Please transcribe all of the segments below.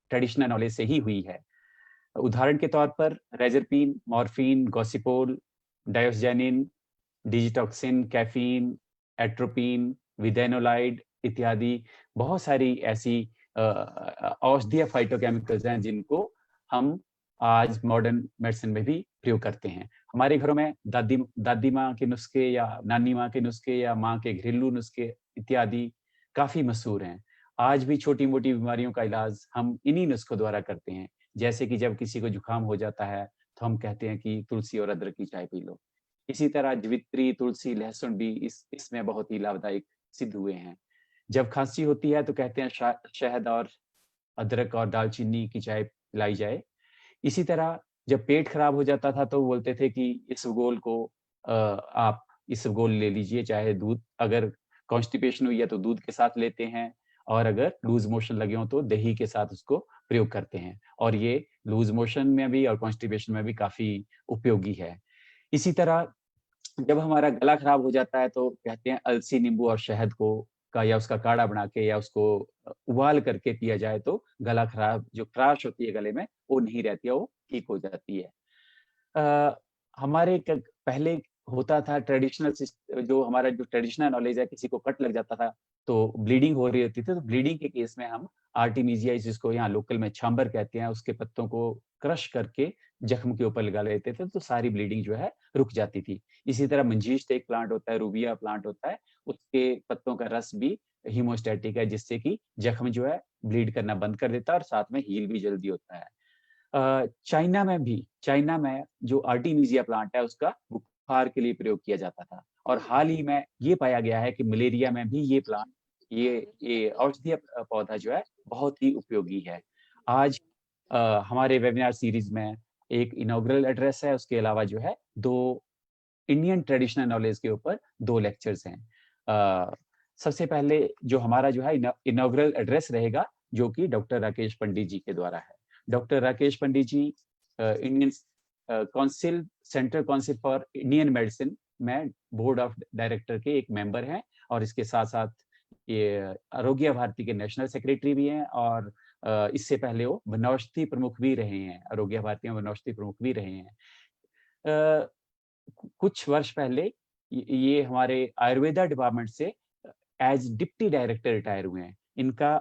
Traditional knowledge से ही हुई है। उदाहरण के तौर पर reserpine, morphine, gossypol, diosgenin, digitoxin, caffeine, atropine, withanolide इत्यादि बहुत सारी ऐसी औषधीय फाइटोकेमिकल्स हैं जिनको हम आज मॉडर्न मेडिसिन में भी प्रयोग करते हैं। हमारे घरों में दादी माँ के नुस्खे या नानी माँ के नुस्खे या माँ के घरेलू नुस्खे इत्यादि काफी मशहूर हैं। आज भी छोटी मोटी बीमारियों का इलाज हम इन्हीं नुस्खों द्वारा करते हैं। जैसे कि जब किसी को जुकाम हो जाता है तो हम कहते हैं कि तुलसी और अदरक की चाय पी लो। इसी तरह जवित्री, तुलसी, लहसुन भी इसमें बहुत ही लाभदायक सिद्ध हुए हैं। जब खांसी होती है तो कहते हैं शहद और अदरक और दालचीनी की चाय पिलाई जाए। इसी तरह जब पेट खराब हो जाता था तो बोलते थे कि इसबगोल को आप इसबगोल ले लीजिए, चाहे दूध, अगर कॉन्स्टिपेशन हुई है तो दूध के साथ लेते हैं, और अगर लूज मोशन लगे हो तो दही के साथ उसको प्रयोग करते हैं, और ये लूज मोशन में भी और कॉन्स्टिपेशन में भी काफी उपयोगी है। इसी तरह जब हमारा गला खराब हो जाता है तो कहते हैं अलसी, नींबू और शहद को का या उसका काढ़ा बना के या उसको उबाल करके पिया जाए तो गला खराब, जो खराश होती है गले में, वो नहीं रहती है, वो ठीक हो जाती है। अ, हमारे पहले होता था ट्रेडिशनल, जो हमारा जो ट्रेडिशनल नॉलेज है, किसी को कट लग जाता था तो ब्लीडिंग हो रही होती थी, तो ब्लीडिंग के केस में हम आर्टिमीजिया, जिसको यहाँ लोकल में छांबर कहते हैं, उसके पत्तों को क्रश करके जख्म के ऊपर लगा लेते थे तो सारी ब्लीडिंग जो है रुक जाती थी। इसी तरह मंजीष्ट एक प्लांट होता है, रूबिया प्लांट होता है, उसके पत्तों का रस भी हीमोस्टैटिक है, जिससे कि जख्म जो है ब्लीड करना बंद कर देता है और साथ में हील भी जल्दी होता है। चाइना में जो आर्टिमीजिया प्लांट है उसका बुखार के लिए प्रयोग किया जाता था, और हाल ही में ये पाया गया है कि मलेरिया में भी ये प्लांट, ये औषधीय पौधा जो है बहुत ही उपयोगी है। आज हमारे वेबिनार सीरीज में एक इनॉग्रल एड्रेस है, उसके अलावा जो है 2 इंडियन ट्रेडिशनल नॉलेज के ऊपर 2 लेक्चर्स हैं। सबसे पहले जो हमारा जो है इनॉग्रल एड्रेस रहेगा, जो कि डॉक्टर राकेश पंडित जी के द्वारा है। Doctor Rakesh Pandit ji Indian council, central council for Indian medicine में बोर्ड ऑफ डायरेक्टर के एक मेंबर हैं, और इसके साथ साथ ये आरोग्य भारती के नेशनल सेक्रेटरी भी हैं, और इससे पहले वो वनौषधि प्रमुख भी रहे हैं, आरोग्य भारती में वनौषधि प्रमुख भी रहे हैं। कुछ वर्ष पहले ये हमारे आयुर्वेदा डिपार्टमेंट से एज डिप्टी डायरेक्टर रिटायर हुए हैं। इनका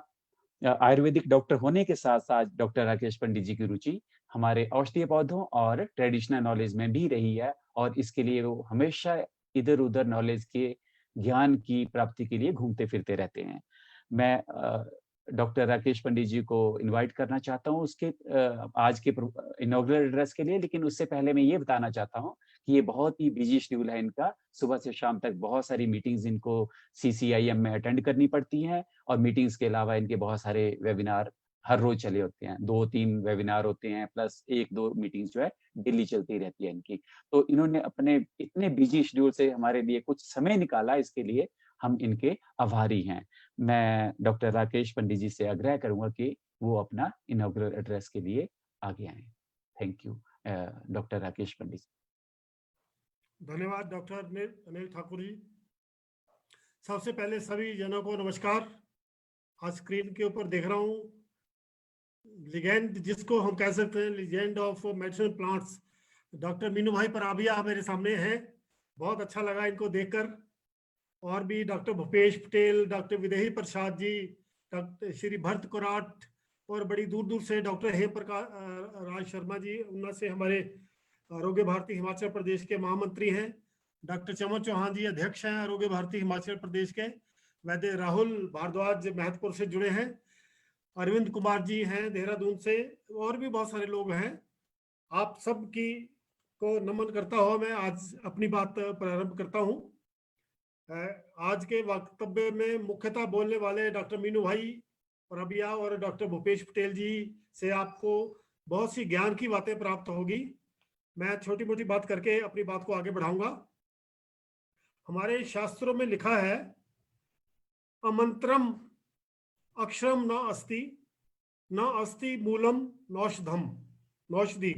आयुर्वेदिक डॉक्टर होने के साथ साथ डॉक्टर राकेश पंडित जी की रुचि हमारे औषधीय पौधों और ट्रेडिशनल नॉलेज में भी रही है, और इसके लिए वो हमेशा इधर उधर नॉलेज के, ज्ञान की प्राप्ति के लिए घूमते फिरते रहते हैं। मैं डॉक्टर राकेश पंडित जी को इनवाइट करना चाहता हूँ उसके आज के इनॉग्रल एड्रेस के लिए, लेकिन उससे पहले मैं ये बताना चाहता हूँ कि ये बहुत ही बिजी शेड्यूल है इनका। सुबह से शाम तक बहुत सारी मीटिंग्स इनको CCIM में अटेंड करनी पड़ती हैं, और मीटिंग्स के अलावा इनके बहुत सारे वेबिनार हर रोज चले होते हैं, 2-3 वेबिनार होते हैं, प्लस 1-2 मीटिंग्स जो है डेली चलती रहती है इनकी। तो इन्होंने अपने इतने बिजी शेड्यूल से हमारे लिए कुछ समय निकाला, इसके लिए हम इनके आभारी हैं। मैं डॉक्टर राकेश पंडित जी से आग्रह करूंगा कि वो अपना इनॉग्रल एड्रेस के लिए आगे आए। थैंक यू डॉक्टर राकेश पंडित। धन्यवाद डॉक्टर अनिल ठाकुर जी। सबसे पहले सभी जनों को नमस्कार। आज स्क्रीन के ऊपर देख रहा हूँ लिगेंड, जिसको हम कह सकते हैं legend of medicinal plants, doctor Meenu भाई पराबिया मेरे सामने हैं। बहुत अच्छा लगा इनको देखकर। और भी doctor Bhupesh Patel, doctor विदेही Prasad ji, doctor Shri Bharat Korat, और बड़ी दूर दूर से डॉक्टर हेम प्रकाश राज शर्मा जी, उन्ना से हमारे आरोग्य भारती हिमाचल प्रदेश के महामंत्री हैं। डॉक्टर चमन चौहान जी अध्यक्ष हैं आरोग्य भारती हिमाचल प्रदेश के। वैद्य राहुल भारद्वाज महतपुर से जुड़े हैं। अरविंद कुमार जी हैं देहरादून से, और भी बहुत सारे लोग हैं। आप सब की को नमन करता हुआ मैं आज अपनी बात प्रारंभ करता हूं। आज के वक्तव्य में मुख्यतः बोलने वाले डॉक्टर मीनू भाई पराबिया और डॉक्टर भूपेश पटेल जी से आपको बहुत सी ज्ञान की बातें प्राप्त होगी। मैं छोटी मोटी बात करके अपनी बात को आगे बढ़ाऊंगा। हमारे शास्त्रों में लिखा है, अमंत्रम अक्षरम न अस्ति, न अस्ति मूलम नौषधम नौषधि,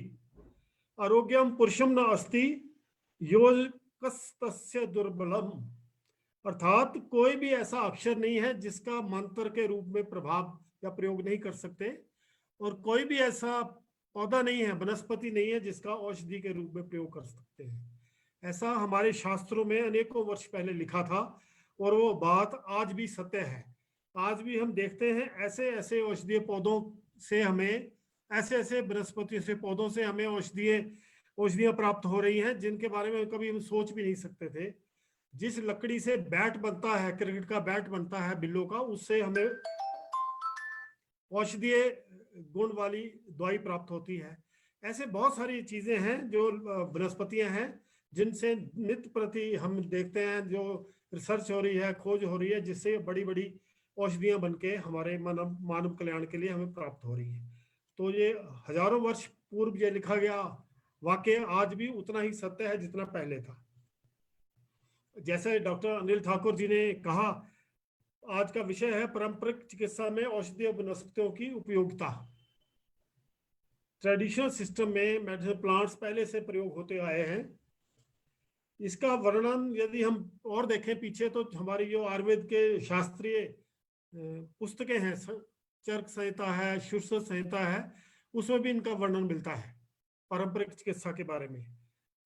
आरोग्यम पुरुषम न अस्ति, योगस्तस्य दुर्बलम। अर्थात कोई भी ऐसा अक्षर नहीं है जिसका मंत्र के रूप में प्रभाव या प्रयोग नहीं कर सकते, और कोई भी ऐसा पौधा नहीं है, वनस्पति नहीं है जिसका औषधि के रूप में प्रयोग कर सकते हैं। ऐसा हमारे शास्त्रों में अनेकों वर्ष पहले लिखा था और वो बात आज भी सत्य है। आज भी हम देखते हैं ऐसे ऐसे औषधीय पौधों से हमें, ऐसे ऐसे वनस्पति से पौधों से हमें औषधियां प्राप्त हो रही हैं जिनके बारे में कभी हम सोच भी नहीं सकते थे। जिस लकड़ी से बैट बनता है, क्रिकेट का बैट बनता है बिल्लों का, उससे हमें औषधीय गुण वाली दवाई प्राप्त होती है। ऐसे बहुत सारी चीजें हैं जो वनस्पतियां हैं जिनसे नित्य प्रति हम देखते हैं जो रिसर्च हो रही है, खोज हो रही है, जिससे बड़ी बड़ी औषधियां बनके हमारे मानव कल्याण के लिए हमें प्राप्त हो रही है। तो ये हजारों वर्ष पूर्व ये लिखा गया वाक्य आज भी उतना ही सत्य है जितना पहले था। जैसे डॉक्टर अनिल ठाकुर जी ने कहा, आज का विषय है पारंपरिक चिकित्सा में औषधीय वनस्पतियों की उपयोगिता। ट्रेडिशनल सिस्टम में मेडिसिनल प्लांट्स पहले से प्रयोग होते आए हैं। इसका वर्णन यदि हम और देखें पीछे तो हमारी जो आयुर्वेद के शास्त्रीय पुस्तकें हैं, चरक संहिता है, शीर्ष संहिता है, उसमें भी इनका वर्णन मिलता है पारंपरिक चिकित्सा के बारे में।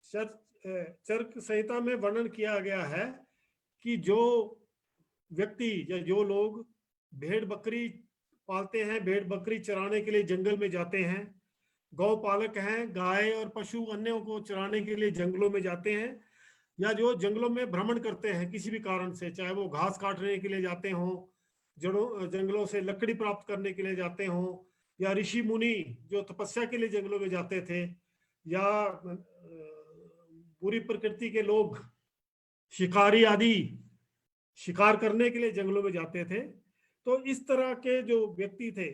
चरक संहिता में वर्णन किया गया है कि जो व्यक्ति या जो लोग भेड़ बकरी पालते हैं, भेड़ बकरी चराने के लिए जंगल में जाते हैं, गौ पालक हैं, गाय और पशु अन्यों को चराने के लिए जंगलों में जाते हैं, या जो जंगलों में भ्रमण करते हैं किसी भी कारण से, चाहे वो घास काटने के लिए जाते हों, जंगलों से लकड़ी प्राप्त करने के लिए जाते हों, या ऋषि मुनि जो तपस्या के लिए जंगलों में जाते थे, या पूरी प्रकृति के लोग शिकारी आदि शिकार करने के लिए जंगलों में जाते थे। तो इस तरह के जो व्यक्ति थे,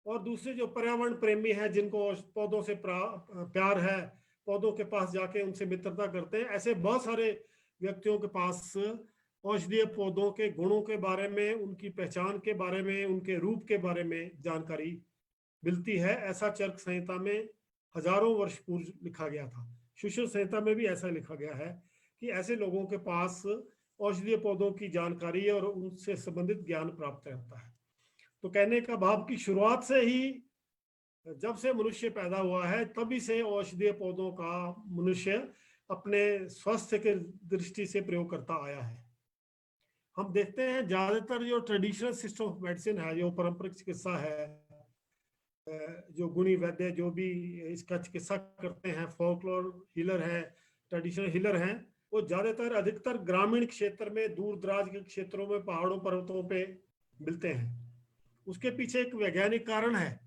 और दूसरे जो पर्यावरण प्रेमी है जिनको पौधों से प्यार है, पौधों के पास जाके उनसे मित्रता करते हैं, ऐसे बहुत सारे व्यक्तियों के पास औषधीय पौधों के गुणों के बारे में, उनकी पहचान के बारे में, उनके रूप के बारे में जानकारी मिलती है। ऐसा चरक संहिता में हजारों वर्ष पूर्व लिखा गया था। सुश्रुत संहिता में भी ऐसा लिखा गया है कि ऐसे लोगों के पास औषधीय पौधों की जानकारी और उनसे संबंधित ज्ञान प्राप्त रहता है। तो कहने का भाव की शुरुआत से ही, जब से मनुष्य पैदा हुआ है तभी से औषधीय पौधों का मनुष्य अपने स्वास्थ्य के दृष्टि से प्रयोग करता आया है। हम देखते हैं ज्यादातर जो ट्रेडिशनल सिस्टम ऑफ मेडिसिन है, जो पारंपरिक चिकित्सा है, जो गुणी वैद्य जो भी इसका चिकित्सा करते हैं, फोकलोर हीलर है, ट्रेडिशनल हीलर हैं, वो ज्यादातर अधिकतर ग्रामीण क्षेत्र में, दूर दराज के क्षेत्रों में, पहाड़ों पर्वतों पे मिलते हैं। उसके पीछे एक वैज्ञानिक कारण है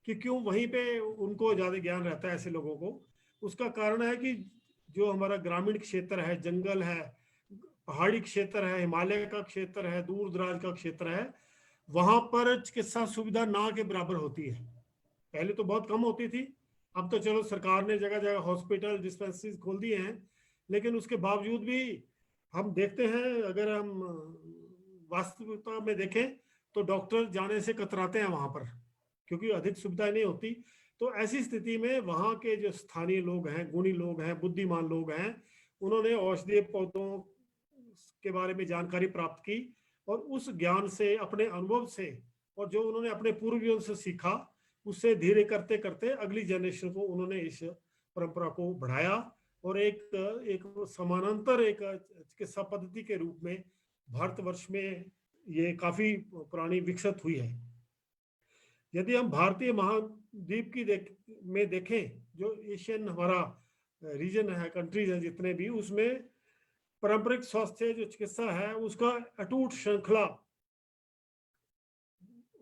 कि क्यों वहीं पे उनको ज्यादा ज्ञान रहता है ऐसे लोगों को। उसका कारण है कि जो हमारा ग्रामीण क्षेत्र है, जंगल है, पहाड़ी क्षेत्र है, हिमालय का क्षेत्र है, दूर दराज का क्षेत्र है, वहां पर चिकित्सा सुविधा ना के बराबर होती है। पहले तो बहुत कम होती थी, अब तो चलो सरकार ने जगह जगह हॉस्पिटल डिस्पेंसरीज खोल दिए हैं, लेकिन उसके बावजूद भी हम देखते हैं, अगर हम वास्तविकता में देखें तो डॉक्टर जाने से कतराते हैं वहां पर, क्योंकि अधिक सुविधाएं नहीं होती। तो ऐसी स्थिति में वहां के जो स्थानीय लोग हैं, गुणी लोग हैं, बुद्धिमान लोग हैं, उन्होंने औषधीय पौधों के बारे में जानकारी प्राप्त की, और उस ज्ञान से, अपने अनुभव से, और जो उन्होंने अपने पूर्वजों से सीखा, उससे धीरे करते करते अगली जनरेशन को उन्होंने इस परंपरा को बढ़ाया, और एक समानांतर एक चिकित्सा पद्धति के रूप में भारतवर्ष में ये काफी पुरानी विकसित हुई है। यदि हम भारतीय महाद्वीप की में देखें, जो एशियन हमारा रीजन है, कंट्रीज है जितने भी, उसमें पारंपरिक स्वास्थ्य जो चिकित्सा है उसका अटूट श्रृंखला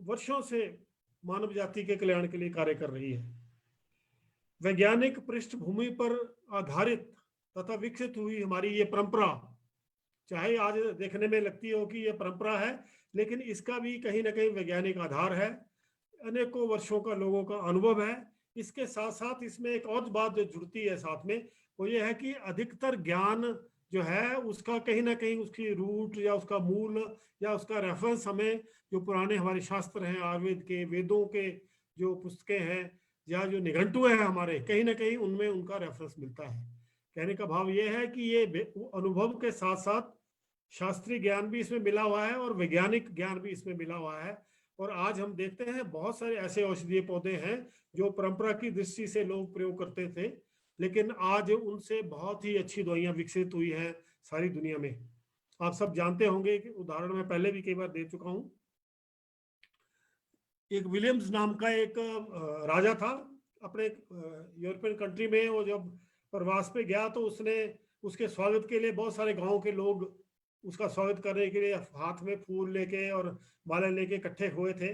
वर्षों से मानव जाति के कल्याण के लिए कार्य कर रही है। वैज्ञानिक पृष्ठभूमि पर आधारित तथा विकसित हुई हमारी ये परंपरा, चाहे आज देखने में लगती हो कि ये परंपरा है, लेकिन इसका भी कहीं ना कहीं वैज्ञानिक आधार है, अनेकों वर्षों का लोगों का अनुभव है। इसके साथ साथ इसमें एक और बात जो जुड़ती है साथ में, वो ये है कि अधिकतर ज्ञान जो है उसका कहीं ना कहीं उसकी रूट या उसका मूल या उसका रेफरेंस हमें जो पुराने हमारे शास्त्र हैं, आयुर्वेद के, वेदों के जो पुस्तकें हैं, या जो निघंटु है हमारे, कहीं ना कहीं उनमें उनका रेफरेंस मिलता है। कहने का भाव ये है कि ये अनुभव के साथ साथ शास्त्रीय ज्ञान भी इसमें मिला हुआ है और वैज्ञानिक ज्ञान भी इसमें मिला हुआ है, और आज हम देखते हैं बहुत सारे ऐसे औषधीय पौधे हैं जो परंपरा की दृष्टि से लोग प्रयोग करते थे, लेकिन आज उनसे बहुत ही अच्छी दवाइयां विकसित हुई हैं सारी दुनिया में। आप सब जानते होंगे कि उदाहरण मैं पहले भी कई बार दे चुका हूं। एक विलियम्स नाम का एक राजा था अपने यूरोपियन कंट्री में। वो जब प्रवास पे गया तो उसने उसके स्वागत के लिए बहुत सारे गांव के लोग उसका स्वागत करने के लिए हाथ में फूल लेके और माला लेके इकट्ठे हुए थे।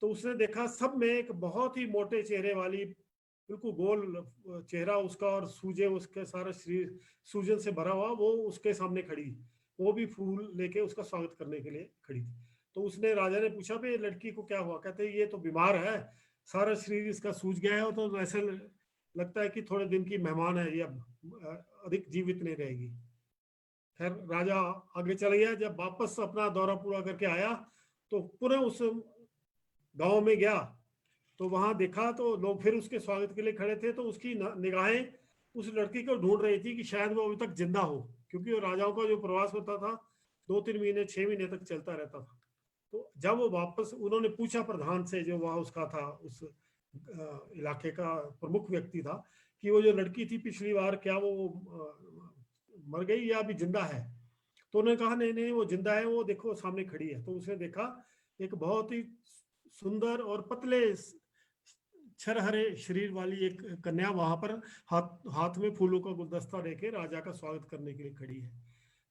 तो उसने देखा सब में एक बहुत ही मोटे चेहरे वाली, बिल्कुल गोल चेहरा उसका और सूजे उसके सारा शरीर सूजन से भरा हुआ, वो उसके सामने खड़ी, वो भी फूल लेके उसका स्वागत करने के लिए खड़ी थी। तो उसने राजा ने पूछा भाई लड़की को क्या हुआ? कहते ये तो बीमार है, सारा शरीर इसका सूज गया है, तो ऐसा लगता है कि थोड़े दिन की मेहमान है, ये अब अधिक जीवित नहीं रहेगी। खैर राजा आगे चल गया। जब वापस अपना दौरा पूरा करके आया तो पुनः उस गांव में गया तो वहां देखा तो लोग फिर उसके स्वागत के लिए खड़े थे। तो उसकी निगाहें उस लड़की को ढूंढ रही थी कि शायद वो अभी तक जिंदा हो, क्योंकि वो राजाओं का जो प्रवास होता था 2-3 महीने 6 महीने तक चलता रहता था। तो जब वो वापस, उन्होंने पूछा प्रधान से जो वहाँ उसका था, उस इलाके का प्रमुख व्यक्ति था, कि वो जो लड़की थी पिछली बार क्या वो मर गई या अभी जिंदा है? तो उन्होंने कहा नहीं नहीं वो जिंदा है, वो देखो सामने खड़ी है। तो उसने देखा एक बहुत ही सुंदर और पतले छरहरे शरीर वाली एक कन्या वहां पर हाथ में फूलों का गुलदस्ता लेके राजा का स्वागत करने के लिए खड़ी है।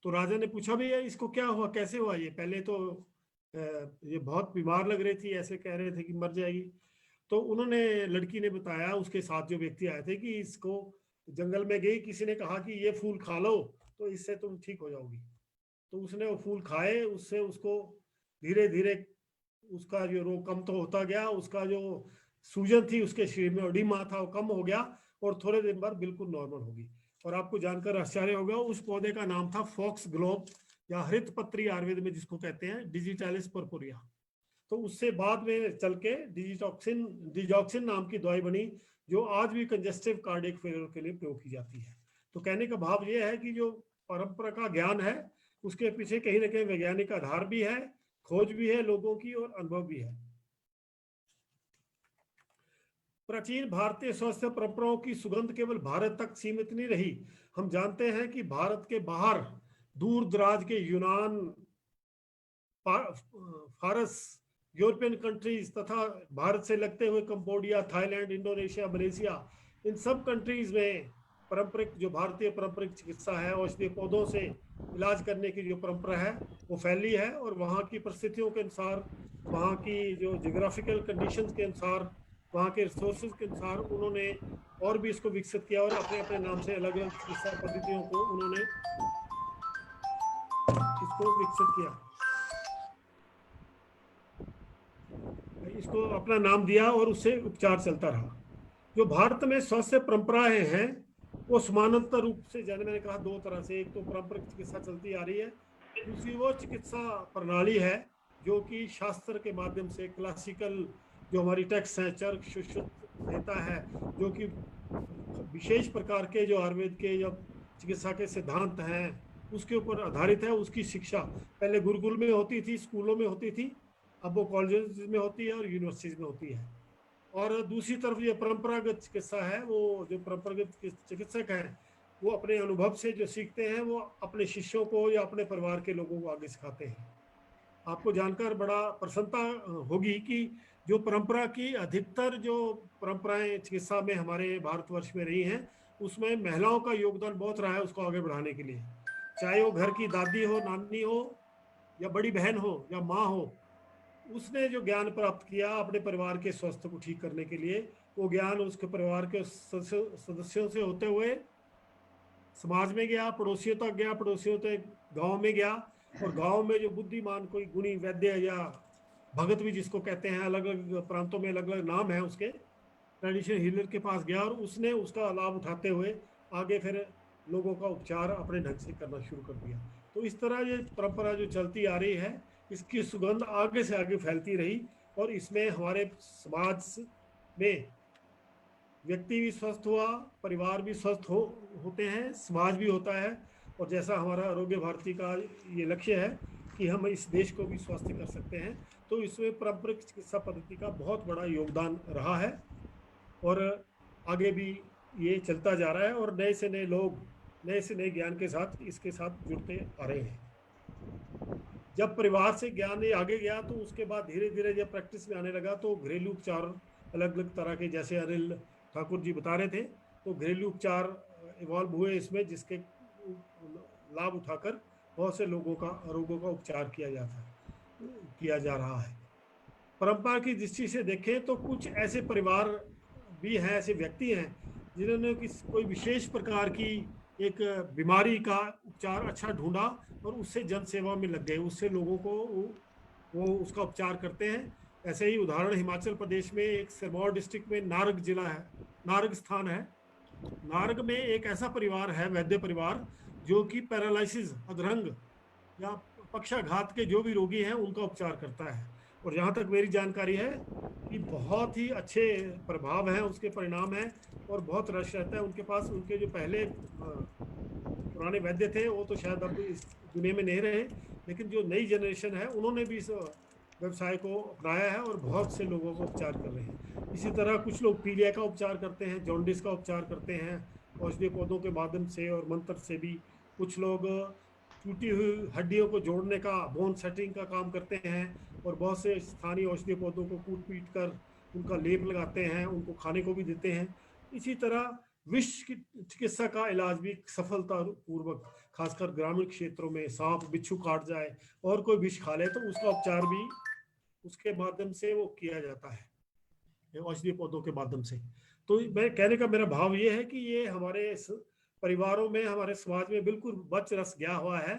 तो राजा ने पूछा भैया इसको क्या हुआ, कैसे हुआ? ये पहले तो ये बहुत बीमार लग रही थी, ऐसे कह रहे थे कि मर जाएगी। तो उन्होंने, लड़की ने बताया, उसके साथ जो व्यक्ति आए थे, कि इसको जंगल में गई, किसी ने कहा कि ये फूल खा लो तो इससे तुम ठीक हो जाओगी। तो उसने वो फूल खाए, उससे उसको धीरे धीरे उसका जो रोग कम तो होता गया, उसका जो सूजन थी उसके शरीर में, ओडिमा था, वो कम हो गया और थोड़े दिन बाद बिल्कुल नॉर्मल होगी। और आपको जानकर आश्चर्य होगा, उस पौधे का नाम था फॉक्स ग्लोब या हरित पत्री आयुर्वेद में जिसको कहते हैं, डिजिटालिस पर्पुरिया। तो उससे बाद में चल के डिजॉक्सिन नाम की दवाई बनी, जो आज भी कंजेस्टिव कार्डियक फेलियर के लिए प्रयोग की जाती है। तो कहने का भाव ये है कि जो परंपरा का ज्ञान है उसके पीछे कहीं ना कहीं वैज्ञानिक आधार भी है, खोज भी है लोगों की, और अनुभव भी है। प्राचीन भारतीय स्वास्थ्य परंपराओं की सुगंध केवल भारत तक सीमित नहीं रही। हम जानते हैं कि भारत के बाहर दूर दराज के यूनान, फारस, यूरोपियन कंट्रीज तथा भारत से लगते हुए कंबोडिया, थाईलैंड, इंडोनेशिया, मलेशिया, इन सब कंट्रीज में पारंपरिक जो भारतीय पारंपरिक चिकित्सा है, औषधीय पौधों से इलाज करने की जो परंपरा है वो फैली है। और वहाँ की परिस्थितियों के अनुसार, वहाँ की जो जियोग्राफिकल कंडीशंस के अनुसार, वहाँ के रिसोर्सेज के अनुसार उन्होंने और भी इसको विकसित किया और अपने अपने नाम से अलग अलग चिकित्सा पद्धतियों को उन्होंने इसको विकसित किया, इसको अपना नाम दिया और उससे उपचार चलता रहा। जो भारत में स्वास्थ्य परंपराएं हैं वो समानांतर रूप से, जैसे मैंने कहा, दो तरह से, एक तो पारंपरिक चिकित्सा चलती आ रही है, दूसरी वो चिकित्सा प्रणाली है जो कि शास्त्र के माध्यम से, क्लासिकल जो हमारी टेक्स्ट है, चरक सुश्रुत देता है, जो कि विशेष प्रकार के जो आयुर्वेद के जो चिकित्सा के सिद्धांत हैं उसके ऊपर आधारित है। उसकी शिक्षा पहले गुरुकुल में होती थी, स्कूलों में होती थी, अब वो कॉलेज में होती है और यूनिवर्सिटीज में होती है। और दूसरी तरफ ये परंपरागत चिकित्सा है, वो जो परंपरागत चिकित्सक हैं वो अपने अनुभव से जो सीखते हैं वो अपने शिष्यों को या अपने परिवार के लोगों को आगे सिखाते हैं। आपको जानकर बड़ा प्रसन्नता होगी कि जो परंपरा की अधिकतर जो परंपराएं चिकित्सा में हमारे भारतवर्ष में रही हैं उसमें महिलाओं का योगदान बहुत रहा है उसको आगे बढ़ाने के लिए। चाहे वो घर की दादी हो, नानी हो, या बड़ी बहन हो, या माँ हो, उसने जो ज्ञान प्राप्त किया अपने परिवार के स्वास्थ्य को ठीक करने के लिए, वो ज्ञान उसके परिवार के सदस्यों से होते हुए समाज में गया, पड़ोसियों तक गया, पड़ोसियों तक गांव में गया, और गांव में जो बुद्धिमान कोई गुणी वैद्य या भगत भी जिसको कहते हैं, अलग अलग प्रांतों में अलग अलग नाम है उसके, ट्रेडिशनल हीलर के पास गया और उसने उसका लाभ उठाते हुए आगे फिर लोगों का उपचार अपने ढंग से करना शुरू कर दिया। तो इस तरह ये परंपरा जो चलती आ रही है इसकी सुगंध आगे से आगे फैलती रही, और इसमें हमारे समाज में व्यक्ति भी स्वस्थ हुआ, परिवार भी स्वस्थ होते हैं, समाज भी होता है। और जैसा हमारा आरोग्य भारती का ये लक्ष्य है कि हम इस देश को भी स्वस्थ कर सकते हैं, तो इसमें पारंपरिक चिकित्सा पद्धति का बहुत बड़ा योगदान रहा है और आगे भी ये चलता जा रहा है और नए से नए लोग नए से नए ज्ञान के साथ इसके साथ जुड़ते आ रहे हैं। जब परिवार से ज्ञान ये आगे गया तो उसके बाद धीरे धीरे जब प्रैक्टिस में आने लगा तो घरेलू उपचार अलग अलग तरह के, जैसे अनिल ठाकुर जी बता रहे थे, तो घरेलू उपचार इवॉल्व हुए इसमें, जिसके लाभ उठाकर बहुत से रोगों का उपचार किया जा रहा है। परंपरा की दृष्टि से देखें तो कुछ ऐसे परिवार भी हैं, ऐसे व्यक्ति हैं जिन्होंने कोई विशेष प्रकार की एक बीमारी का उपचार अच्छा ढूंढा और उससे जन सेवा में लग गए, उससे लोगों को वो उसका उपचार करते हैं। ऐसे ही उदाहरण हिमाचल प्रदेश में एक सिरमौर डिस्ट्रिक्ट में नारग जिला है, नारग स्थान है। नारग में एक ऐसा परिवार है, वैद्य परिवार, जो कि पैरालिसिस, अधरंग या पक्षाघात के जो भी रोगी हैं उनका उपचार करता है। और जहाँ तक मेरी जानकारी है कि बहुत ही अच्छे प्रभाव हैं, उसके परिणाम हैं और बहुत रश रहता है उनके पास। उनके जो पहले पुराने वैद्य थे वो तो शायद अब इस दुनिया में नहीं रहे, लेकिन जो नई जनरेशन है उन्होंने भी इस व्यवसाय को अपनाया है और बहुत से लोगों को उपचार कर रहे हैं। इसी तरह कुछ लोग पीलिया का उपचार करते हैं, जॉन्डिस का उपचार करते हैं औषधीय पौधों के माध्यम से और मंत्र से भी। कुछ लोग टूटी हुई हड्डियों को जोड़ने का, बोन सेटिंग का काम करते हैं और बहुत से स्थानीय औषधीय पौधों को कूट पीट कर उनका लेप लगाते हैं, उनको खाने को भी देते हैं। इसी तरह विष की चिकित्सा का इलाज भी सफलता पूर्वक, खासकर ग्रामीण क्षेत्रों में सांप बिच्छू काट जाए और कोई विष खा ले तो उसका उपचार भी उसके माध्यम से वो किया जाता है, औषधीय पौधों के माध्यम से। तो मैं कहने का मेरा भाव ये है कि ये हमारे परिवारों में, हमारे समाज में बिल्कुल बच रस गया हुआ है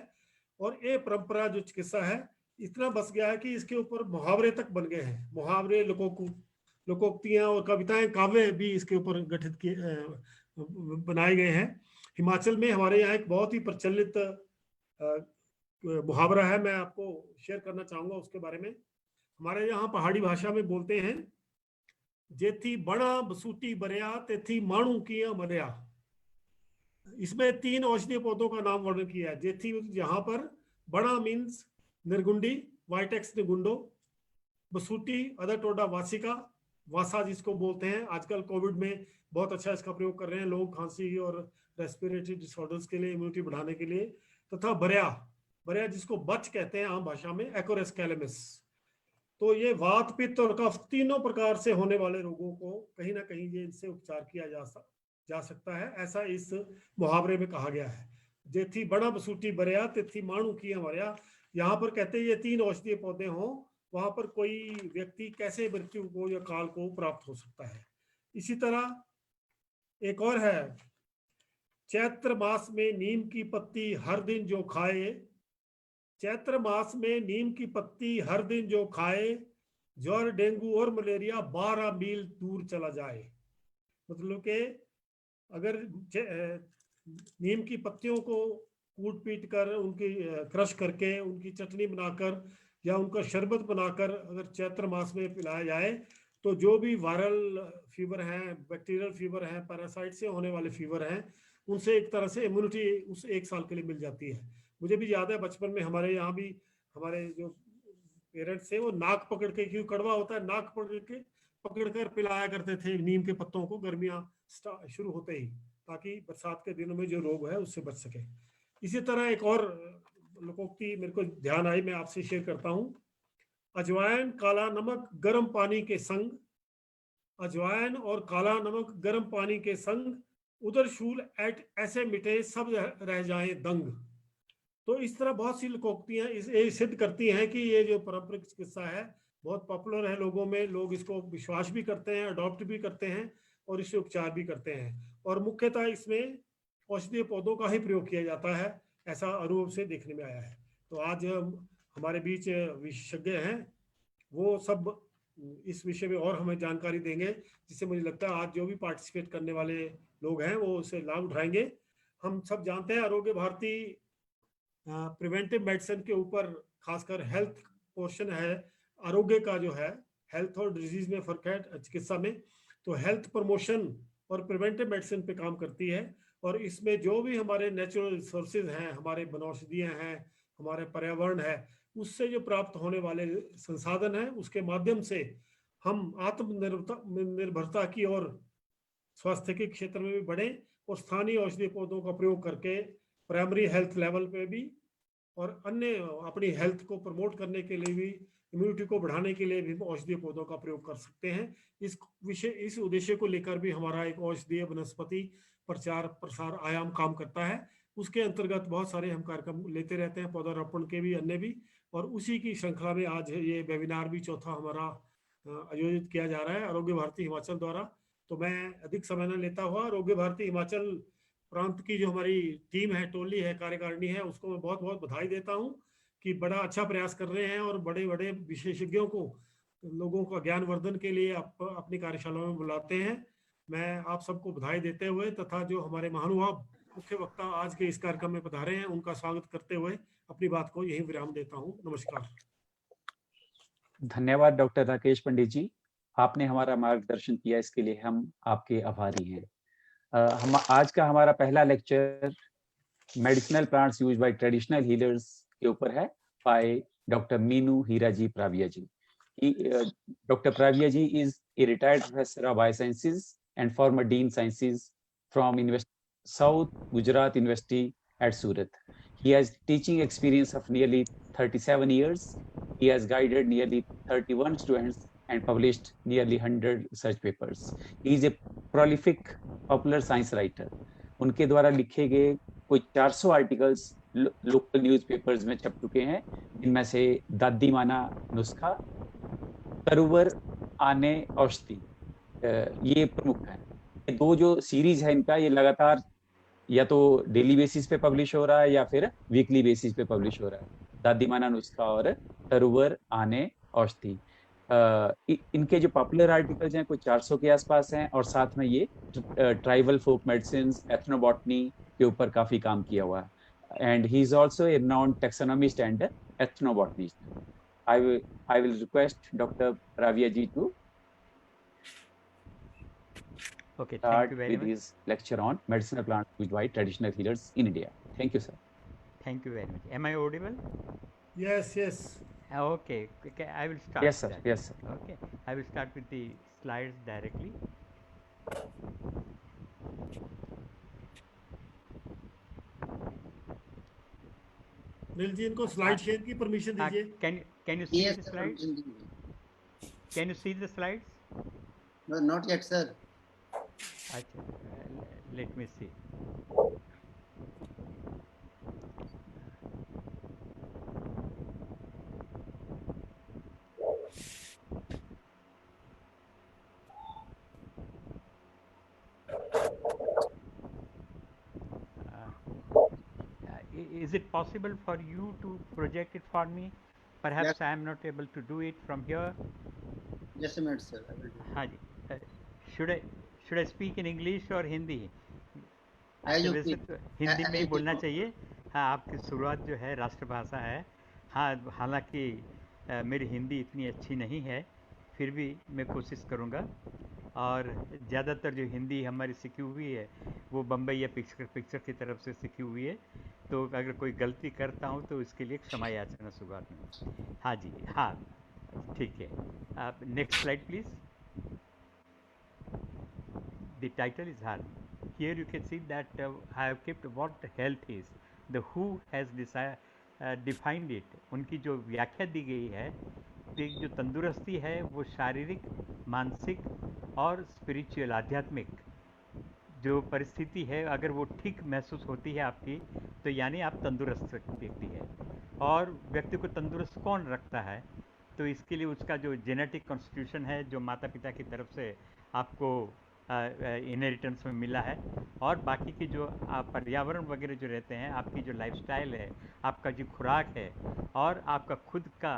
और ये परंपरा जो चिकित्सा है इतना बस गया है कि इसके ऊपर मुहावरे तक बन गए हैं। मुहावरे, लोकोक्तियां और कविताएं, काव्य भी इसके ऊपर गठित किए बनाए गए हैं। हिमाचल में हमारे यहाँ एक बहुत ही प्रचलित मुहावरा है, मैं आपको शेयर करना चाहूंगा उसके बारे में। हमारे यहाँ पहाड़ी भाषा में बोलते हैं, जेथी बड़ा बसूटी बरिया तेथी माणू किया मरिया। इसमें 3 औषधीय पौधों का नाम वर्णन किया है। जेथी यहाँ पर बड़ा मीन्स निर्गुंडी, वाइटेक्स निगुंडो, बसूटी अदर टोडा वासिका, वासा जिसको बोलते हैं, आजकल कोविड में बहुत अच्छा इसका प्रयोग कर रहे हैं लोग, खांसी और रेस्पिरेटरी डिसऑर्डर्स के लिए, इम्यूनिटी बढ़ाने के लिए। तथा बरिया जिसको बच कहते हैं आम भाषा में, एकोरेस कैलेमिस। तो ये वात, पित्त और कफ तीनों प्रकार से होने वाले रोगों को कहीं ना कहीं ये इनसे उपचार किया जा सकता है, ऐसा इस मुहावरे में कहा गया है। जेथी बड़ा बसूटी बरिया तेथी माणू किया मरिया। यहाँ पर कहते हैं ये 3 औषधीय पौधे हों, वहां पर कोई व्यक्ति कैसे मृत्यु को या काल को प्राप्त हो सकता है। इसी तरह एक और है, चैत्र मास में नीम की पत्ती हर दिन जो खाए, चैत्र मास में नीम की पत्ती हर दिन जो खाए, ज्वर, डेंगू और मलेरिया 12 मील दूर चला जाए। मतलब कि अगर नीम की पत्तियों को कूट पीट कर, उनकी क्रश करके, उनकी चटनी बनाकर या उनका शरबत बनाकर अगर चैत्र मास में पिलाया जाए तो जो भी वायरल फीवर हैं, बैक्टीरियल फीवर हैं, पैरासाइट से होने वाले फीवर हैं, उनसे एक तरह से इम्यूनिटी उस 1 साल के लिए मिल जाती है। मुझे भी याद है बचपन में हमारे यहाँ भी हमारे जो पेरेंट्स थे वो नाक पकड़ के, क्यों कड़वा होता है, नाक पकड़ कर पिलाया करते थे नीम के पत्तों को गर्मियाँ शुरू होते ही, ताकि बरसात के दिनों में जो रोग है उससे बच सके। इसी तरह एक और लोकोक्ति मेरे को ध्यान आई, मैं आपसे शेयर करता हूँ। अजवाइन काला नमक गर्म पानी के संग, अजवाइन और काला नमक गर्म पानी के संग, उधर शूल ऐसे मिटे सब रह जाएं दंग। तो इस तरह बहुत सी लोकोक्तियां ये सिद्ध करती हैं कि ये जो पारंपरिक चिकित्सा है बहुत पॉपुलर है लोगों में, लोग इसको विश्वास भी करते हैं, अडॉप्ट भी करते हैं और इससे उपचार भी करते हैं। और मुख्यतः इसमें औषधीय पौधों का ही प्रयोग किया जाता है, ऐसा अनुभव से देखने में आया है। तो आज हमारे बीच विशेषज्ञ हैं, वो सब इस विषय में और हमें जानकारी देंगे, जिससे मुझे लगता है आज जो भी पार्टिसिपेट करने वाले लोग हैं वो उससे लाभ उठाएंगे। हम सब जानते हैं आरोग्य भारती प्रिवेंटिव मेडिसिन के ऊपर खासकर हेल्थ पोर्शन है, आरोग्य का जो है, हेल्थ और डिजीज में फर्क है चिकित्सा में, तो हेल्थ प्रमोशन और प्रिवेंटिव मेडिसिन पे काम करती है। और इसमें जो भी हमारे नेचुरल रिसोर्सेज हैं, हमारे वनौषधियाँ हैं, हमारे पर्यावरण है, उससे जो प्राप्त होने वाले संसाधन है उसके माध्यम से हम आत्मनिर्भरता की ओर स्वास्थ्य के क्षेत्र में भी बढ़े और स्थानीय औषधीय पौधों का प्रयोग करके प्राइमरी हेल्थ लेवल पे भी और अन्य अपनी हेल्थ को प्रमोट करने के लिए भी, इम्यूनिटी को बढ़ाने के लिए भी औषधीय पौधों का प्रयोग कर सकते हैं। इस उद्देश्य को लेकर भी हमारा एक औषधीय वनस्पति प्रचार प्रसार आयाम काम करता है। उसके अंतर्गत बहुत सारे हम कार्यक्रम लेते रहते हैं, पौधारोपण के भी, अन्य भी, और उसी की श्रृंखला में आज ये वेबिनार भी चौथा हमारा आयोजित किया जा रहा है आरोग्य भारती हिमाचल द्वारा। तो मैं अधिक समय न लेता हुआ आरोग्य भारती हिमाचल प्रांत की जो हमारी टीम है, टोली है, कार्यकारिणी है, उसको मैं बहुत बहुत बधाई देता हूँ कि बड़ा अच्छा प्रयास कर रहे हैं और बड़े बड़े विशेषज्ञों को लोगों का ज्ञानवर्धन के लिए अपनी कार्यशालाओं में बुलाते हैं। मैं आप सबको बधाई देते हुए तथा जो हमारे महानुभाव मुख्य वक्ता आज के इस कार्यक्रम में पधारे हैं उनका स्वागत करते हुए अपनी बात को यहीं विराम देता हूँ। नमस्कार। धन्यवाद डॉक्टर राकेश पंडित जी, आपने हमारा मार्गदर्शन किया, इसके लिए हम आपके आभारी हैं। हम आज का हमारा पहला lecture medicinal plants used by traditional healers के ऊपर है, by doctor Meenu Hiraji Pravia ji. Dr. Pravia ji is a retired professor of biosciences and former dean sciences from South Gujarat University at Surat. He has teaching experience of nearly 37 years. He has guided nearly 31 students and published nearly 100 research papers. He is a prolific popular science writer. उनके द्वारा लिखे गए कोई 400 articles local newspapers में छप चुके हैं, जिनमें से दादी माना नुस्खा, तरुवर आने औषधि, ये प्रमुख है। ये दो जो सीरीज है इनका, ये लगातार या तो डेली बेसिस पे पब्लिश हो रहा है या फिर वीकली बेसिस पे पब्लिश हो रहा है, दादी माना नुस्खा और तरुवर आने औषधि। इनके जो पॉपुलर आर्टिकल्स हैं कुछ 400 के आसपास हैं, और साथ में ये ट्राइबल फोक मेडिसिन, एथनोबॉटनी के ऊपर काफी काम किया हुआ है। And he is also a renowned taxonomist and ethnobotanist. I will request Dr. Pravia ji to start with his lecture on medicinal plants used by traditional healers in India. Thank you, sir. Thank you very much. Am I audible? Yes, yes. Okay, I will start. Yes, sir. That. Yes, sir. Okay, I will start with the slides directly. नील जी, इनको slide share की permission दीजिए। Can you see the slides? Can you see the slides? No, not yet, sir. Let me see. Is it possible for you to project it for me? Perhaps yes. I am not able to do it from here. Just a minute, sir. I will do. हाँ जी, should I speak in English or Hindi? वैसे तो हिंदी में ही बोलना चाहिए। हाँ, आपकी शुरुआत जो है राष्ट्रभाषा है। हाँ, हालांकि मेरी हिंदी इतनी अच्छी नहीं है, फिर भी मैं कोशिश करूँगा। और ज़्यादातर जो हिंदी हमारी सीखी हुई है वो बम्बई या पिक्चर की तरफ से सीखी हुई है, तो अगर कोई गलती करता हूँ तो इसके लिए क्षमा याचना शुरुआत में। हाँ जी, हाँ ठीक है। आप next slide please. The title is harm. Here you can see that I have kept what health is. The WHO has defined it. उनकी जो व्याख्या दी गई है कि जो तंदुरुस्ती है वो शारीरिक, मानसिक और स्पिरिचुअल, आध्यात्मिक जो परिस्थिति है, अगर वो ठीक महसूस होती है आपकी, तो यानी आप तंदुरुस्त व्यक्ति है। और व्यक्ति को तंदुरुस्त कौन रखता है? तो इसके लिए उसका जो जेनेटिक कॉन्स्टिट्यूशन है, जो माता पिता की तरफ से आपको इनहेरिटेंस में मिला है, और बाकी की जो आप पर्यावरण वगैरह जो रहते हैं, आपकी जो लाइफस्टाइल है, आपका जो खुराक है, और आपका खुद का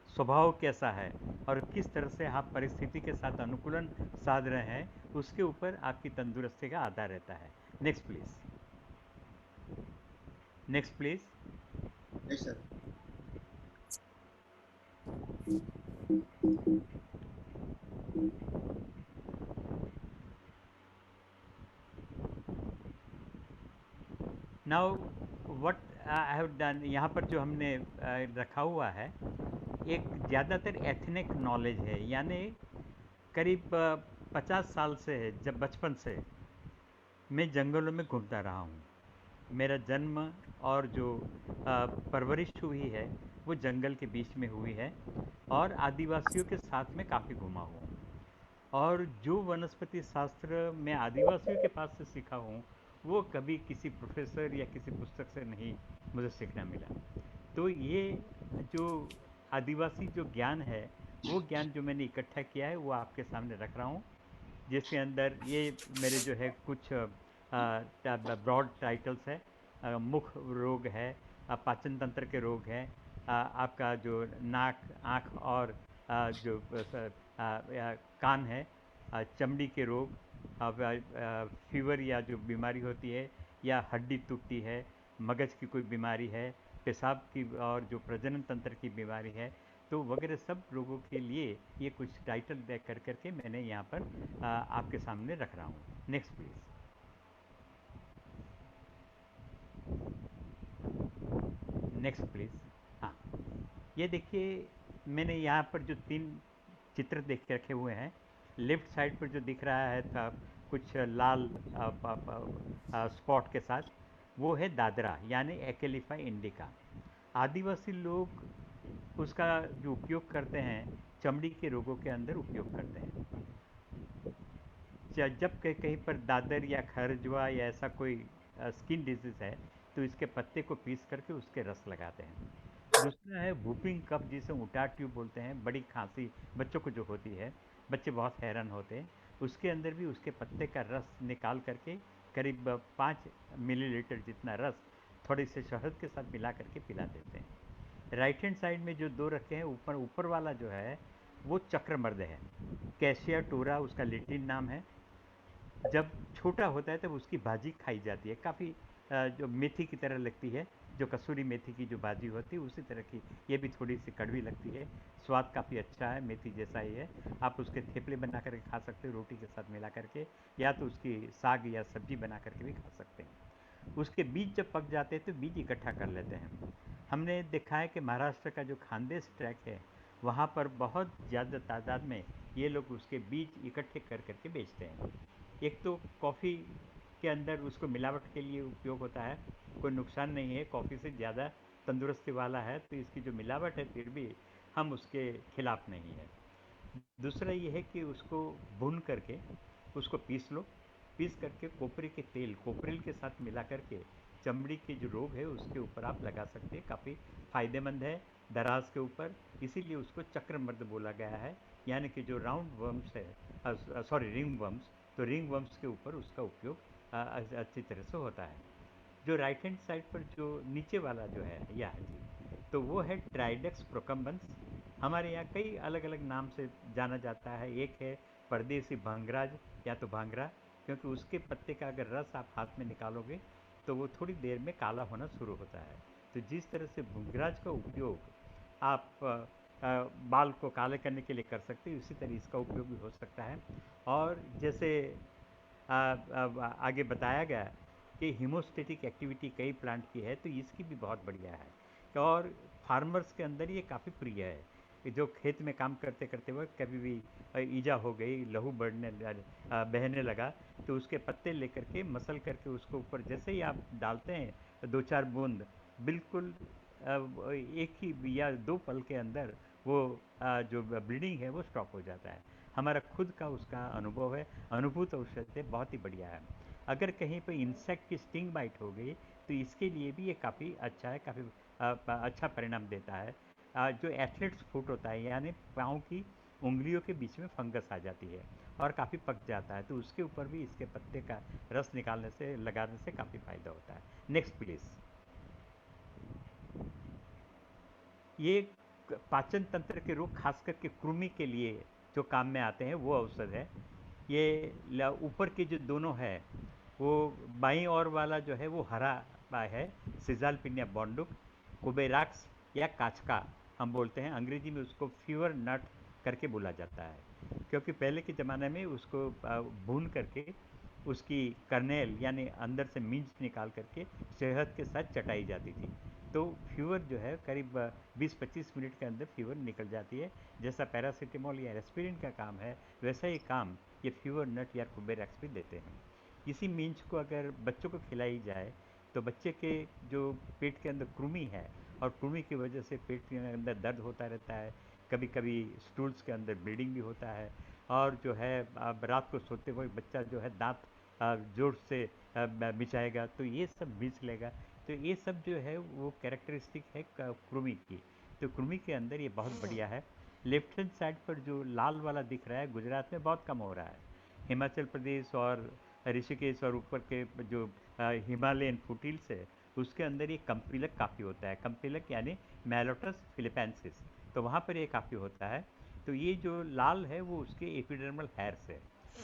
स्वभाव कैसा है, और किस तरह से आप परिस्थिति के साथ अनुकूलन साध रहे हैं, उसके ऊपर आपकी तंदुरुस्ती का आधार रहता है। Next please. Next please. Yes, sir. Now, what I have done, यहाँ पर जो हमने रखा हुआ है एक ज़्यादातर एथनिक नॉलेज है, यानी करीब 50 साल से है, जब बचपन से मैं जंगलों में घूमता रहा हूँ। मेरा जन्म और जो परवरिश हुई है वो जंगल के बीच में हुई है, और आदिवासियों के साथ में काफ़ी घूमा हूँ। और जो वनस्पति शास्त्र मैं आदिवासियों के पास से सीखा हूँ वो कभी किसी प्रोफेसर या किसी पुस्तक से नहीं मुझे सीखना मिला। तो ये जो आदिवासी जो ज्ञान है वो ज्ञान जो मैंने इकट्ठा किया है वो आपके सामने रख रहा हूँ, जिसके अंदर ये मेरे जो है कुछ ब्रॉड टाइटल्स है। मुख रोग है, पाचन तंत्र के रोग हैं, आपका जो नाक आँख और जो कान है, चमड़ी के रोग, फीवर या जो बीमारी होती है, या हड्डी टूटती है, मगज की कोई बीमारी है, पेशाब की और जो प्रजनन तंत्र की बीमारी है, तो वगैरह सब रोगों के लिए ये कुछ टाइटल दे कर करके मैंने यहाँ पर आपके सामने रख रहा हूँ। Next please. Next please. हाँ, ये देखिए मैंने यहाँ पर जो 3 चित्र देख के रखे हुए हैं, लेफ्ट साइड पर जो दिख रहा है था कुछ लाल स्पॉट के साथ, वो है दादरा यानी एक्लेफा इंडिका। आदिवासी लोग उसका जो उपयोग करते हैं चमड़ी के रोगों के अंदर उपयोग करते हैं। जब कहीं पर दादर या खरजुआ या ऐसा कोई स्किन डिजीज़ है तो इसके पत्ते को पीस करके उसके रस लगाते हैं। दूसरा है वूपिंग कफ, जिसे उल्टा ट्यूब बोलते हैं, बड़ी खांसी बच्चों को जो होती है, बच्चे बहुत हैरान होते हैं, उसके अंदर भी उसके पत्ते का रस निकाल करके करीब 5 मिलीलीटर जितना रस थोड़ी से शहद के साथ मिला करके पिला देते हैं। राइट हैंड साइड में जो 2 रखे हैं, ऊपर ऊपर वाला जो है वो चक्रमर्द है, कैसिया टोरा उसका लेटिन नाम है। जब छोटा होता है तब उसकी भाजी खाई जाती है, काफ़ी जो मेथी की तरह लगती है, जो कसूरी मेथी की जो भाजी होती है उसी तरह की ये भी थोड़ी सी कड़वी लगती है। स्वाद काफ़ी अच्छा है, मेथी जैसा ही है। आप उसके थेपले बना करके खा सकते हो रोटी के साथ मिला करके, या तो उसकी साग या सब्जी बना करके भी खा सकते हैं। उसके बीज जब पक जाते हैं तो बीज इकट्ठा कर लेते हैं। हमने देखा है कि महाराष्ट्र का जो खानदेश ट्रैक है वहाँ पर बहुत ज़्यादा तादाद में ये लोग उसके बीज इकट्ठे कर करके बेचते हैं। एक तो कॉफ़ी के अंदर उसको मिलावट के लिए उपयोग होता है, कोई नुकसान नहीं है, कॉफ़ी से ज़्यादा तंदुरुस्ती वाला है, तो इसकी जो मिलावट है फिर भी हम उसके खिलाफ नहीं है। दूसरा ये है कि उसको भून करके उसको पीस लो, पीस करके कोपरे के तेल कोपरेल के साथ मिला करके चमड़ी के जो रोग है उसके ऊपर आप लगा सकते हैं, काफ़ी फ़ायदेमंद है दराज के ऊपर, इसीलिए उसको चक्रमर्द बोला गया है। यानी कि जो राउंड वर्म्स है, सॉरी रिंग वर्म्स, तो रिंग वर्म्स के ऊपर उसका उपयोग अच्छी तरह से होता है। जो राइट हैंड साइड पर जो नीचे वाला जो है यह है जी, तो वो है ट्राइडेक्स प्रोकम्बंस। हमारे यहाँ कई अलग अलग नाम से जाना जाता है। एक है परदेसी भांगराज या तो भांगरा, क्योंकि उसके पत्ते का अगर रस आप हाथ में निकालोगे तो वो थोड़ी देर में काला होना शुरू होता है। तो जिस तरह से भृंगराज का उपयोग आप बाल को काले करने के लिए कर सकते हैं, उसी तरह इसका उपयोग भी हो सकता है। और जैसे आगे बताया गया कि हीमोस्टेटिक एक्टिविटी कई प्लांट की है, तो इसकी भी बहुत बढ़िया है और फार्मर्स के अंदर ये काफ़ी प्रिय है कि जो खेत में काम करते करते वक्त कभी भी ईजा हो गई, लहू बहने लगा, तो उसके पत्ते लेकर के मसल करके उसको ऊपर जैसे ही आप डालते हैं 2-4 बूंद, बिल्कुल एक ही या 2 पल के अंदर वो जो ब्लीडिंग है वो स्टॉप हो जाता है। हमारा खुद का उसका अनुभव है, अनुभूत औषधि बहुत ही बढ़िया है। अगर कहीं पे इंसेक्ट की स्टिंग बाइट हो गई तो इसके लिए भी ये काफ़ी अच्छा है, काफ़ी अच्छा परिणाम देता है। जो एथलीट्स फुट होता है यानी पाँव की उंगलियों के बीच में फंगस आ जाती है और काफ़ी पक जाता है, तो उसके ऊपर भी इसके पत्ते का रस निकालने से लगाने से काफ़ी फायदा होता है। Next please. ये पाचन तंत्र के रोग खास करके कृमि के लिए जो काम में आते हैं वो औषध है। ये ऊपर के जो दोनों है वो बाईं ओर वाला जो है वो हरा है, सिजालपिनिया बॉन्डुक, कोबेराक्स या काचका हम बोलते हैं, अंग्रेजी में उसको फीवर नट करके बोला जाता है, क्योंकि पहले के ज़माने में उसको भून करके उसकी कर्नेल यानी अंदर से मिंज निकाल करके शहद के साथ चटाई जाती थी। तो फीवर जो है करीब 20-25 मिनट के अंदर फीवर निकल जाती है। जैसा पैरासीटामोल या एस्पिरिन का काम है, वैसा ही काम ये फीवर नट या कुबेरैक्स भी देते हैं। इसी मिंच को अगर बच्चों को खिलाई जाए तो बच्चे के जो पेट के अंदर कृमि है, और कृमि की वजह से पेट के अंदर दर्द होता रहता है, कभी कभी स्टूल्स के अंदर ब्लीडिंग भी होता है, और जो है अब रात को सोते हुए बच्चा जो है दांत जोर से बिछाएगा तो ये सब बिछ लेगा। तो ये सब जो है वो कैरेक्टरिस्टिक है कृमि की। तो कृमि के अंदर ये बहुत बढ़िया है। लेफ्ट हैंड साइड पर जो लाल वाला दिख रहा है, गुजरात में बहुत कम हो रहा है। हिमाचल प्रदेश और ऋषिकेश और ऊपर के जो हिमालयन फुटील्स है, उसके अंदर ये कम्पिलक काफ़ी होता है। कम्पिलक यानी मैलोटस फिलिपेंसिस, तो वहाँ पर ये काफ़ी होता है। तो ये जो लाल है वो उसके एपिडर्मल हेयर्स है,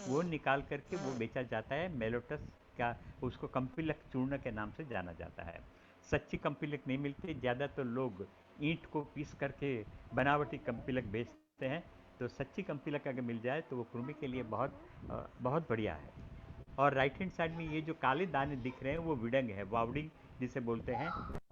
वो निकाल करके वो बेचा जाता है मेलोटस का। उसको कम्पिलक चूर्ण के नाम से जाना जाता है। सच्ची कम्पिलक नहीं मिलती, ज़्यादातर लोग ईंट को पीस करके बनावटी कम्पिलक बेचते हैं। तो सच्ची कम्पिलक अगर मिल जाए तो वो कृमि के लिए बहुत बढ़िया है। और राइट हैंड साइड में ये जो काले दाने दिख रहे हैं वो विडंग है, वावडिंग जिसे बोलते हैं,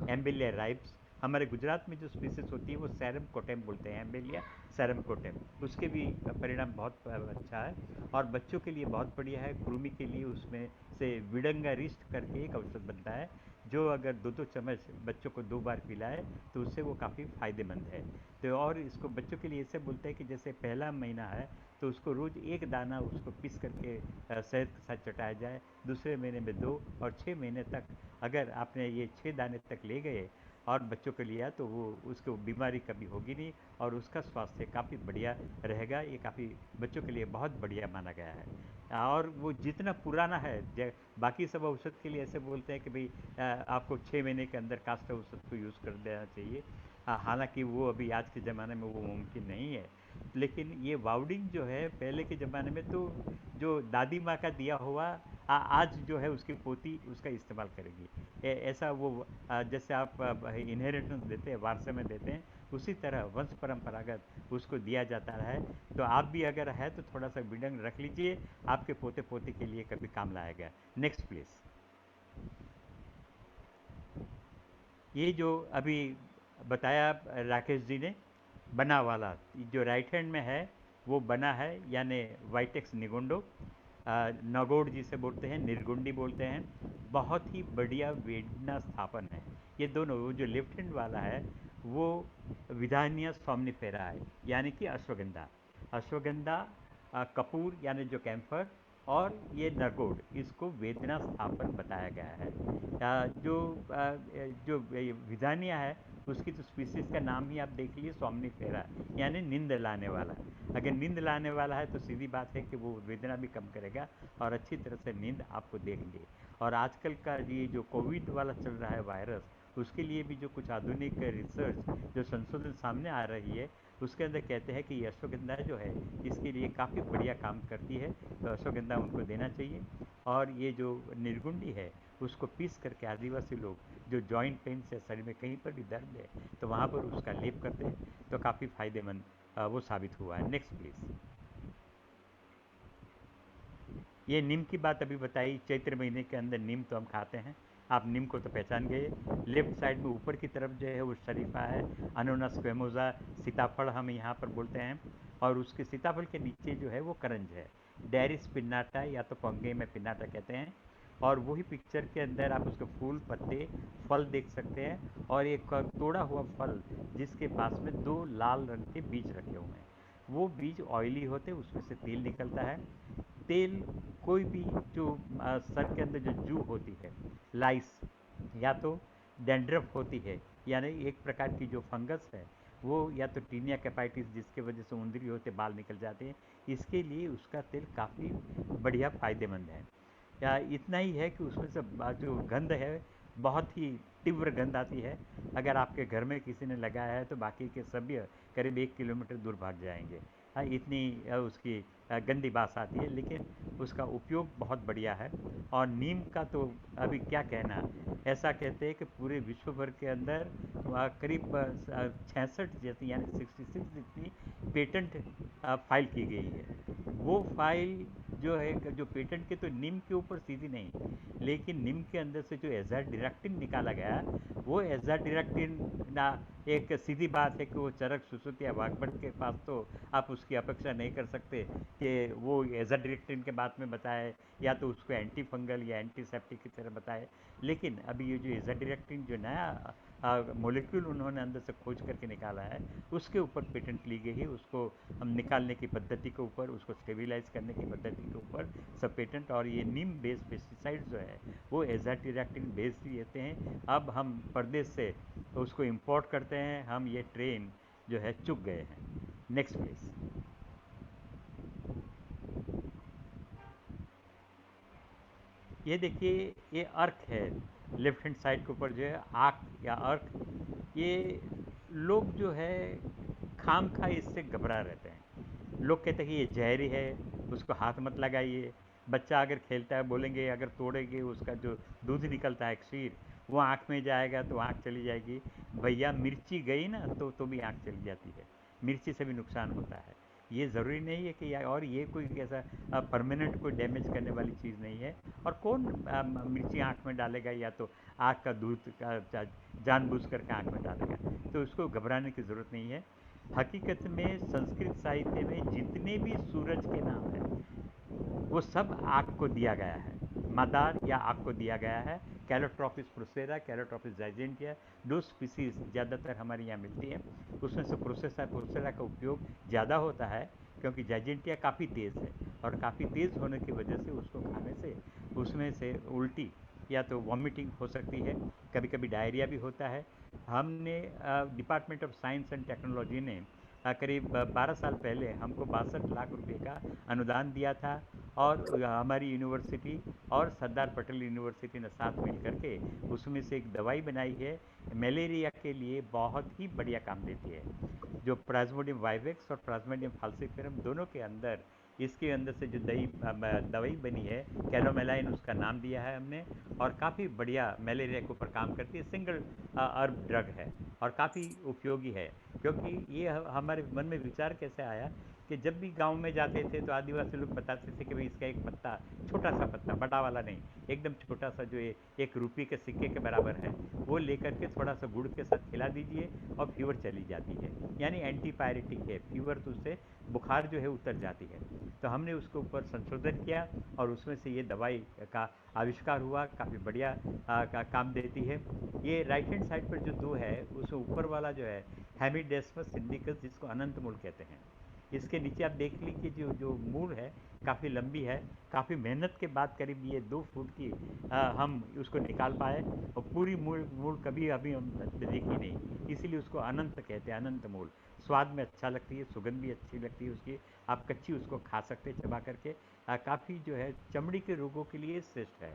एम्बिलिया राइप्स। हमारे गुजरात में जो स्पीसीज होती है वो सैरम कोटेम बोलते हैं, एम्बिलिया सैरम कोटेम। उसके भी परिणाम बहुत अच्छा है और बच्चों के लिए बहुत बढ़िया है। कृमि के लिए उसमें से विडंगा रिस्ट करके एक औषध बनता है, जो अगर 2-2 चम्मच बच्चों को 2 बार पिलाए तो उससे वो काफ़ी फ़ायदेमंद है। तो और इसको बच्चों के लिए ऐसे बोलते हैं कि जैसे पहला महीना है तो उसको रोज़ एक दाना उसको पीस करके शहद के साथ चटाया जाए, दूसरे महीने में 2, और 6 महीने तक अगर आपने ये 6 दाने तक ले गए और बच्चों को लिया तो वो उसको बीमारी कभी होगी नहीं और उसका स्वास्थ्य काफ़ी बढ़िया रहेगा। ये काफ़ी बच्चों के लिए बहुत बढ़िया माना गया है। और वो जितना पुराना है, बाकी सब औषध के लिए ऐसे बोलते हैं कि भाई आपको 6 महीने के अंदर कास्ट औषध को यूज़ कर देना चाहिए। हालांकि वो अभी आज के ज़माने में वो मुमकिन नहीं है। लेकिन ये वाउडिंग जो है पहले के ज़माने में तो जो दादी माँ का दिया हुआ आज जो है उसकी पोती उसका इस्तेमाल करेगी। ऐसा वो जैसे आप इनहेरिटेंस देते हैं, वारसे में देते हैं, उसी तरह वंश परंपरागत उसको दिया जाता है। तो आप भी अगर है तो थोड़ा सा बिडंग रख लीजिए, आपके पोते पोती के लिए कभी काम लाएगा। Next please. ये जो अभी बताया राकेश जी ने, बना वाला जो राइट हैंड में है वो बना है, यानी वाइटेक्स निगोंडो, नगोड़ जिसे बोलते हैं, निर्गुंडी बोलते हैं। बहुत ही बढ़िया वेदना स्थापन है ये दोनों। वो जो लेफ्ट हैंड वाला है वो विधानिया सोमनिफेरा है, यानी कि अश्वगंधा। अश्वगंधा, कपूर यानी जो कैम्फर, और ये नगोड़, इसको वेदना स्थापन बताया गया है। जो विधानिया है उसकी तो स्पीसीज का नाम ही आप देख लीजिए, सोमनिफेरा, यानी नींद लाने वाला। अगर नींद लाने वाला है तो सीधी बात है कि वो वेदना भी कम करेगा और अच्छी तरह से नींद आपको देंगे। और आजकल का ये जो कोविड वाला चल रहा है वायरस, उसके लिए भी जो कुछ आधुनिक रिसर्च जो संशोधन सामने आ रही है, उसके अंदर कहते हैं कि ये अश्वगंधा जो है इसके लिए काफ़ी बढ़िया काम करती है। तो अश्वगंधा उनको देना चाहिए। और ये जो निर्गुंडी है उसको पीस करके आदिवासी लोग जो जॉइंट पेन से शरीर में कहीं पर भी दर्द है तो वहाँ पर उसका लेप करते हैं, तो काफ़ी फायदेमंद वो साबित हुआ है। Next please. ये नीम की बात अभी बताई, चैत्र महीने के अंदर नीम तो हम खाते हैं, आप नीम को तो पहचान गए। लेफ्ट साइड में ऊपर की तरफ जो है वो शरीफा है, अनोनास क्वेमोजा, सीताफल हम यहाँ पर बोलते हैं, और उसके सीताफल के नीचे जो है वो करंज है, डेरिस पिन्नाटा, या तो पंगे में पिन्नाटा कहते हैं। और वही पिक्चर के अंदर आप उसके फूल, पत्ते, फल देख सकते हैं, और एक तोड़ा हुआ फल जिसके पास में 2 लाल रंग के बीज रखे हुए हैं। वो बीज ऑयली होते हैं, उसमें से तेल निकलता है। तेल कोई भी जो सर के अंदर जो जू होती है, लाइस, या तो डैंड्रफ होती है, यानी एक प्रकार की जो फंगस है वो, या तो टीनिया कैपाइटिस जिसके वजह से उंदरी होते बाल निकल जाते हैं, इसके लिए उसका तेल काफ़ी बढ़िया फ़ायदेमंद है। या इतना ही है कि उसमें से जो गंध है बहुत ही तीव्र गंध आती है। अगर आपके घर में किसी ने लगाया है तो बाकी के सभी करीब 1 किलोमीटर दूर भाग जाएंगे। इतनी उसकी गंदी बास आती है, लेकिन उसका उपयोग बहुत बढ़िया है। और नीम का तो अभी क्या कहना, ऐसा कहते हैं कि पूरे विश्व भर के अंदर करीब 66 जैसी यानी 66 जितनी पेटेंट फाइल की गई है। वो फाइल जो है जो पेटेंट के तो नीम के ऊपर सीधी नहीं, लेकिन नीम के अंदर से जो एजाडिरेक्टिन निकाला गया, वो एजाडिरेक्टिन ना, एक सीधी बात है कि वो चरक सुश्रुत या वाग्भट के पास तो आप उसकी अपेक्षा नहीं कर सकते कि वो एजाडिरेक्टिन के बात में बताए या तो उसको एंटी फंगल या एंटीसेप्टिक की तरह बताए। लेकिन अभी ये जो एजाडिरेक्टिन जो नया मोलिक्यूल उन्होंने अंदर से खोज करके निकाला है, उसके ऊपर पेटेंट ली गई है। उसको हम निकालने की पद्धति के ऊपर, उसको स्टेबिलाइज करने की पद्धति के ऊपर सब पेटेंट। और ये नीम बेस्ड पेस्टिसाइड जो है वो एजाडिरेक्टिन बेस्ड रहते हैं। अब हम परदेश से उसको इंपोर्ट करते हैं, हम ये ट्रेन जो है चुक गए हैं। Next please. ये देखिए, ये अर्क है, लेफ्ट हैंड साइड के ऊपर जो है आक या अर्क। ये लोग जो है खाम खा इससे घबरा रहते हैं। लोग कहते हैं कि ये जहरी है, उसको हाथ मत लगाइए। बच्चा अगर खेलता है बोलेंगे अगर तोड़ेंगे उसका जो दूध निकलता है क्षीर, वो आँख में जाएगा तो आँख चली जाएगी। भैया मिर्ची गई ना तो भी आँख चली जाती है, मिर्ची से भी नुकसान होता है। ये ज़रूरी नहीं है कि और ये कोई ऐसा परमानेंट कोई डैमेज करने वाली चीज़ नहीं है। और कौन मिर्ची आँख में डालेगा या तो आँख का दूध का जानबूझ करके आँख में डालेगा, तो उसको घबराने की ज़रूरत नहीं है। हकीकत में संस्कृत साहित्य में जितने भी सूरज के नाम हैं वो सब आग को दिया गया है, मदार या आग को दिया गया है। कैलोट्रॉपिस प्रोसेरा, कैलोट्रॉपिस जाइजेंटिया, दो स्पीसीज ज़्यादातर हमारे यहाँ मिलती हैं। उसमें से प्रोसेरा का उपयोग ज़्यादा होता है क्योंकि जाइजेंटिया काफ़ी तेज़ है, और काफ़ी तेज़ होने की वजह से उसको खाने से उसमें से उल्टी या तो वॉमिटिंग हो सकती है, कभी कभी डायरिया भी होता है। हमने department of science and technology ने करीब 12 साल पहले हमको 62 लाख रुपए का अनुदान दिया था, और हमारी यूनिवर्सिटी और सरदार पटेल यूनिवर्सिटी ने साथ मिल करके उसमें से एक दवाई बनाई है, मलेरिया के लिए बहुत ही बढ़िया काम देती है। जो प्लाज्मोडियम वाइवेक्स और प्लाज्मोडियम फाल्सिफेरम दोनों के अंदर, इसके अंदर से जो दवाई बनी है, कैलोमेलाइन उसका नाम दिया है हमने, और काफ़ी बढ़िया मलेरिया के ऊपर काम करती है। सिंगल अर्ब ड्रग है और काफ़ी उपयोगी है। क्योंकि ये हमारे मन में विचार कैसे आया कि जब भी गांव में जाते थे तो आदिवासी लोग बताते थे कि भाई इसका एक पत्ता, छोटा सा पत्ता, बड़ा वाला नहीं, एकदम छोटा सा, जो ये 1 रुपये के सिक्के के बराबर है, वो लेकर के थोड़ा सा गुड़ के साथ खिला दीजिए और फीवर चली जाती है। यानी एंटीपायरेटिक है, फीवर तो उससे बुखार जो है उतर जाती है। तो हमने उसके ऊपर संशोधन किया और उसमें से ये दवाई का आविष्कार हुआ, काफ़ी बढ़िया का काम देती है। ये राइट हैंड साइड पर जो दो है, उसमें ऊपर वाला जो है हेमिडेस्मस इंडिकस, जिसको अनंत मूल कहते हैं। इसके नीचे आप देख लीजिए जो जो मूल है काफ़ी लंबी है। काफ़ी मेहनत के बाद करीब ये 2 फुट की हम उसको निकाल पाए, और पूरी मूल मूल कभी अभी हम देखी नहीं, इसीलिए उसको अनंत कहते हैं, अनंत मूल। स्वाद में अच्छा लगती है, सुगंध भी अच्छी लगती है उसकी, आप कच्ची उसको खा सकते हैं चबा करके। काफ़ी जो है चमड़ी के रोगों के लिए श्रेष्ठ है।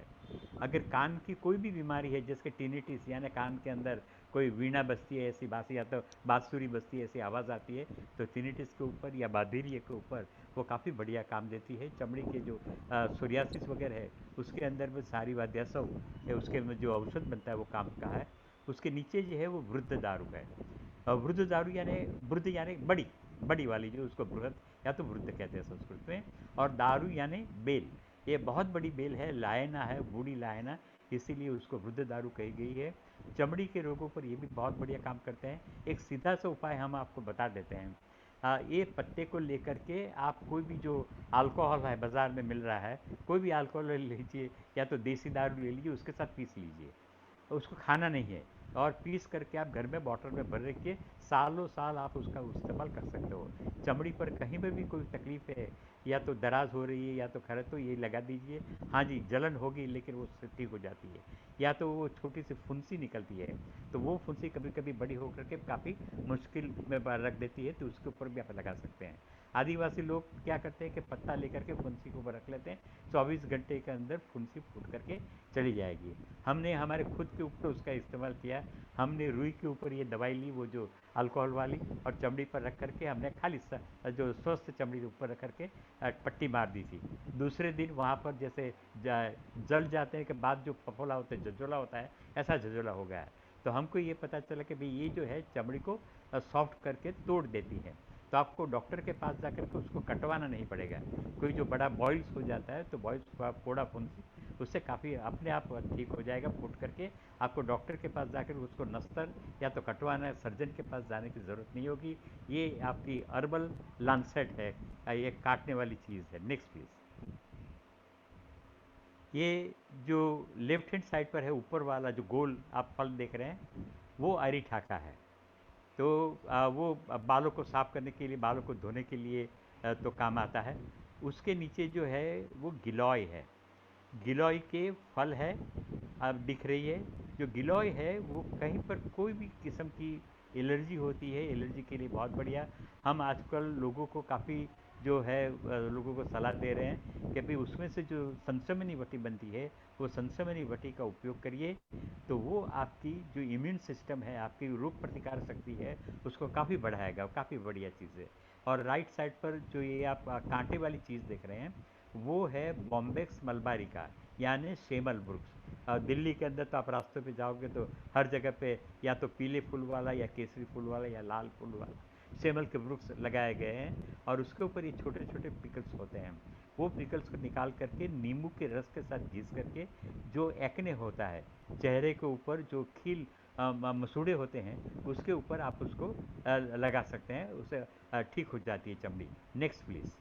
अगर कान की कोई भी बीमारी है, जैसे टिनिटिस, यानी कान के अंदर कोई वीणा बजती है, ऐसी बाँसुरी या तो बाँसुरी बजती है, ऐसी आवाज़ आती है, तो टिनिटिस के ऊपर या बाधिरिये के ऊपर वो काफ़ी बढ़िया काम देती है। चमड़ी के जो सोरियासिस वगैरह है, उसके अंदर में सारी वाद्यासव है, उसके में जो औषध बनता है वो काम का है। उसके नीचे जो है वो वृद्ध दारू है। वृद्ध दारू यानी वृद्ध यानी बड़ी, बड़ी वाली जो, उसको बृहद या तो वृद्ध कहते हैं संस्कृत में। और दारू यानी बेल, ये बहुत बड़ी बेल है, लायना है, बूढ़ी लायना, इसीलिए उसको वृद्ध दारू कही गई है। चमड़ी के रोगों पर ये भी बहुत बढ़िया काम करते हैं। एक सीधा सा उपाय हम आपको बता देते हैं। ये पत्ते को लेकर के आप कोई भी जो अल्कोहल है बाज़ार में मिल रहा है, कोई भी अल्कोहल ले लीजिए, या तो देसी दारू ले लीजिए, उसके साथ पीस लीजिए। उसको खाना नहीं है, और पीस करके आप घर में बॉटल में भर रखिए, सालों साल आप उसका इस्तेमाल कर सकते हो। चमड़ी पर कहीं पर भी कोई तकलीफ है, या तो दराज हो रही है या तो खर, तो ये लगा दीजिए। हाँ जी, जलन होगी लेकिन वो ठीक हो जाती है। या तो वो छोटी सी फुंसी निकलती है, तो वो फुंसी कभी कभी बड़ी होकर के काफ़ी मुश्किल में रख देती है, तो उसके ऊपर भी आप लगा सकते हैं। आदिवासी लोग क्या करते हैं कि पत्ता लेकर के फुंसी के ऊपर रख लेते हैं, 24 घंटे के अंदर फुंसी फूट करके चली जाएगी। हमने हमारे खुद के ऊपर उसका इस्तेमाल किया। हमने रुई के ऊपर ये दवाई ली, वो जो अल्कोहल वाली, और चमड़ी पर रख करके हमने खाली जो स्वस्थ चमड़ी के ऊपर रख करके पट्टी मार दी थी। दूसरे दिन वहाँ पर जैसे जल जाते हैं के बाद जो फफोला होता है, झझोला होता है, ऐसा झझोला हो गया है। तो हमको ये पता चला कि भाई ये जो है चमड़ी को सॉफ्ट करके तोड़ देती है। तो तो आपको डॉक्टर के पास जाकर के उसको कटवाना नहीं पड़ेगा। कोई जो बड़ा बॉइल्स हो जाता है तो बॉइल्स को आप फोड़ा फुंसी उससे काफ़ी अपने आप ठीक हो जाएगा फूट करके। आपको डॉक्टर के पास जाकर उसको नस्तर या तो कटवाना है, सर्जन के पास जाने की ज़रूरत नहीं होगी। ये आपकी अर्बल लांसेट है, ये काटने वाली चीज़ है। Next please. ये जो लेफ्ट हैंड साइड पर है ऊपर वाला जो गोल आप फल देख रहे हैं वो अरिठाका है। तो वो बालों को साफ करने के लिए, बालों को धोने के लिए तो काम आता है। उसके नीचे जो है वो गिलॉय है, गिलॉय के फल है, अब दिख रही है। जो गिलॉय है वो कहीं पर कोई भी किस्म की एलर्जी होती है, एलर्जी के लिए बहुत बढ़िया। हम आजकल लोगों को काफ़ी जो है लोगों को सलाह दे रहे हैं कि भाई उसमें से जो संसमनी वटी बनती है वो संसमनी वटी का उपयोग करिए, तो वो आपकी जो इम्यून सिस्टम है, आपकी रोग प्रतिकार शक्ति है, उसको काफ़ी बढ़ाएगा। काफ़ी बढ़िया चीज़ है। और राइट साइड पर जो ये आप कांटे वाली चीज़ देख रहे हैं वो है बॉम्बेक्स मलबारिका, यानी सेमल वृक्ष। दिल्ली के अंदर तो आप रास्तों पे जाओगे तो हर जगह पे या तो पीले फूल वाला या केसरी फूल वाला या लाल फूल वाला सेमल के वृक्ष लगाए गए हैं, और उसके ऊपर ये छोटे छोटे पिकल्स होते हैं। वो पिकल्स को निकाल करके नींबू के रस के साथ घिस करके जो एक्ने होता है चेहरे के ऊपर, जो खील मसूड़े होते हैं उसके ऊपर आप उसको लगा सकते हैं, उससे ठीक हो जाती है चमड़ी। Next please.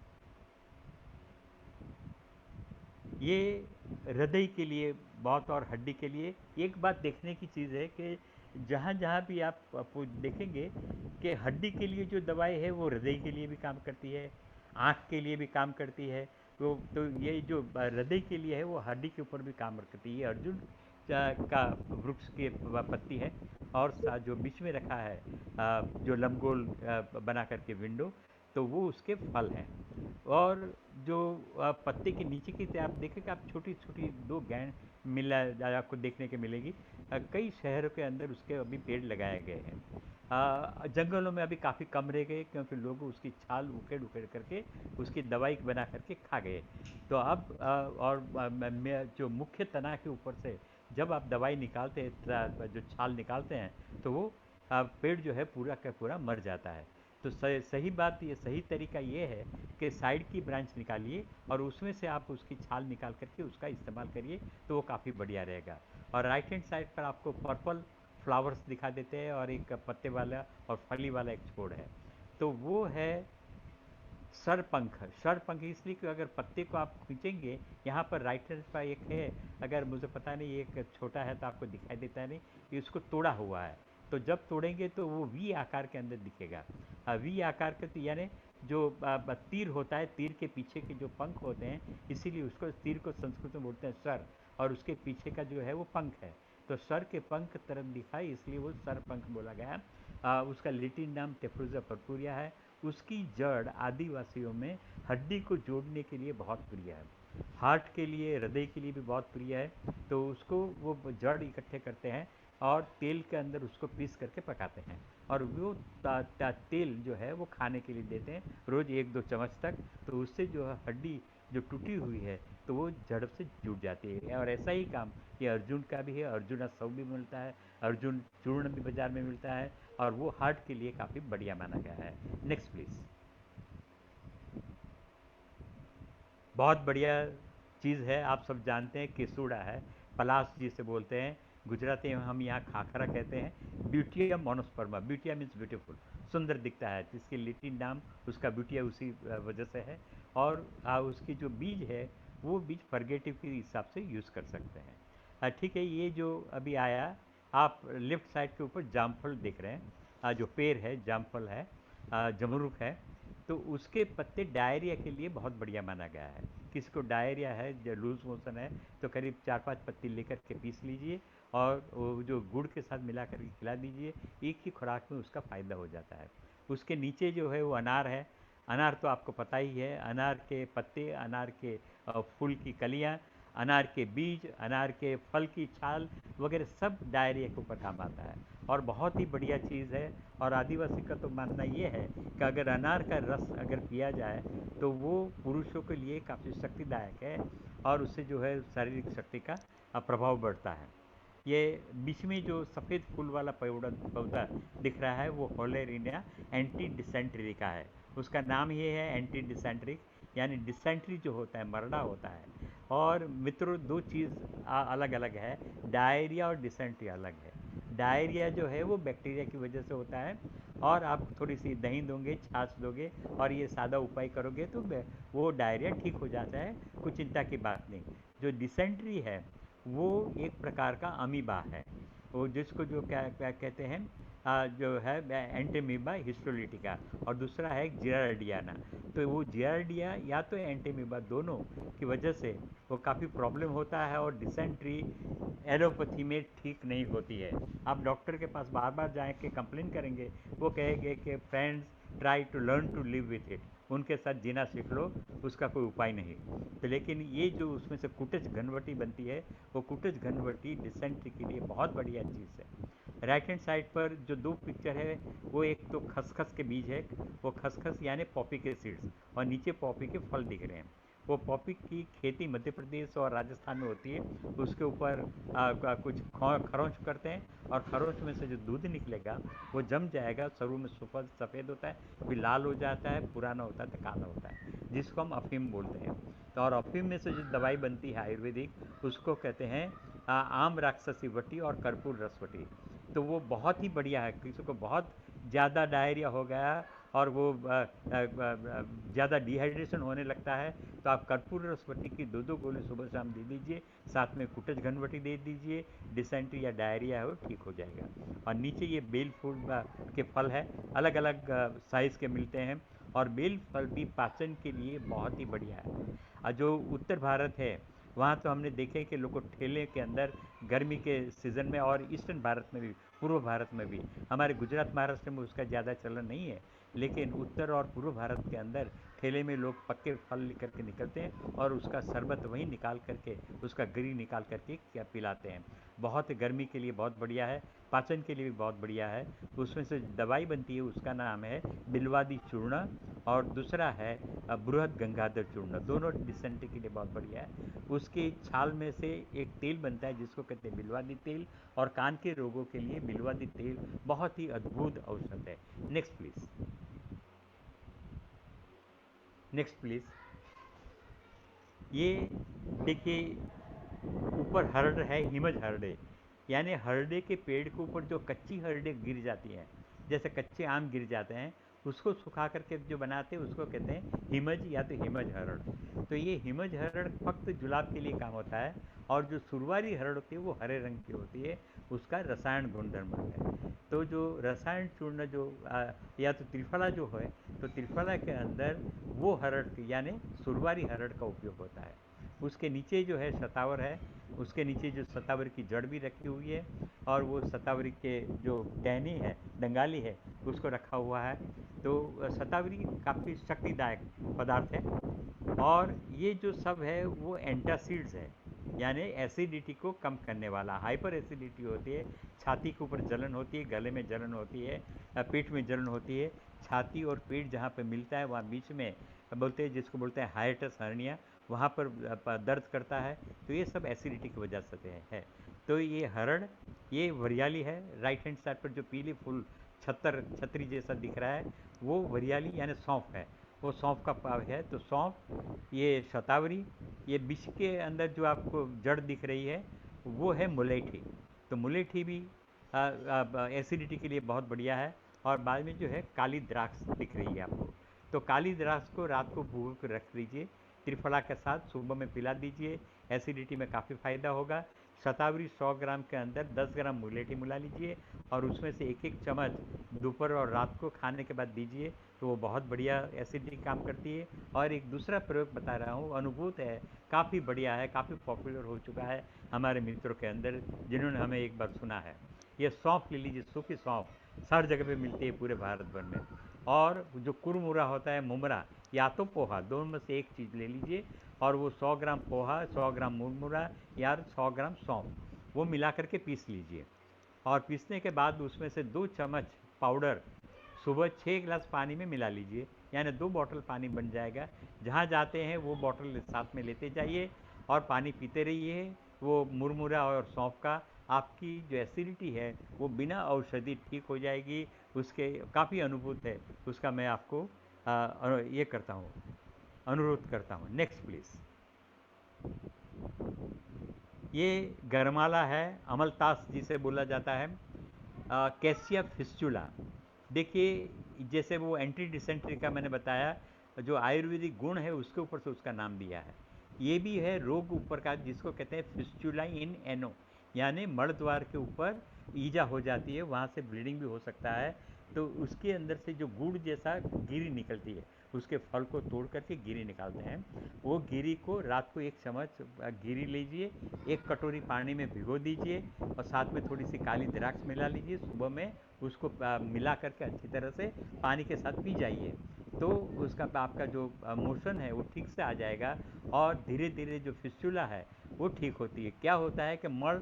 ये हृदय के लिए बहुत और हड्डी के लिए एक बात देखने की चीज़ है कि जहाँ जहाँ भी आप देखेंगे कि हड्डी के लिए जो दवाई है वो हृदय के लिए भी काम करती है, आँख के लिए भी काम करती है। तो ये जो हृदय के लिए है वो हड्डी के ऊपर भी काम करती है। अर्जुन का वृक्ष की पत्ती है, और जो बीच में रखा है जो लंबगोल बना करके विंडो, तो वो उसके फल हैं। और जो पत्ते के नीचे की तरफ आप देखेंगे, आप छोटी छोटी दो गैंड मिला आपको देखने के मिलेगी। कई शहरों के अंदर उसके अभी पेड़ लगाए गए हैं। जंगलों में अभी काफ़ी कम रह गए क्योंकि लोग उसकी छाल उखेड़ उखेड़ करके उसकी दवाई बना करके खा गए। तो अब जो मुख्य तना के ऊपर से जब आप दवाई निकालते हैं, जो छाल निकालते हैं, तो वो पेड़ जो है पूरा का पूरा मर जाता है। तो सही बात, ये सही तरीका ये है कि साइड की ब्रांच निकालिए और उसमें से आप उसकी छाल निकाल करके उसका इस्तेमाल करिए, तो वो काफ़ी बढ़िया रहेगा। और राइट हैंड साइड पर आपको पर्पल फ्लावर्स दिखा देते हैं और एक पत्ते वाला और फली वाला एक छोड़ है, तो वो है सरपंख। सरपंख इसलिए कि अगर पत्ते को आप खींचेंगे, यहाँ पर राइट हैंड पर एक है, अगर मुझे पता नहीं एक छोटा है तो आपको दिखाई देता है नहीं, कि उसको तोड़ा हुआ है। तो जब तोड़ेंगे तो वो वी आकार के अंदर दिखेगा। वी आकार के तो यानी जो तीर होता है, तीर के पीछे के जो पंख होते हैं, इसीलिए उसको तीर को संस्कृत में बोलते हैं सर, और उसके पीछे का जो है वो पंख है। तो सर के पंख तरफ दिखाई, इसलिए वो सर पंख बोला गया। उसका लैटिन नाम टेफ्रोजा पर्पुरिया है। उसकी जड़ आदिवासियों में हड्डी को जोड़ने के लिए बहुत प्रिय है, हार्ट के लिए, हृदय के लिए भी बहुत प्रिय है। तो उसको वो जड़ इकट्ठे करते हैं और तेल के अंदर उसको पीस करके पकाते हैं, और वो तेल जो है वो खाने के लिए देते हैं रोज़ 1-2 चम्मच तक। तो उससे जो है हड्डी जो टूटी हुई है तो वो जड़ से जुड़ जाती है। और ऐसा ही काम ये अर्जुन का भी है। अर्जुन सौ भी मिलता है, अर्जुन चूर्ण भी बाज़ार में मिलता है, और वो हार्ट के लिए काफ़ी बढ़िया माना गया है। Next please. बहुत बढ़िया चीज़ है, आप सब जानते हैं केसुड़ा है, पलास जिसे बोलते हैं, गुजराती में हम यहाँ खाखरा कहते हैं। Butea monosperma, Butea means beautiful, सुंदर दिखता है, जिसकी लैटिन नाम उसका ब्यूटिया उसी वजह से है। और उसकी जो बीज है वो बीज फर्गेटिव के हिसाब से यूज़ कर सकते हैं। ठीक है, ये जो अभी आया, आप लेफ्ट साइड के ऊपर जामफल देख रहे हैं, जो पेड़ है जामफल है, जमरूक है, तो उसके पत्ते डायरिया के लिए बहुत बढ़िया माना गया है। किसी को डायरिया है, जो लूज मोशन है, तो करीब 4-5 पत्ती लेकर के पीस लीजिए और वो जो गुड़ के साथ मिला करके खिला दीजिए, एक ही खुराक में उसका फ़ायदा हो जाता है। उसके नीचे जो है वो अनार है। अनार तो आपको पता ही है, अनार के पत्ते, अनार के फूल की कलियाँ, अनार के बीज, अनार के फल की छाल वगैरह सब डायरिया के ऊपर काम आता है, और बहुत ही बढ़िया चीज़ है। और आदिवासी का तो मानना ये है कि अगर अनार का रस अगर पिया जाए तो वो पुरुषों के लिए काफ़ी शक्तिदायक है, और उससे जो है शारीरिक शक्ति का प्रभाव बढ़ता है। ये बीच में जो सफ़ेद फूल वाला पौधा पौधा दिख रहा है वो होलेरिनिया एंटी डिसेंट्री का है, उसका नाम ये है एंटी डिसेंट्रिक, यानी डिसेंट्री जो होता है मरड़ा होता है। और मित्रों दो चीज़ अलग अलग है, डायरिया और डिसेंट्री अलग है। डायरिया जो है वो बैक्टीरिया की वजह से होता है, और आप थोड़ी सी दही दोगे, छाछ दोगे और ये सादा उपाय करोगे तो वो डायरिया ठीक हो जाता है, कुछ चिंता की बात नहीं। जो डिसेंट्री है वो एक प्रकार का अमीबा है, वो जिसको जो क्या क्या कहते हैं जो है एंटीमीबा हिस्टोलिटिका, और दूसरा है जियार्डियाना। तो वो जियार्डिया या तो एंटीमीबा, दोनों की वजह से वो काफ़ी प्रॉब्लम होता है, और डिसेंट्री एलोपैथी में ठीक नहीं होती है। आप डॉक्टर के पास बार बार जाए के कंप्लेन करेंगे, वो कहेंगे कि friends try to learn to live with it, उनके साथ जीना सीख लो, उसका कोई उपाय नहीं। तो लेकिन ये जो उसमें से कुटज घनवटी बनती है, वो कुटज घनवटी डिसेंट्री के लिए बहुत बढ़िया चीज़ है। राइट हैंड साइड पर जो दो पिक्चर है, वो एक तो खसखस के बीज है, वो खसखस यानी पॉपी के सीड्स, और नीचे पॉपी के फल दिख रहे हैं। वो पॉपी की खेती मध्य प्रदेश और राजस्थान में होती है। उसके ऊपर कुछ खरोंच करते हैं, और खरोंच में से जो दूध निकलेगा वो जम जाएगा, शुरू में सफ़ेद होता है, फिर लाल हो जाता है, पुराना होता है तो काला होता है, जिसको हम अफीम बोलते हैं। तो और अफीम में से जो दवाई बनती है आयुर्वेदिक, उसको कहते हैं आम राक्षसी वटी और कर्पूर रसवटी। तो वो बहुत ही बढ़िया है, किसी को बहुत ज़्यादा डायरिया हो गया और वो ज़्यादा डिहाइड्रेशन होने लगता है, तो आप कर्पूर रसवटी की दो दो गोली सुबह शाम दे दीजिए, साथ में कुटज घनवटी दे दीजिए, डिसेंट्री या डायरिया है वो ठीक हो जाएगा। और नीचे ये बेल फूल के फल है, अलग अलग साइज़ के मिलते हैं, और बेल फल भी पाचन के लिए बहुत ही बढ़िया है। और जो उत्तर भारत है वहाँ तो हमने देखे कि लोग को ठेले के अंदर गर्मी के सीज़न में, और ईस्टर्न भारत में भी, पूर्व भारत में भी, हमारे गुजरात महाराष्ट्र में उसका ज़्यादा चलन नहीं है, लेकिन उत्तर और पूर्व भारत के अंदर ठेले में लोग पक्के फल लेकर के निकलते हैं, और उसका शरबत वहीं निकाल करके, उसका गिरी निकाल करके क्या पिलाते हैं। बहुत गर्मी के लिए बहुत बढ़िया है, पाचन के लिए भी बहुत बढ़िया है। उसमें से दवाई बनती है, उसका नाम है बिलवादी चूर्ण, और दूसरा है बृहद गंगाधर चूर्ण, दोनों डिसेंट्री के लिए बहुत बढ़िया है। उसकी छाल में से एक तेल बनता है जिसको कहते हैं बिलवादी तेल, और कान के रोगों के लिए बिलवादी तेल बहुत ही अद्भुत औषध है। Next please, next please. ये देखिए ऊपर हरड़ है, हिमज हरड़े, यानी हरड़े के पेड़ के ऊपर जो कच्ची हरड़े गिर जाती हैं, जैसे कच्चे आम गिर जाते हैं, उसको सुखा करके जो बनाते हैं उसको कहते हैं हिमज या तो हिमज हरड़। तो ये हिमज हरड़ फक्त जुलाब के लिए काम होता है, और जो सुरवारी हरड़ होती है वो हरे रंग की होती है, उसका रसायन गुणधर्म है। तो जो रसायन चूर्ण जो या तो त्रिफला जो है, तो त्रिफला के अंदर वो हरड़ यानी सुरवारी हरड़ का उपयोग होता है। उसके नीचे जो है शतावर है, उसके नीचे जो शतावर की जड़ भी रखी हुई है, और वो शतावरी के जो टहनी है, डंगाली है, उसको रखा हुआ है। तो शतावरी काफ़ी शक्तिदायक पदार्थ है, और ये जो सब है वो एंटासिड्स है, यानी एसिडिटी को कम करने वाला। हाइपर एसिडिटी होती है, छाती के ऊपर जलन होती है, गले में जलन होती है, पेट में जलन होती है, छाती और पेट जहाँ पे मिलता है वहाँ बीच में बोलते हैं, जिसको बोलते हैं हाइटस हर्निया, वहाँ पर दर्द करता है। तो ये सब एसिडिटी की वजह से है। तो ये हरड़, ये वरियाली है, राइट हैंड साइड पर जो पीली फूल छतरी जैसा दिख रहा है वो वरियाली यानी सौंफ है, वो सौंफ का पाव है। तो सौंफ, ये शतावरी, ये बीच के अंदर जो आपको जड़ दिख रही है वो है मुलेठी। तो मुलेठी भी एसिडिटी के लिए बहुत बढ़िया है। और बाद में जो है काली द्राक्ष दिख रही है आपको, तो काली द्राक्ष को रात को भून कर रख लीजिए, त्रिफला के साथ सुबह में पिला दीजिए, एसिडिटी में काफ़ी फ़ायदा होगा। शतावरी 100 ग्राम के अंदर 10 ग्राम मुलेठी मिला लीजिए, और उसमें से एक एक चम्मच दोपहर और रात को खाने के बाद दीजिए, तो वो बहुत बढ़िया एसिडिटी काम करती है। और एक दूसरा प्रयोग बता रहा हूँ, अनुभूत है, काफ़ी बढ़िया है, काफ़ी पॉपुलर हो चुका है हमारे मित्रों के अंदर, जिन्होंने हमें एक बार सुना है। ये सौंफ ले लीजिए, सूखी सौंफ हर जगह पे मिलती है पूरे भारत भर में। और जो कुरमुरा होता है, मुमरा या तो पोहा, दोनों में से एक चीज़ ले लीजिए, और वो 100 ग्राम पोहा, 100 ग्राम मुरमुरा या 100 ग्राम सौंफ वो मिला करके पीस लीजिए। और पीसने के बाद उसमें से 2 चम्मच पाउडर सुबह 6 गिलास पानी में मिला लीजिए, यानी 2 बॉटल पानी बन जाएगा। जहाँ जाते हैं वो बॉटल साथ में लेते जाइए और पानी पीते रहिए। वो मुरमुरा और सौंफ का आपकी जो एसिडिटी है वो बिना औषधि ठीक हो जाएगी। उसके काफ़ी अनुभूत है, उसका मैं आपको ये करता हूँ, अनुरोध करता हूँ। Next please. ये गरमाला है, अमलतास जिसे बोला जाता है, कैसिया फिस्चुला। देखिए, जैसे वो एंटी डिसेंट्री का मैंने बताया, जो आयुर्वेदिक गुण है उसके ऊपर से उसका नाम दिया है। ये भी है रोग ऊपर का, जिसको कहते हैं फिस्चुला इन एनो, यानी मड़ द्वार के ऊपर ईजा हो जाती है, वहाँ से ब्लीडिंग भी हो सकता है। तो उसके अंदर से जो गुड़ जैसा गिरी निकलती है, उसके फल को तोड़ करके गिरी निकालते हैं। वो गिरी को रात को 1 चम्मच गिरी लीजिए, 1 कटोरी पानी में भिगो दीजिए और साथ में थोड़ी सी काली द्राक्ष मिला लीजिए। सुबह में उसको मिला करके अच्छी तरह से पानी के साथ पी जाइए, तो उसका आपका जो मोशन है वो ठीक से आ जाएगा और धीरे धीरे जो फिस्चुला है वो ठीक होती है। क्या होता है कि मड़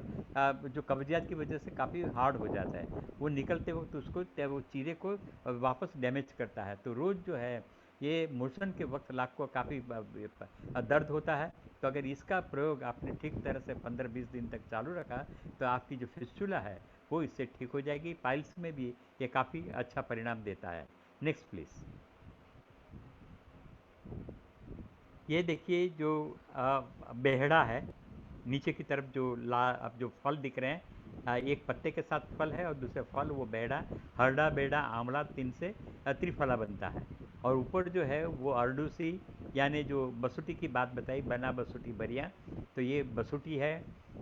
जो कब्जियत की वजह से काफ़ी हार्ड हो जाता है, वो निकलते वक्त उसको वो चीरे को वापस डैमेज करता है। तो रोज़ जो है ये मोशन के वक्त लाख को काफ़ी दर्द होता है, तो अगर इसका प्रयोग आपने ठीक तरह से 15-20 दिन तक चालू रखा, तो आपकी जो फिस्चुला है वो इससे ठीक हो जाएगी। पाइल्स में भी ये काफ़ी अच्छा परिणाम देता है। Next please. ये देखिए जो बेहड़ा है, नीचे की तरफ जो अब जो फल दिख रहे हैं, एक पत्ते के साथ फल है और दूसरे फल वो बेहड़ा, हरडा बेड़ा आंवला 3 से त्रिफला बनता है। और ऊपर जो है वो अर्डूसी, यानी जो बसुटी की बात बताई, बना बसुटी बरिया, तो ये बसुटी है,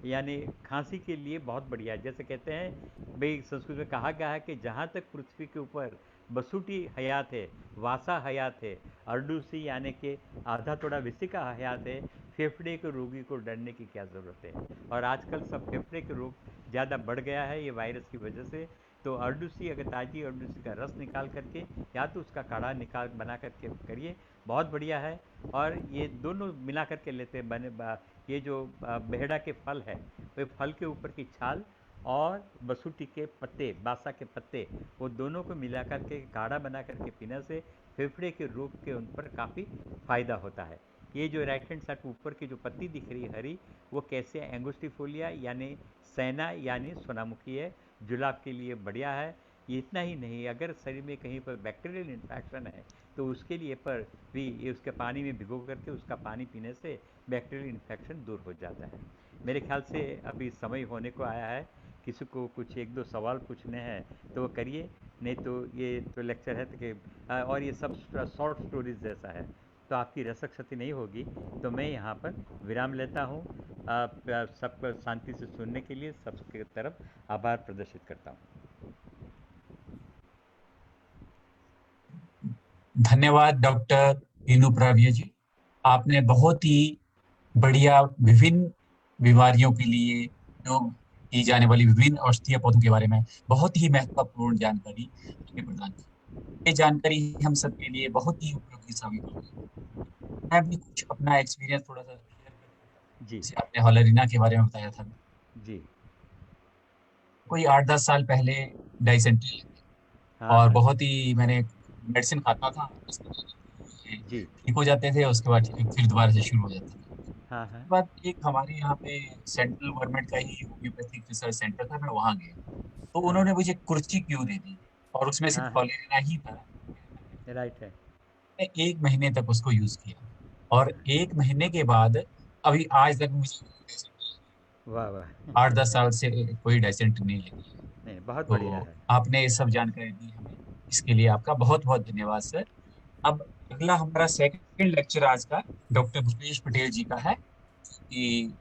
यानी खांसी के लिए बहुत बढ़िया है। जैसे कहते हैं भाई, संस्कृत में कहा गया है कि जहाँ तक पृथ्वी के ऊपर बसुटी हयात है, वासा हयात है, अर्डूसी यानी कि आधा थोड़ा विसिका हयात है, फेफड़े के रोगी को डरने की क्या ज़रूरत है। और आजकल सब फेफड़े के रोग ज़्यादा बढ़ गया है ये वायरस की वजह से। तो अर्डूसी, अगर ताज़ी अर्डूसी का रस निकाल करके या तो उसका काढ़ा निकाल बना करके करिए, बहुत बढ़िया है। और ये दोनों मिला करके लेते हैं ये जो बेहड़ा के फल है, वे फल के ऊपर की छाल और बसुटी के पत्ते, बासा के पत्ते, वो दोनों को मिला करके काढ़ा बना करके पीने से फेफड़े के रोग के उन पर काफ़ी फ़ायदा होता है। ये जो राइट हैंड साइड ऊपर की जो पत्ती दिख रही है हरी, वो कैसे एंगोस्टिफोलिया यानी सैना यानी सोनामुखी है, जुलाब के लिए बढ़िया है। ये इतना ही नहीं, अगर शरीर में कहीं पर बैक्टीरियल इन्फेक्शन है तो उसके लिए पर भी ये उसके पानी में भिगो करके उसका पानी पीने से बैक्टीरियल इन्फेक्शन दूर हो जाता है। मेरे ख्याल से अभी समय होने को आया है, किसी को कुछ 1-2 सवाल पूछने हैं तो वो करिए, नहीं तो ये तो लेक्चर है तो कि और ये सब शॉर्ट स्टोरीज जैसा है, तो आपकी रसक क्षति नहीं होगी। तो मैं यहाँ पर विराम लेता हूँ। आप सबको शांति से सुनने के लिए सबके तरफ आभार प्रदर्शित करता हूँ। धन्यवाद डॉक्टर नीनू प्राव्य जी। आपने बहुत ही बढ़िया विभिन्न बीमारियों के लिए उपयोग की जाने वाली विभिन्न औषधीय पौधों के बारे में बहुत ही महत्वपूर्ण जानकारी हमें प्रदान की। ये जानकारी हम सबके लिए बहुत ही उपयोगी साबित होगी। मैं भी कुछ अपना एक्सपीरियंस थोड़ा सा शेयर करना चाहता हूँ। जी जैसे आपने हॉलरीना के बारे में बताया था, जी। कोई 8-10 साल पहले डाइसेंट्री लगी हाँ और हाँ। बहुत ही मैंने मेडिसिन खाता था, जी। ठीक हो जाते थे, उसके बाद फिर दोबारा से शुरू हो जाता था। हाँ हाँ। बाद एक हमारे यहाँ पे सेंट्रल गवर्नमेंट का ही होम्योपैथिक रिसर्च सेंटर था, मैं वहाँ गया तो हाँ उन्होंने मुझे कुर्ची क्यों दे दी और उसमें हाँ। सिर्फ हाँ, फॉलेरिना ही था। राइट है। मैंने 1 महीने तक उसको यूज किया और 1 महीने के बाद अभी आज तक मुझे वाह वाह। 8-10 साल से कोई डायसेंट्री नहीं लगी है। नहीं, बहुत बढ़िया तो है। आपने ये सब जानकारी दी हमें, इसके लिए आपका बहुत बहुत धन्यवाद सर। अब अगला हमारा सेकंड लेक्चर आज का डॉक्टर भूपेश पटेल जी का है, कि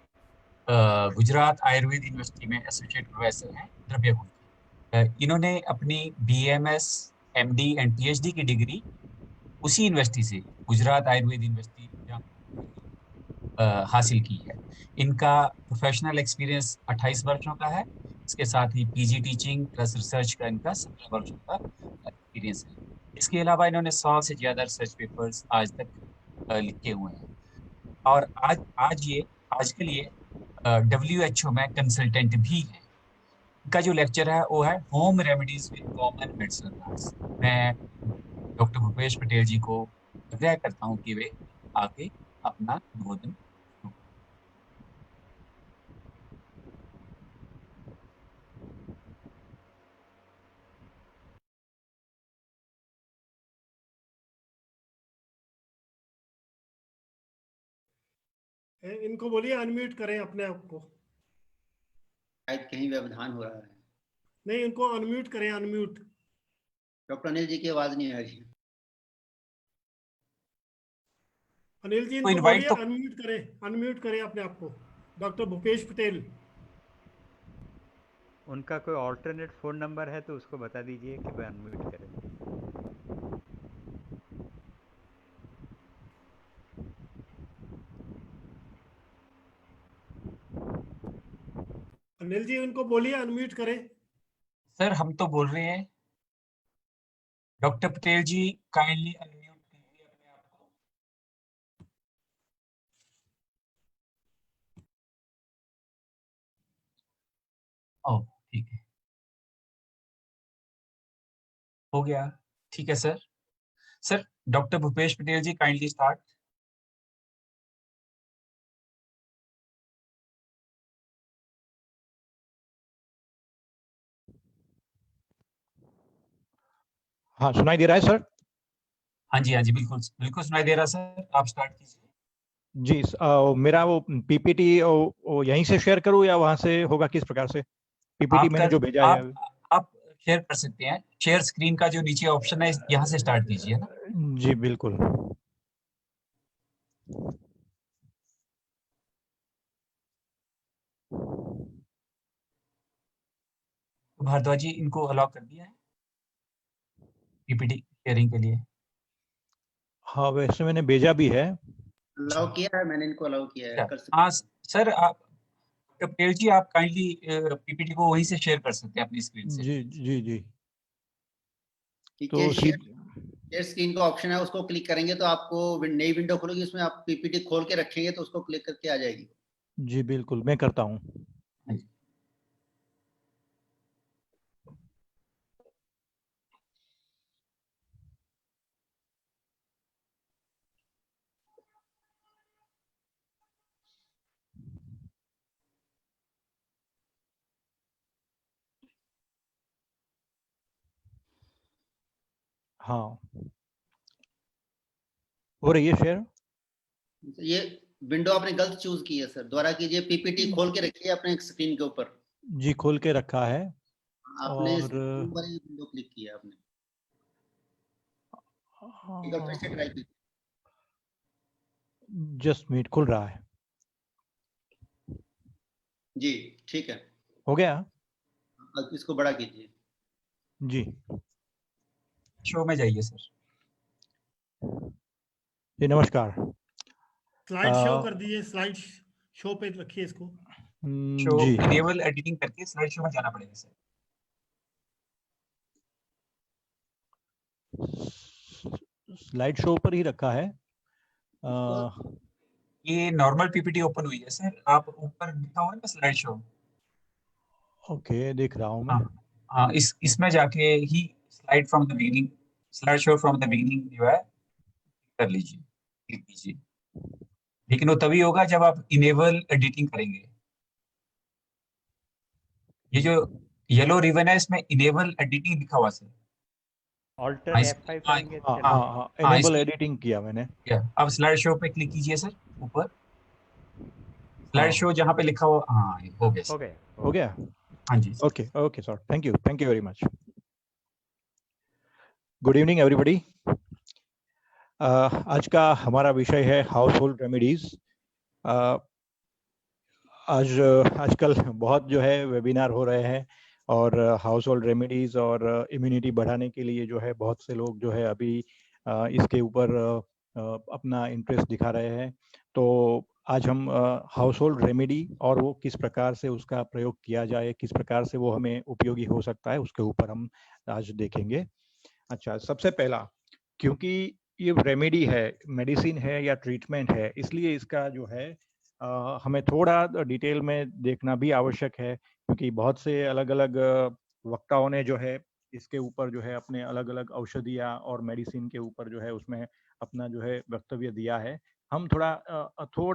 गुजरात आयुर्वेद यूनिवर्सिटी में एसोसिएट प्रोफेसर हैं द्रव्य गुण के। इन्होंने अपनी बीएमएस, एमडी एंड पीएचडी की डिग्री उसी यूनिवर्सिटी से, गुजरात आयुर्वेद यूनिवर्सिटी हासिल की है। इनका प्रोफेशनल एक्सपीरियंस 28 वर्षों का है। इसके साथ ही पीजी टीचिंग प्लस रिसर्च का इनका 17 वर्षों का एक्सपीरियंस है। इसके अलावा इन्होंने 100 से ज्यादा रिसर्च पेपर्स आज तक लिखे हुए हैं। और आज आज ये आजकल ये WHO में कंसल्टेंट भी है। इनका जो लेक्चर है वो है home remedies with common medicinal plants. मैं डॉक्टर भूपेश पटेल जी को आग्रह करता हूँ कि वे आके अपना उद्बोधन इनको बोलिए अनम्यूट करें अपने आप को। शायद कहीं व्यवधान हो रहा है। नहीं, इनको अनम्यूट करें, अनम्यूट। डॉक्टर अनिल जी की आवाज नहीं आ रही। अनिल जी तो इनको इनवाइट बोलिए तो अनम्यूट करें अपने आप को। डॉक्टर भूपेश पटेल। उनका कोई ऑल्टरनेट फ़ोन नंबर है तो उसको बता दीजिए कि वह अनम्यूट करें। अनिल जी उनको बोलिए अनम्यूट करें। सर हम तो बोल रहे हैं। Doctor Patel ji kindly unmute कीजिए अपने आप को। ओह ठीक है, हो गया। ठीक है sir. Sir doctor Bhupesh Patel ji kindly start. हाँ, सुनाई दे रहा है सर? हाँ जी बिल्कुल बिल्कुल सुनाई दे रहा सर, आप स्टार्ट कीजिए। जी, मेरा वो पीपीटी वो यहीं से शेयर करूँ या वहां से होगा, किस प्रकार से? पीपीटी मैंने जो भेजा है। आप शेयर कर सकते हैं। शेयर स्क्रीन का जो नीचे ऑप्शन है यहाँ से स्टार्ट कीजिए ना। जी बिल्कुल। तो भारद्वाज जी इनको अलाउ कर दिया है पीपीटी शेयरिंग के लिए। हाँ, वैसे मैंने भेजा भी है। अलाउ किया है, मैंने इनको अलाउ किया है, कर सकते हाँ सर, आप पटेल जी आप काइंडली पीपीटी को वहीं से शेयर कर सकते हैं अपनी स्क्रीन से। जी जी जी। ठीक तो है। शेयर स्क्रीन का ऑप्शन है, उसको क्लिक करेंगे तो आपको नई विंडो खुलेगी, उसमें आप पीपीटी खोल के रखेंगे तो उसको क्लिक करके आ जाएगी। जी बिल्कुल, मैं करता हूँ। हाँ, हो रही है शेयर। ये विंडो आपने गलत चूज की है सर, दोबारा कीजिए। पीपीटी खोल के रखिए अपने स्क्रीन के ऊपर। जी खोल के रखा है। आपने और ऊपर ही विंडो क्लिक किया आपने। एक बार फिर से ट्राई कीजिए। जस्ट मिनट, खुल रहा है। जी ठीक है, हो गया। अब इसको बड़ा कीजिए। जी, शो में जाइए सर। जी नमस्कार। स्लाइड शो कर दिए, स्लाइड शो पे रखिए इसको। शो जी इनेबल एडिटिंग करके स्लाइड शो में जाना पड़ेगा सर। स्लाइड शो पर ही रखा है। ये नॉर्मल पीपीटी ओपन हुई है सर, आप ऊपर लिखा हुआ है ना स्लाइड शो। ओके, देख रहा हूँ मैं। हाँ इसमें जाके ही slide from the beginning, slide show from the beginning जो है कर लीजिए, क्लिक कीजिए। लेकिन वो तभी होगा जब आप इनेबल एडिटिंग करेंगे। ये जो येलो रिबन है इसमें इनेबल एडिटिंग लिखा हुआ सर। ऑल्टर हाँ, F5 करेंगे हाँ चलेगा। हाँ हाँ, एनेबल एडिटिंग किया मैंने। अब स्लाइड शो पे क्लिक कीजिए सर ऊपर। स्लाइड हाँ, शो जहाँ पे लिखा हुआ, हाँ ये हो गया हो सर। गया। हो गया। हाँ जी okay okay sir, thank you very much. Good evening everybody. आज का हमारा विषय है हाउस होल्ड रेमेडीज। आजकल बहुत जो है वेबिनार हो रहे हैं और हाउस होल्ड रेमेडीज और इम्यूनिटी बढ़ाने के लिए जो है बहुत से लोग जो है अभी इसके ऊपर अपना इंटरेस्ट दिखा रहे हैं। तो आज हम हाउस होल्ड रेमेडी और वो किस प्रकार से उसका प्रयोग किया जाए, किस प्रकार से वो हमें उपयोगी हो सकता है, उसके ऊपर हम आज देखेंगे। अच्छा, सबसे पहला, क्योंकि ये रेमेडी है, मेडिसिन है या ट्रीटमेंट है, इसलिए इसका जो है हमें थोड़ा डिटेल में देखना भी आवश्यक है, क्योंकि बहुत से अलग अलग वक्ताओं ने जो है इसके ऊपर जो है अपने अलग अलग औषधियाँ और मेडिसिन के ऊपर जो है उसमें अपना जो है वक्तव्य दिया है। हम थोड़ा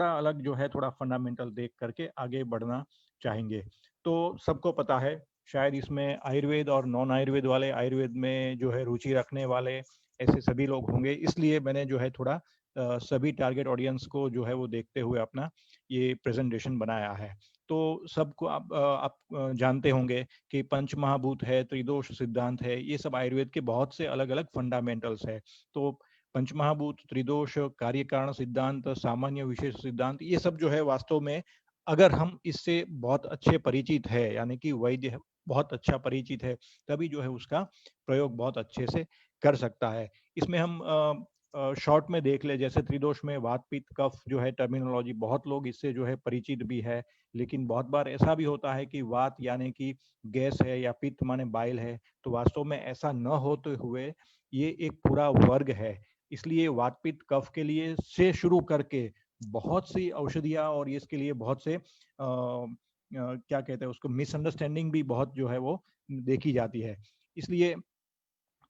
अलग जो है, थोड़ा फंडामेंटल देख करके आगे बढ़ना चाहेंगे। तो सबको पता है शायद इसमें आयुर्वेद और नॉन आयुर्वेद वाले, आयुर्वेद में जो है रुचि रखने वाले, ऐसे सभी लोग होंगे, इसलिए मैंने जो है थोड़ा सभी टारगेट ऑडियंस को जो है वो देखते हुए अपना ये प्रेजेंटेशन बनाया है। तो सबको आप जानते होंगे कि पंच महाभूत है, त्रिदोष सिद्धांत है, ये सब आयुर्वेद के बहुत से अलग अलग फंडामेंटल्स है। तो पंचमहाभूत, त्रिदोष, कार्य कारण सिद्धांत, सामान्य विशेष सिद्धांत, ये सब जो है वास्तव में अगर हम इससे बहुत अच्छे परिचित है, यानी कि वैद्य बहुत अच्छा परिचित है, तभी जो है उसका प्रयोग बहुत अच्छे से कर सकता है। इसमें हम शॉर्ट में देख ले, जैसे त्रिदोष में वात पित्त कफ जो है टर्मिनोलॉजी, बहुत लोग इससे जो है परिचित भी है, लेकिन बहुत बार ऐसा भी होता है कि वात यानी कि गैस है या पित्त माने बाइल है, तो वास्तव में ऐसा न होते हुए ये एक पूरा वर्ग है। इसलिए वात पित्त कफ के लिए से शुरू करके बहुत सी औषधियाँ और इसके लिए बहुत से क्या कहते हैं उसको, मिसअंडरस्टैंडिंग भी बहुत जो है वो देखी जाती है। इसलिए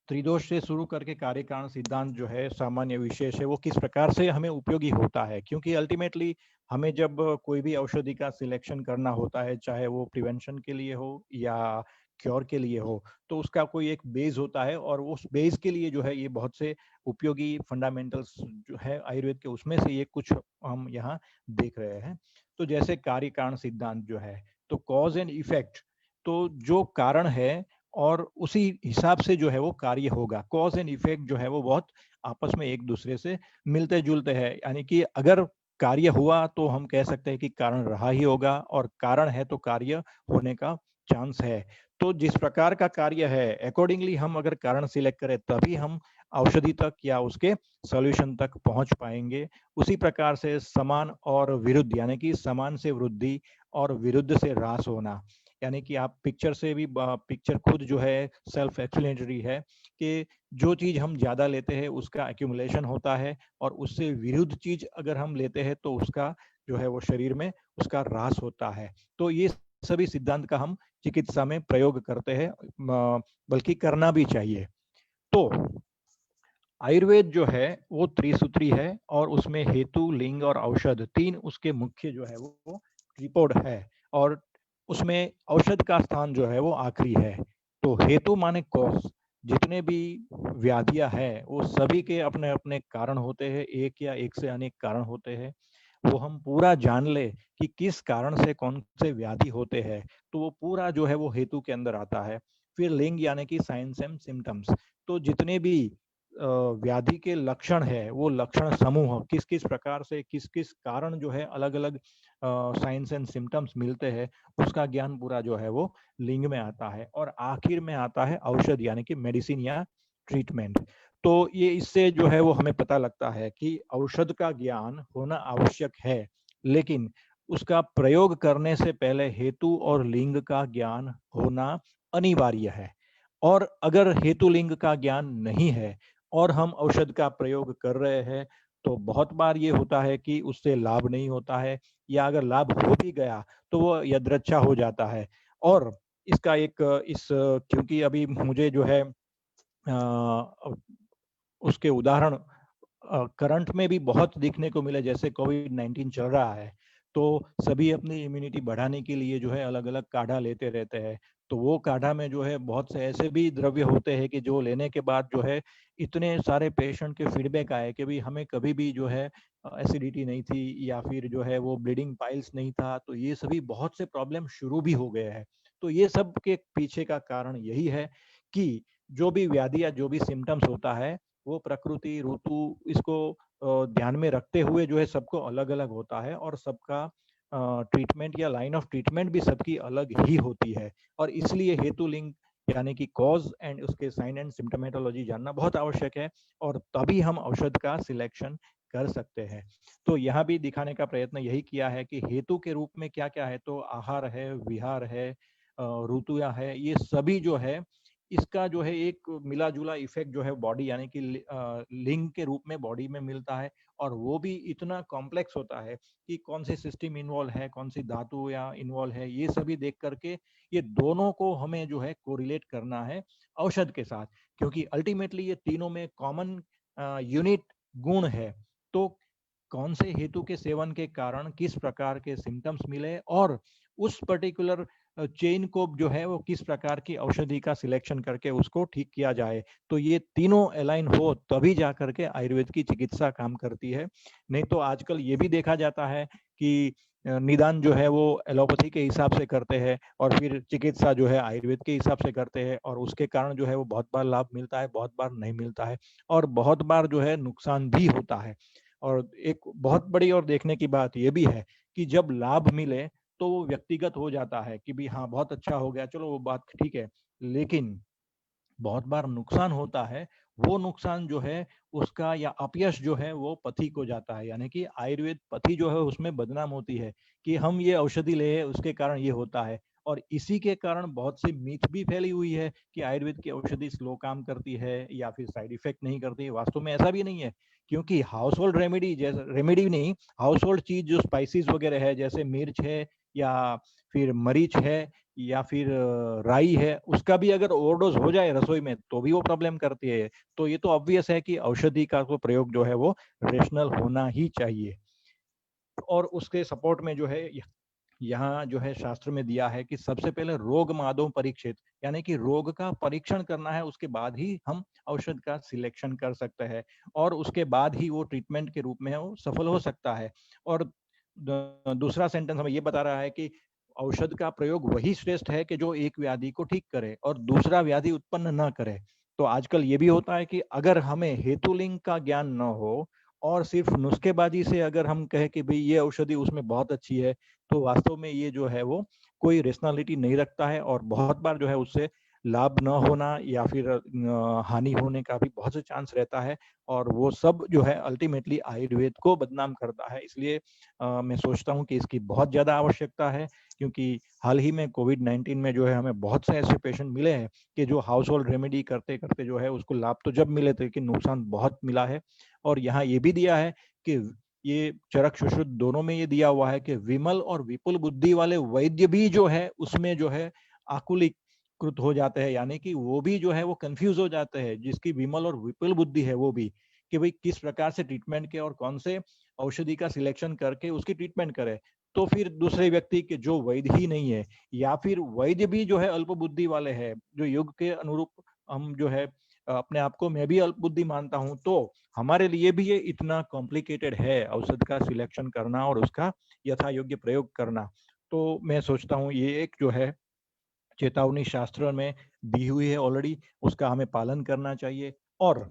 त्रिदोष से शुरू करके कार्य कारण सिद्धांत जो है, सामान्य विशेष है, वो किस प्रकार से हमें उपयोगी होता है, क्योंकि अल्टीमेटली हमें जब कोई भी औषधि का सिलेक्शन करना होता है, चाहे वो प्रिवेंशन के लिए हो या क्योर के लिए हो, तो उसका कोई एक बेस होता है, और उस बेस के लिए जो है ये बहुत से उपयोगी फंडामेंटल्स जो है आयुर्वेद के, उसमें से ये कुछ हम यहाँ देख रहे हैं। तो जैसे कार्य कारण सिद्धांत जो है, तो कॉज एंड इफेक्ट, तो जो कारण है और उसी हिसाब से जो है वो कार्य होगा। कॉज एंड इफेक्ट जो है वो बहुत आपस में एक दूसरे से मिलते जुलते हैं, यानी कि अगर कार्य हुआ तो हम कह सकते हैं कि कारण रहा ही होगा, और कारण है तो कार्य होने का चांस है। तो जिस प्रकार का कार्य है अकॉर्डिंगली हम अगर कारण सिलेक्ट करें, तभी हम औषधि तक या उसके सॉल्यूशन तक पहुंच पाएंगे। उसी प्रकार से समान और विरुद्ध, यानी कि समान से वृद्धि और विरुद्ध से ह्रास होना, यानी कि आप पिक्चर से भी, पिक्चर खुद जो है सेल्फ एक्सप्लेनेटरी है कि जो चीज हम ज्यादा लेते हैं उसका एक्यूमुलेशन होता है, और उससे विरुद्ध चीज अगर हम लेते हैं तो उसका जो है वो शरीर में उसका ह्रास होता है। तो ये सभी सिद्धांत का हम चिकित्सा में प्रयोग करते हैं, बल्कि करना भी चाहिए। तो आयुर्वेद जो है वो त्रिसूत्री है, और उसमें हेतु, लिंग और औषध, तीन उसके मुख्य जो है वो ट्रिपोड है, और उसमें औषध का स्थान जो है वो आखिरी है। तो हेतु माने कॉज, जितने भी व्याधियां हैं वो सभी के अपने अपने कारण होते हैं, एक या एक से अनेक कारण होते हैं। वो हम पूरा जान ले कि किस कारण से कौन से व्याधि होते हैं, तो वो पूरा जो है वो हेतु के अंदर आता है। फिर लिंग यानी कि साइंस एंड सिम्टम्स, तो जितने भी व्याधि के लक्षण है, वो लक्षण समूह किस किस प्रकार से, किस किस कारण जो है अलग अलग साइंस एंड सिम्टम्स मिलते हैं, उसका ज्ञान पूरा जो है वो लिंग में आता है। और आखिर में आता है औषध यानी कि मेडिसिन या ट्रीटमेंट। तो ये इससे जो है वो हमें पता लगता है कि औषध का ज्ञान होना आवश्यक है, लेकिन उसका प्रयोग करने से पहले हेतु और लिंग का ज्ञान होना अनिवार्य है। और अगर हेतु लिंग का ज्ञान नहीं है और हम औषध का प्रयोग कर रहे हैं, तो बहुत बार ये होता है कि उससे लाभ नहीं होता है, या अगर लाभ हो भी गया तो वो यदृच्छा हो जाता है। और इसका एक क्योंकि अभी मुझे जो है उसके उदाहरण करंट में भी बहुत दिखने को मिले, जैसे कोविड-19 चल रहा है, तो सभी अपनी इम्यूनिटी बढ़ाने के लिए जो है अलग अलग काढ़ा लेते रहते हैं। तो वो काढ़ा में जो है बहुत से ऐसे भी द्रव्य होते हैं कि जो लेने के बाद जो है इतने सारे पेशेंट के फीडबैक आए कि भाई हमें कभी भी जो है एसिडिटी नहीं थी, या फिर जो है वो ब्लीडिंग पाइल्स नहीं था। तो ये सभी बहुत से प्रॉब्लम शुरू भी हो गए हैं। तो ये सब के पीछे का कारण यही है कि जो भी व्याधि या जो भी सिम्टम्स होता है, वो प्रकृति, ऋतु, इसको ध्यान में रखते हुए जो है सबको अलग अलग होता है, और सबका ट्रीटमेंट या लाइन ऑफ ट्रीटमेंट भी सबकी अलग ही होती है। और इसलिए हेतु लिंग यानी कि कॉज एंड उसके साइन एंड सिम्टोमेटोलॉजी जानना बहुत आवश्यक है, और तभी हम औषध का सिलेक्शन कर सकते हैं। तो यहाँ भी दिखाने का प्रयत्न यही किया है कि हेतु के रूप में क्या क्या है, तो आहार है, विहार है, ऋतुया है, ये सभी जो है इसका जो है एक मिला जुला इफेक्ट जो है बॉडी यानी कि लिंग के रूप में बॉडी में मिलता है। और वो भी इतना कॉम्प्लेक्स होता है कि कौन सी सिस्टम इन्वॉल्व है, कौन सी धातु या इन्वॉल्व है, ये सभी देख करके ये दोनों को हमें जो है कोरिलेट करना है औषध के साथ, क्योंकि अल्टीमेटली ये तीनों में कॉमन यूनिट गुण है। तो कौन से हेतु के सेवन के कारण किस प्रकार के सिम्टम्स मिले, और उस पर्टिकुलर चेन को जो है वो किस प्रकार की औषधि का सिलेक्शन करके उसको ठीक किया जाए। तो ये तीनों अलाइन हो तभी जा करके आयुर्वेद की चिकित्सा काम करती है। नहीं तो आजकल ये भी देखा जाता है कि निदान जो है वो एलोपैथी के हिसाब से करते हैं और फिर चिकित्सा जो है आयुर्वेद के हिसाब से करते हैं, और उसके कारण जो है वो बहुत बार लाभ मिलता है, बहुत बार नहीं मिलता है, और बहुत बार जो है नुकसान भी होता है। और एक बहुत बड़ी और देखने की बात ये भी है कि जब लाभ मिले तो वो व्यक्तिगत हो जाता है कि भी हाँ बहुत अच्छा हो गया, चलो वो बात ठीक है। लेकिन बहुत बार नुकसान होता है, वो नुकसान जो है उसका या अपयश जो है वो पथी को जाता है, यानी कि आयुर्वेद पथी जो है उसमें बदनाम होती है कि हम ये औषधि ले उसके कारण ये होता है। और इसी के कारण बहुत सी मिथ भी फैली हुई है कि आयुर्वेद की औषधि स्लो काम करती है या फिर साइड इफेक्ट नहीं करती है। वास्तव में ऐसा भी नहीं है, क्योंकि हाउस होल्ड रेमेडी, जैसे रेमेडी नहीं, हाउस होल्ड चीज जो स्पाइसेस वगैरह है, जैसे मिर्च है या फिर मरीच है या फिर राई है, उसका भी अगर ओवरडोज हो जाए रसोई में तो भी वो प्रॉब्लम करती है। तो ये तो ऑब्वियस है कि औषधि का तो प्रयोग जो है वो रेशनल होना ही चाहिए। और उसके सपोर्ट में जो है यहाँ जो है शास्त्र में दिया है कि सबसे पहले रोग मादों परीक्षित, यानी कि रोग का परीक्षण करना है, उसके बाद ही हम औषध का सिलेक्शन कर सकते हैं और उसके बाद ही वो ट्रीटमेंट के रूप में वो सफल हो सकता है। और दूसरा सेंटेंस हमें ये बता रहा है कि औषध का प्रयोग वही श्रेष्ठ है कि जो एक व्याधि को ठीक करे और दूसरा व्याधि उत्पन्न न करे। तो आजकल ये भी होता है कि अगर हमें हेतुलिंग का ज्ञान न हो और सिर्फ नुस्खेबाजी से अगर हम कहें कि भाई ये औषधि उसमें बहुत अच्छी है, तो वास्तव में ये जो है वो कोई रेशनैलिटी नहीं रखता है और बहुत बार जो है उससे लाभ न होना या फिर हानि होने का भी बहुत से चांस रहता है, और वो सब जो है अल्टीमेटली आयुर्वेद को बदनाम करता है। इसलिए मैं सोचता हूँ कि इसकी बहुत ज़्यादा आवश्यकता है, क्योंकि हाल ही में कोविड-19 में जो है हमें बहुत से ऐसे पेशेंट मिले हैं कि जो हाउस होल्ड रेमेडी करते करते जो है उसको लाभ तो जब मिले थे लेकिन नुकसान बहुत मिला है। और यहाँ ये भी दिया है कि ये चरक सुश्रुत दोनों में ये दिया हुआ है कि विमल और विपुल बुद्धि वाले वैद्य भी जो है उसमें जो है आकुलीकृत हो जाते हैं, यानी कि वो भी जो है वो कंफ्यूज हो जाते हैं, जिसकी विमल और विपुल बुद्धि है वो भी, कि भाई किस प्रकार से ट्रीटमेंट के और कौन से औषधि का सिलेक्शन करके उसकी ट्रीटमेंट करे। तो फिर दूसरे व्यक्ति के जो वैद्य ही नहीं है या फिर वैद्य भी जो है अल्प बुद्धि वाले हैं, जो युग के अनुरूप हम जो है अपने आप को मैं भी अल्प बुद्धि मानता हूँ, तो हमारे लिए भी ये इतना कॉम्प्लिकेटेड है औषध का सिलेक्शन करना और उसका यथा योग्य प्रयोग करना। तो मैं सोचता हूँ ये एक जो है चेतावनी शास्त्र में दी हुई है ऑलरेडी, उसका हमें पालन करना चाहिए। और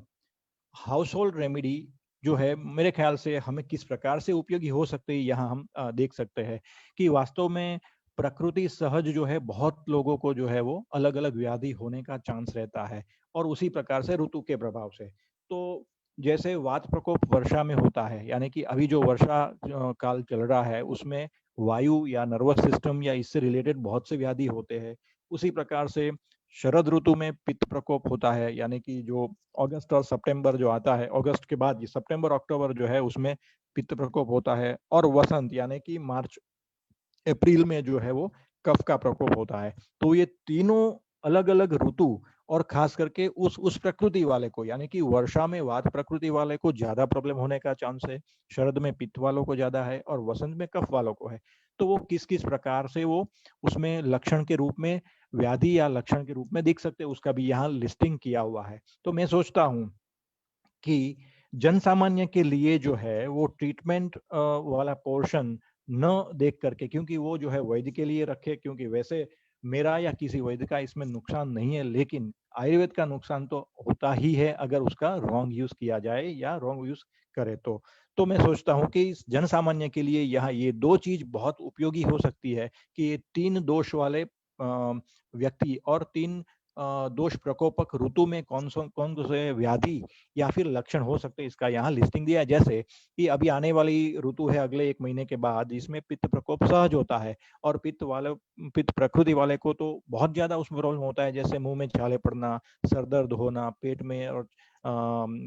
हाउस होल्ड रेमेडी जो है मेरे ख्याल से हमें किस प्रकार से उपयोगी हो सकते हैं, यहाँ हम देख सकते हैं कि वास्तव में प्रकृति सहज जो है बहुत लोगों को जो है वो अलग अलग व्याधि होने का चांस रहता है, और उसी प्रकार से ऋतु के प्रभाव से। तो जैसे वात प्रकोप वर्षा में होता है, यानी कि अभी जो वर्षा काल चल रहा है उसमें वायु या नर्वस सिस्टम या इससे रिलेटेड बहुत से व्याधि होते हैं। उसी प्रकार से शरद ऋतु में पित्त प्रकोप होता है, यानी कि जो अगस्त और सितंबर जो आता है, अगस्त के बाद ये सितंबर अक्टूबर जो है उसमें पित्त प्रकोप होता है। और वसंत यानी कि मार्च अप्रैल में जो है वो कफ का प्रकोप होता है। तो ये तीनों अलग अलग ऋतु और खास करके उस प्रकृति वाले को, यानी कि वर्षा में वात प्रकृति वाले को ज्यादा प्रॉब्लम होने का चांस है, शरद में पित्त वालों को ज्यादा है और वसंत में कफ वालों को है। तो वो किस किस प्रकार से वो उसमें लक्षण के रूप में व्याधि या लक्षण के रूप में दिख सकते हैं, उसका भी यहाँ लिस्टिंग किया हुआ है। तो मैं सोचता हूँ कि जन सामान्य के लिए जो है वो ट्रीटमेंट वाला पोर्शन न देख करके, क्योंकि वो जो है वैद्य के लिए रखे, क्योंकि वैसे मेरा या किसी वैद्य का इसमें नुकसान नहीं है, लेकिन आयुर्वेद का नुकसान तो होता ही है अगर उसका रॉन्ग यूज किया जाए या रॉन्ग यूज करे तो मैं सोचता हूँ कि जन सामान्य के लिए यहाँ ये दो चीज बहुत उपयोगी हो सकती है कि ये तीन दोष वाले व्यक्ति और तीन दोष प्रकोपक ऋतु में कौन से व्याधि या फिर लक्षण हो सकते हैं, इसका यहाँ लिस्टिंग दिया है। जैसे कि अभी आने वाली ऋतु है अगले 1 महीने के बाद, जिसमें पित्त प्रकोप सहज होता है और पित्त प्रकृति वाले को तो बहुत ज्यादा उसमें प्रॉब्लम होता है, जैसे मुंह में छाले पड़ना, सर दर्द होना, पेट में और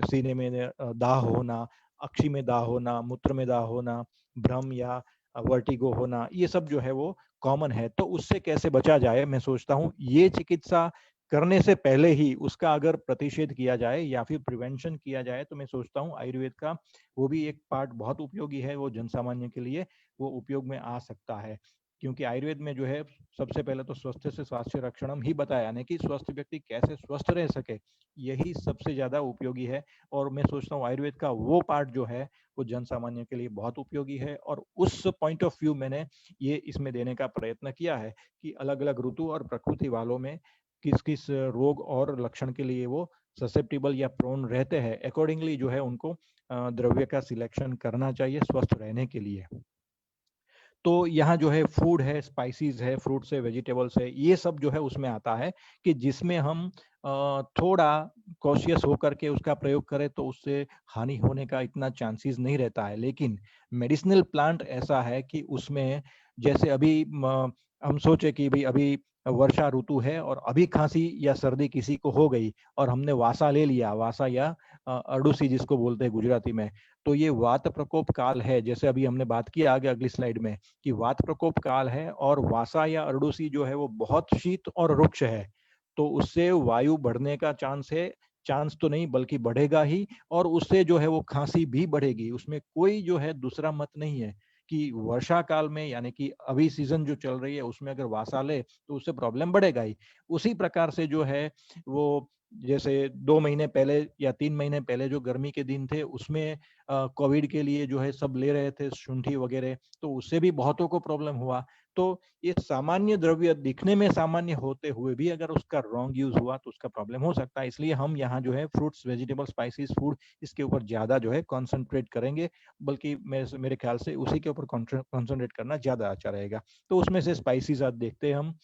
सीने में दाह होना, अक्षी में दाह होना, मूत्र में दाह होना, भ्रम या वर्टिगो होना, ये सब जो है वो कॉमन है। तो उससे कैसे बचा जाए, मैं सोचता हूँ ये चिकित्सा करने से पहले ही उसका अगर प्रतिषेध किया जाए या फिर प्रिवेंशन किया जाए, तो मैं सोचता हूँ आयुर्वेद का वो भी एक पार्ट बहुत उपयोगी है, वो जनसामान्य के लिए वो उपयोग में आ सकता है। क्योंकि आयुर्वेद में जो है सबसे पहले तो स्वस्थ से स्वास्थ्य रक्षणम ही बताया, यानी कि स्वस्थ व्यक्ति कैसे स्वस्थ रह सके, यही सबसे ज्यादा उपयोगी है। और मैं सोचता हूँ आयुर्वेद का वो पार्ट जो है वो जन सामान्य के लिए बहुत उपयोगी है, और उस पॉइंट ऑफ व्यू मैंने ये इसमें देने का प्रयत्न किया है कि अलग अलग ऋतु और प्रकृति वालों में किस किस रोग और लक्षण के लिए वो ससेप्टिबल या प्रोन रहते हैं, अकॉर्डिंगली जो है उनको द्रव्य का सिलेक्शन करना चाहिए स्वस्थ रहने के लिए। तो यहाँ जो है फूड है, स्पाइसेस है, फ्रूट्स है, वेजिटेबल्स है, ये सब जो है उसमें आता है कि जिसमें हम थोड़ा कॉशियस होकर के उसका प्रयोग करें तो उससे हानि होने का इतना चांसेस नहीं रहता है। लेकिन मेडिसिनल प्लांट ऐसा है कि उसमें जैसे अभी हम सोचे कि भाई अभी वर्षा ऋतु है और अभी खांसी या सर्दी किसी को हो गई और हमने वासा ले लिया, वासा या अड़ूसी जिसको बोलते हैं गुजराती में, तो ये वात प्रकोप काल है। जैसे अभी हमने बात की आगे अगली स्लाइड में कि वात प्रकोप काल है और वासा या अरडूसी जो है वो बहुत शीत और रुक्ष है, तो उससे वायु बढ़ने का चांस है, चांस तो नहीं बल्कि बढ़ेगा ही, और उससे जो है वो खांसी भी बढ़ेगी। उसमें कोई जो है दूसरा मत नहीं है कि वर्षा काल में यानी कि अभी सीजन जो चल रही है उसमें अगर वासा ले तो उससे प्रॉब्लम बढ़ेगा ही। उसी प्रकार से जो है वो जैसे 2 महीने पहले या 3 महीने पहले जो गर्मी के दिन थे उसमें कोविड के लिए जो है सब ले रहे थे शुंठी वगैरह, तो उससे भी बहुतों को प्रॉब्लम हुआ। तो ये सामान्य द्रव्य दिखने में सामान्य होते हुए भी अगर उसका रॉन्ग यूज हुआ तो उसका प्रॉब्लम हो सकता है। इसलिए हम यहाँ जो है फ्रूट्स, वेजिटेबल, स्पाइसेस, फूड, इसके ऊपर ज्यादा जो है कॉन्सेंट्रेट करेंगे, बल्कि मेरे ख्याल से उसी के ऊपर कॉन्सेंट्रेट करना ज्यादा अच्छा रहेगा। तो उसमें से स्पाइसेस आज देखते हैं हम।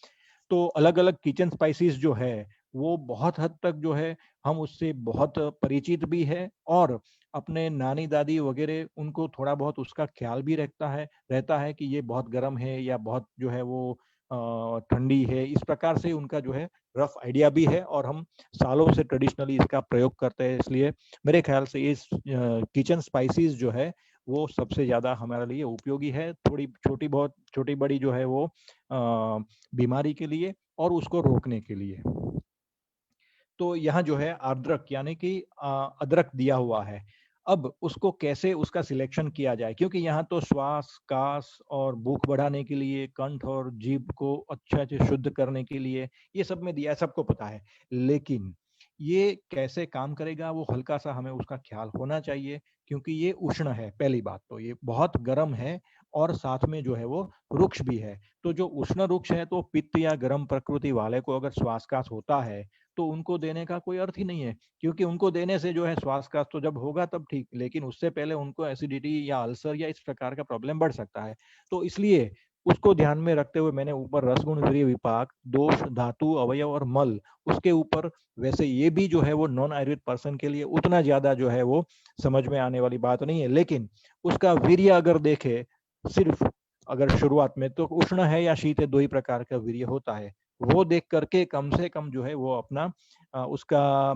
तो अलग अलग किचन स्पाइसेस जो है वो बहुत हद तक जो है हम उससे बहुत परिचित भी है, और अपने नानी दादी वगैरह उनको थोड़ा बहुत उसका ख्याल भी रहता है कि ये बहुत गर्म है या बहुत जो है वो ठंडी है, इस प्रकार से उनका जो है रफ आइडिया भी है, और हम सालों से ट्रेडिशनली इसका प्रयोग करते हैं। इसलिए मेरे ख्याल से इस किचन स्पाइसेस जो है वो सबसे ज्यादा हमारे लिए उपयोगी है, थोड़ी छोटी बड़ी जो है वो बीमारी के लिए और उसको रोकने के लिए। तो यहाँ जो है अदरक यानी कि अदरक दिया हुआ है। अब उसको कैसे उसका सिलेक्शन किया जाए, क्योंकि यहाँ तो श्वास, कास और भूख बढ़ाने के लिए, कंठ और जीभ को अच्छा से शुद्ध करने के लिए ये सब में दिया है, सबको पता है। लेकिन ये कैसे काम करेगा वो हल्का सा हमें उसका ख्याल होना चाहिए, क्योंकि ये उष्ण है। पहली बात तो ये बहुत गर्म है और साथ में जो है वो रुक्ष भी है। तो जो उष्ण रुक्ष है तो पित्त या गर्म प्रकृति वाले को अगर श्वासकास होता है तो उनको देने का कोई अर्थ ही नहीं है, क्योंकि उनको देने से जो है श्वासकास तो जब होगा तब ठीक, लेकिन उससे पहले उनको एसिडिटी या अल्सर या इस प्रकार का प्रॉब्लम बढ़ सकता है। तो इसलिए उसको ध्यान में रखते हुए मैंने ऊपर रसगुण वीर्य विपाक, दोष, धातु, अवयव और मल, उसके ऊपर वैसे ये भी जो है वो नॉन आयुर्वेद पर्सन के लिए उतना ज्यादा जो है वो समझ में आने वाली बात नहीं है, लेकिन उसका वीर्य अगर देखे सिर्फ अगर शुरुआत में, तो उष्ण है या शीत है, दो ही प्रकार का वीर्य होता है। वो देख करके कम से कम जो है वो अपना उसका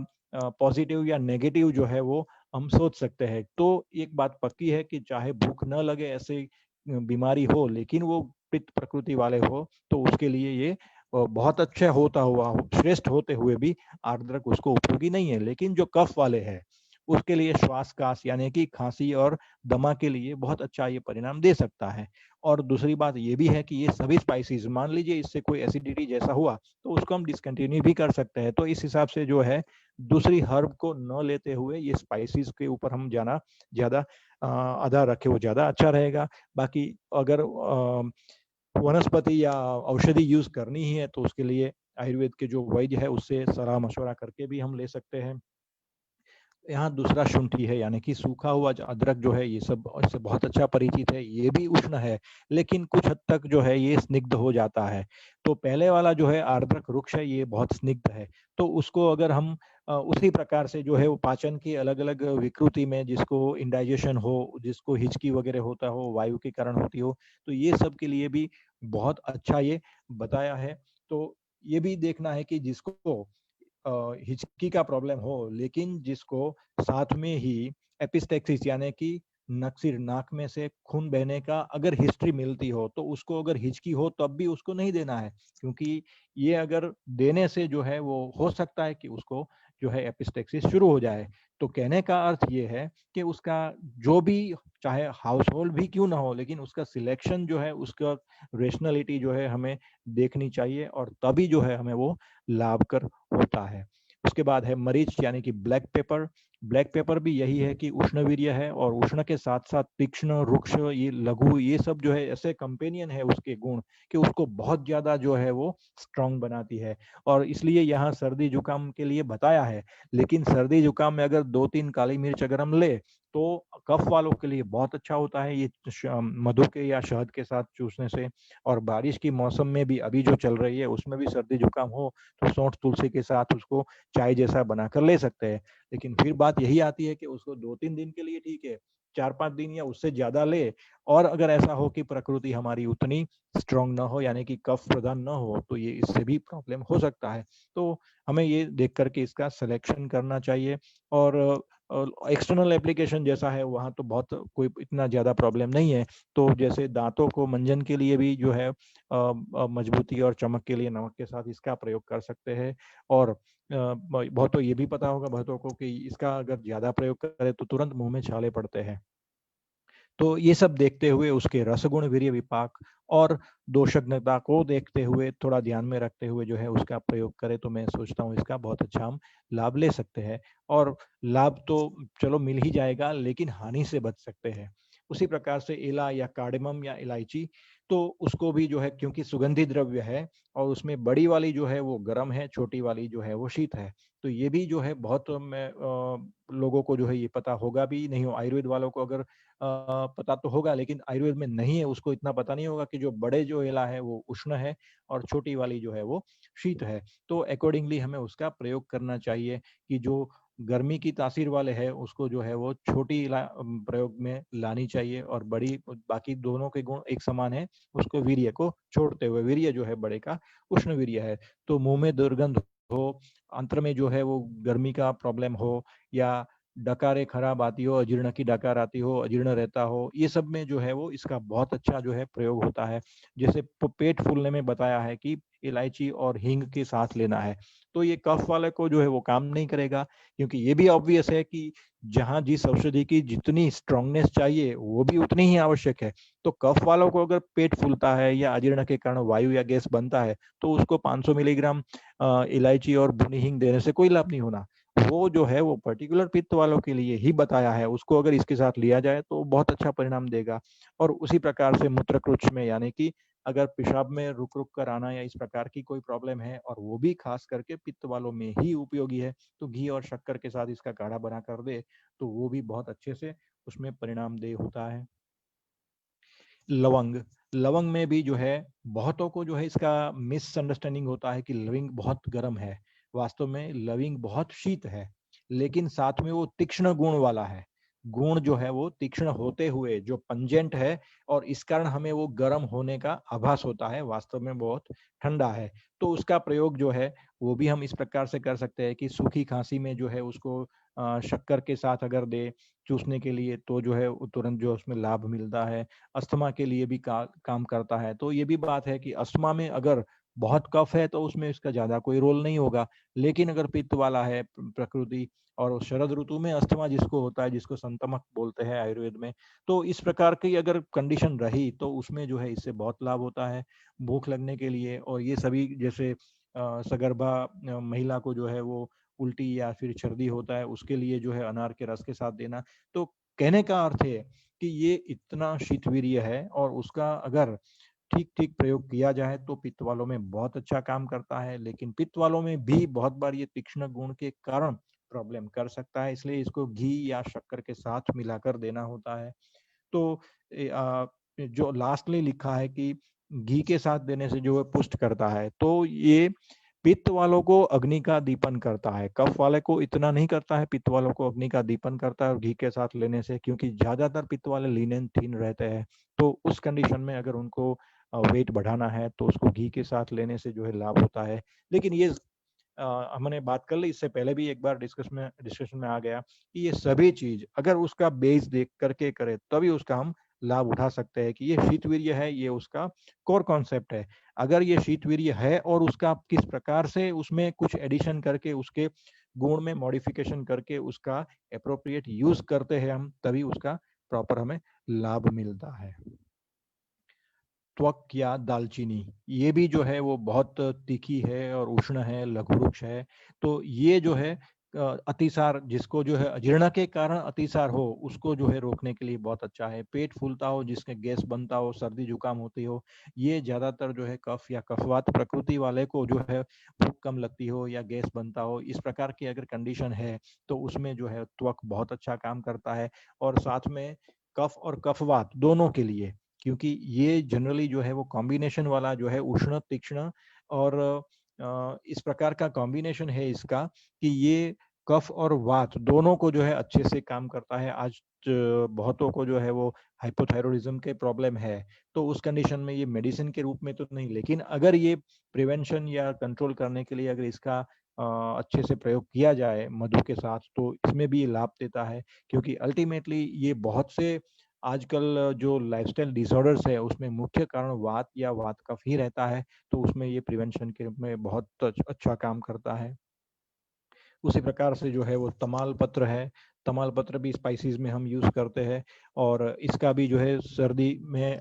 पॉजिटिव या नेगेटिव जो है वो हम सोच सकते हैं। तो एक बात पक्की है कि चाहे भूख न लगे ऐसे बीमारी हो, लेकिन वो पित्त प्रकृति वाले हो, तो उसके लिए ये बहुत अच्छा होता हुआ श्रेष्ठ होते हुए भी आर्द्रक उसको उपयोगी नहीं है। लेकिन जो कफ वाले हैं उसके लिए श्वासकास यानी कि खांसी और दमा के लिए बहुत अच्छा ये परिणाम दे सकता है। और दूसरी बात ये भी है कि ये सभी स्पाइसेस, मान लीजिए इससे कोई एसिडिटी जैसा हुआ तो उसको हम डिसकंटिन्यू भी कर सकते हैं। तो इस हिसाब से जो है दूसरी हर्ब को न लेते हुए ये स्पाइसेस के ऊपर हम जाना ज्यादा आधार रखे वो ज्यादा अच्छा रहेगा। बाकी अगर वनस्पति या औषधि यूज करनी ही है तो उसके लिए आयुर्वेद के जो वैद्य है उससे सलाह मशवरा करके भी हम ले सकते हैं। यहाँ दूसरा शुंठी है यानी कि सूखा हुआ अदरक जो है, ये सब इससे बहुत अच्छा परिचित है, ये भी उष्ण है लेकिन कुछ हद तक जो है ये स्निग्ध हो जाता है। तो पहले वाला जो है आर्द्रक वृक्ष है ये बहुत स्निग्ध है, तो उसको अगर हम उसी प्रकार से जो है वो पाचन की अलग अलग विकृति में, जिसको इंडाइजेशन हो, जिसको हिचकी वगैरह होता हो, वायु के कारण होती हो, तो ये सब के लिए भी बहुत अच्छा ये बताया है। तो ये भी देखना है कि जिसको हिचकी का प्रॉब्लम हो, लेकिन जिसको साथ में ही एपिस्टेक्सिस यानी कि नक्सिर, नाक में से खून बहने का अगर हिस्ट्री मिलती हो, तो उसको अगर हिचकी हो तब भी उसको नहीं देना है, क्योंकि ये अगर देने से जो है वो हो सकता है कि उसको जो है एपिस्टेक्सिस शुरू हो जाए। तो कहने का अर्थ ये है कि उसका जो भी, चाहे हाउस होल्ड भी क्यों ना हो, लेकिन उसका सिलेक्शन जो है, उसका रेशनलिटी जो है हमें देखनी चाहिए, और तभी जो है हमें वो लाभकर होता है। उसके बाद है मरीच यानी कि ब्लैक पेपर। ब्लैक पेपर भी यही है कि उष्णवीर्य है, और उष्ण के साथ साथ तीक्ष्ण, रुक्ष, ये लघु, ये सब जो है ऐसे कंपेनियन है उसके गुण कि उसको बहुत ज्यादा जो है वो स्ट्रांग बनाती है। और इसलिए यहाँ सर्दी जुकाम के लिए बताया है। लेकिन सर्दी जुकाम में अगर 2-3 काली मिर्च अगर हम ले तो कफ वालों के लिए बहुत अच्छा होता है ये मधु के या शहद के साथ चूसने से। और बारिश की मौसम में भी अभी जो चल रही है उसमें भी सर्दी जुकाम हो तो सौंठ तुलसी के साथ उसको चाय जैसा बनाकर ले सकते हैं। लेकिन फिर बात यही आती है कि उसको 2-3 दिन के लिए ठीक है, 4-5 दिन या उससे ज्यादा ले, और अगर ऐसा हो कि प्रकृति हमारी उतनी स्ट्रांग ना हो, यानी कि कफ प्रदान ना हो, तो ये इससे भी प्रॉब्लम हो सकता है। तो हमें ये देख करके इसका सिलेक्शन करना चाहिए। और एक्सटर्नल एप्लीकेशन जैसा है वहाँ तो बहुत कोई इतना ज़्यादा प्रॉब्लम नहीं है। तो जैसे दांतों को मंजन के लिए भी जो है मजबूती और चमक के लिए नमक के साथ इसका प्रयोग कर सकते हैं। और बहुतों ये भी पता होगा बहुतों को कि इसका अगर ज़्यादा प्रयोग करें तो तुरंत मुंह में छाले पड़ते हैं। तो ये सब देखते हुए उसके रसगुण, वीर्य विपाक और दोषज्ञता को देखते हुए, थोड़ा ध्यान में रखते हुए जो है उसका प्रयोग करें, तो मैं सोचता हूँ इसका बहुत अच्छा हम लाभ ले सकते हैं। और लाभ तो चलो मिल ही जाएगा, लेकिन हानि से बच सकते हैं। उसी प्रकार से इला या कार्डेमम या इलायची, तो उसको भी जो है, क्योंकि सुगंधी द्रव्य है और उसमें बड़ी वाली जो है वो गर्म है, छोटी वाली जो है वो शीत है। तो ये भी जो है बहुत लोगों को जो है ये पता होगा भी नहीं हो। आयुर्वेद वालों को अगर पता तो होगा, लेकिन आयुर्वेद में नहीं है, उसको इतना पता नहीं होगा कि जो बड़े जो इला है वो उष्ण है और छोटी वाली जो है वो शीत है। तो अकॉर्डिंगली हमें उसका प्रयोग करना चाहिए कि जो गर्मी की तासीर वाले है उसको जो है वो छोटी प्रयोग में लानी चाहिए, और बड़ी, बाकी दोनों के गुण एक समान है, उसको वीर्य को छोड़ते हुए। वीर्य जो है बड़े का उष्ण वीर्य है। तो मुंह में दुर्गंध हो, अंतर में जो है वो गर्मी का प्रॉब्लम हो, या डकारें खराब आती हो, अजीर्ण की डकार आती हो, अजीर्ण रहता हो, ये सब में जो है वो इसका बहुत अच्छा जो है प्रयोग होता है। जैसे पेट फूलने में बताया है कि इलायची और हींग के साथ लेना है। तो ये कफ वाले को जो है वो काम नहीं करेगा, क्योंकि ये भी ऑब्वियस है कि जहाँ जिस औषधि की जितनी स्ट्रांगनेस चाहिए वो भी उतनी ही आवश्यक है। तो कफ वालों को अगर पेट फूलता है या अजीर्ण के कारण वायु या गैस बनता है, तो उसको 500 मिलीग्राम इलायची और भुनी हींग देने से कोई लाभ नहीं होना। वो जो है वो पर्टिकुलर पित्त वालों के लिए ही बताया है, उसको अगर इसके साथ लिया जाए तो बहुत अच्छा परिणाम देगा। और उसी प्रकार से मूत्रकृच्छ में, यानी कि अगर पेशाब में रुक रुक कर आना या इस प्रकार की कोई प्रॉब्लम है, और वो भी खास करके पित्त वालों में ही उपयोगी है, तो घी और शक्कर के साथ इसका काढ़ा बना कर दे तो वो भी बहुत अच्छे से उसमें परिणामदेह होता है। लवंग, लवंग में भी जो है बहुतों को जो है इसका मिसअंडरस्टैंडिंग होता है कि लविंग बहुत गर्म है। वास्तव में लविंग बहुत शीत है, लेकिन साथ में वो तीक्ष्ण गुण वाला है। गुण जो है वो तीक्ष्ण होते हुए जो पंजेंट है, और इस कारण हमें वो गर्म होने का आभास होता है, वास्तव में बहुत ठंडा है। तो उसका प्रयोग जो है वो भी हम इस प्रकार से कर सकते हैं कि सूखी खांसी में जो है उसको शक्कर के साथ अगर दे चूसने के लिए, तो जो है तुरंत जो उसमें लाभ मिलता है। अस्थमा के लिए भी काम करता है। तो ये भी बात है कि अस्थमा में अगर बहुत कफ है तो उसमें इसका ज्यादा कोई रोल नहीं होगा, लेकिन अगर पित्त वाला है प्रकृति, और शरद ऋतु में अस्थमा जिसको होता है, जिसको संतमक बोलते हैं आयुर्वेद में, तो इस प्रकार की अगर कंडीशन रही तो उसमें जो है इससे बहुत लाभ होता है भूख लगने के लिए। और ये सभी जैसे सगर्भा महिला को जो है वो उल्टी या फिर सर्दी होता है, उसके लिए जो है अनार के रस के साथ देना। तो कहने का अर्थ है कि ये इतना शीतवीर्य है, और उसका अगर ठीक ठीक प्रयोग किया जाए तो पित्त वालों में बहुत अच्छा काम करता है। लेकिन पित्त वालों में भी बहुत बार ये तीक्ष्ण गुण के कारण प्रॉब्लम कर सकता है, इसलिए इसको घी या शक्कर के साथ मिलाकर देना होता है। तो जो लास्टली लिखा है कि घी के साथ देने से जो है पुष्ट करता है, तो ये पित्त वालों को अग्नि का दीपन करता है, कफ वाले को इतना नहीं करता है, पित्त वालों को अग्नि का दीपन करता है। और घी के साथ लेने से, क्योंकि ज्यादातर पित्त वाले लीन एंड थीन रहते हैं, तो उस कंडीशन में अगर उनको वेट बढ़ाना है तो उसको घी के साथ लेने से जो है लाभ होता है। लेकिन ये हमने बात कर ली, इससे पहले भी एक बार डिस्कशन में आ गया कि ये सभी चीज अगर उसका बेस देख करके करे तभी उसका हम लाभ उठा सकते हैं कि ये शीतवीर्य है, ये उसका कोर कॉन्सेप्ट है। अगर ये शीतवीर्य है और उसका किस प्रकार से उसमें कुछ एडिशन करके उसके गुण में मॉडिफिकेशन करके उसका एप्रोप्रिएट यूज करते हैं हम, तभी उसका प्रॉपर हमें लाभ मिलता है। त्वक या दालचीनी, ये भी जो है वो बहुत तीखी है और उष्ण है, लघु वृक्ष है। तो ये जो है अतिसार, जिसको जो है अजीर्ण के कारण अतिसार हो, उसको जो है रोकने के लिए बहुत अच्छा है। पेट फूलता हो, जिसके गैस बनता हो, सर्दी जुकाम होती हो, ये ज्यादातर जो है कफ या कफवात प्रकृति वाले को जो है भूख कम लगती हो या गैस बनता हो, इस प्रकार की अगर कंडीशन है तो उसमें जो है त्वक बहुत अच्छा काम करता है। और साथ में कफ और कफवात दोनों के लिए, क्योंकि ये जनरली जो है वो कॉम्बिनेशन वाला जो है उष्ण तीक्ष्ण और इस प्रकार का कॉम्बिनेशन है इसका कि ये कफ और वात दोनों को जो है अच्छे से काम करता है। आज बहुतों को जो है वो हाइपोथायरॉयडिज्म के प्रॉब्लम है, तो उस कंडीशन में ये मेडिसिन के रूप में तो नहीं, लेकिन अगर ये प्रिवेंशन या कंट्रोल करने के लिए अगर इसका अच्छे से प्रयोग किया जाए मधु के साथ, तो इसमें भी ये लाभ देता है। क्योंकि अल्टीमेटली ये बहुत से आजकल जो लाइफस्टाइल डिसऑर्डर्स है उसमें मुख्य कारण वात या वात कफ ही रहता है, तो उसमें ये प्रिवेंशन के रूप में बहुत अच्छा काम करता है। उसी प्रकार से जो है वो तमाल पत्र है, तमाल पत्र भी स्पाइसेस में हम यूज करते हैं और इसका भी जो है सर्दी में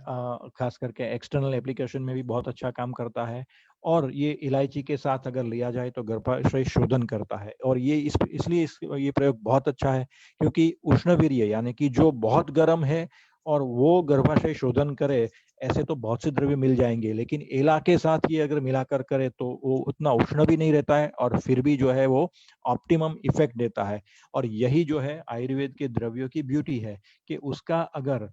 खास करके एक्सटर्नल एप्लीकेशन में भी बहुत अच्छा काम करता है। और ये इलायची के साथ अगर लिया जाए तो गर्भाशय शोधन करता है। और ये इसलिए ये प्रयोग बहुत अच्छा है क्योंकि उष्णवीर्य यानी कि जो बहुत गर्म है और वो गर्भाशय शोधन करे, ऐसे तो बहुत से द्रव्य मिल जाएंगे, लेकिन एला के साथ ये अगर मिलाकर करे तो वो उतना उष्ण भी नहीं रहता है और फिर भी जो है वो ऑप्टिमम इफेक्ट देता है। और यही जो है आयुर्वेद के द्रव्यों की ब्यूटी है कि उसका अगर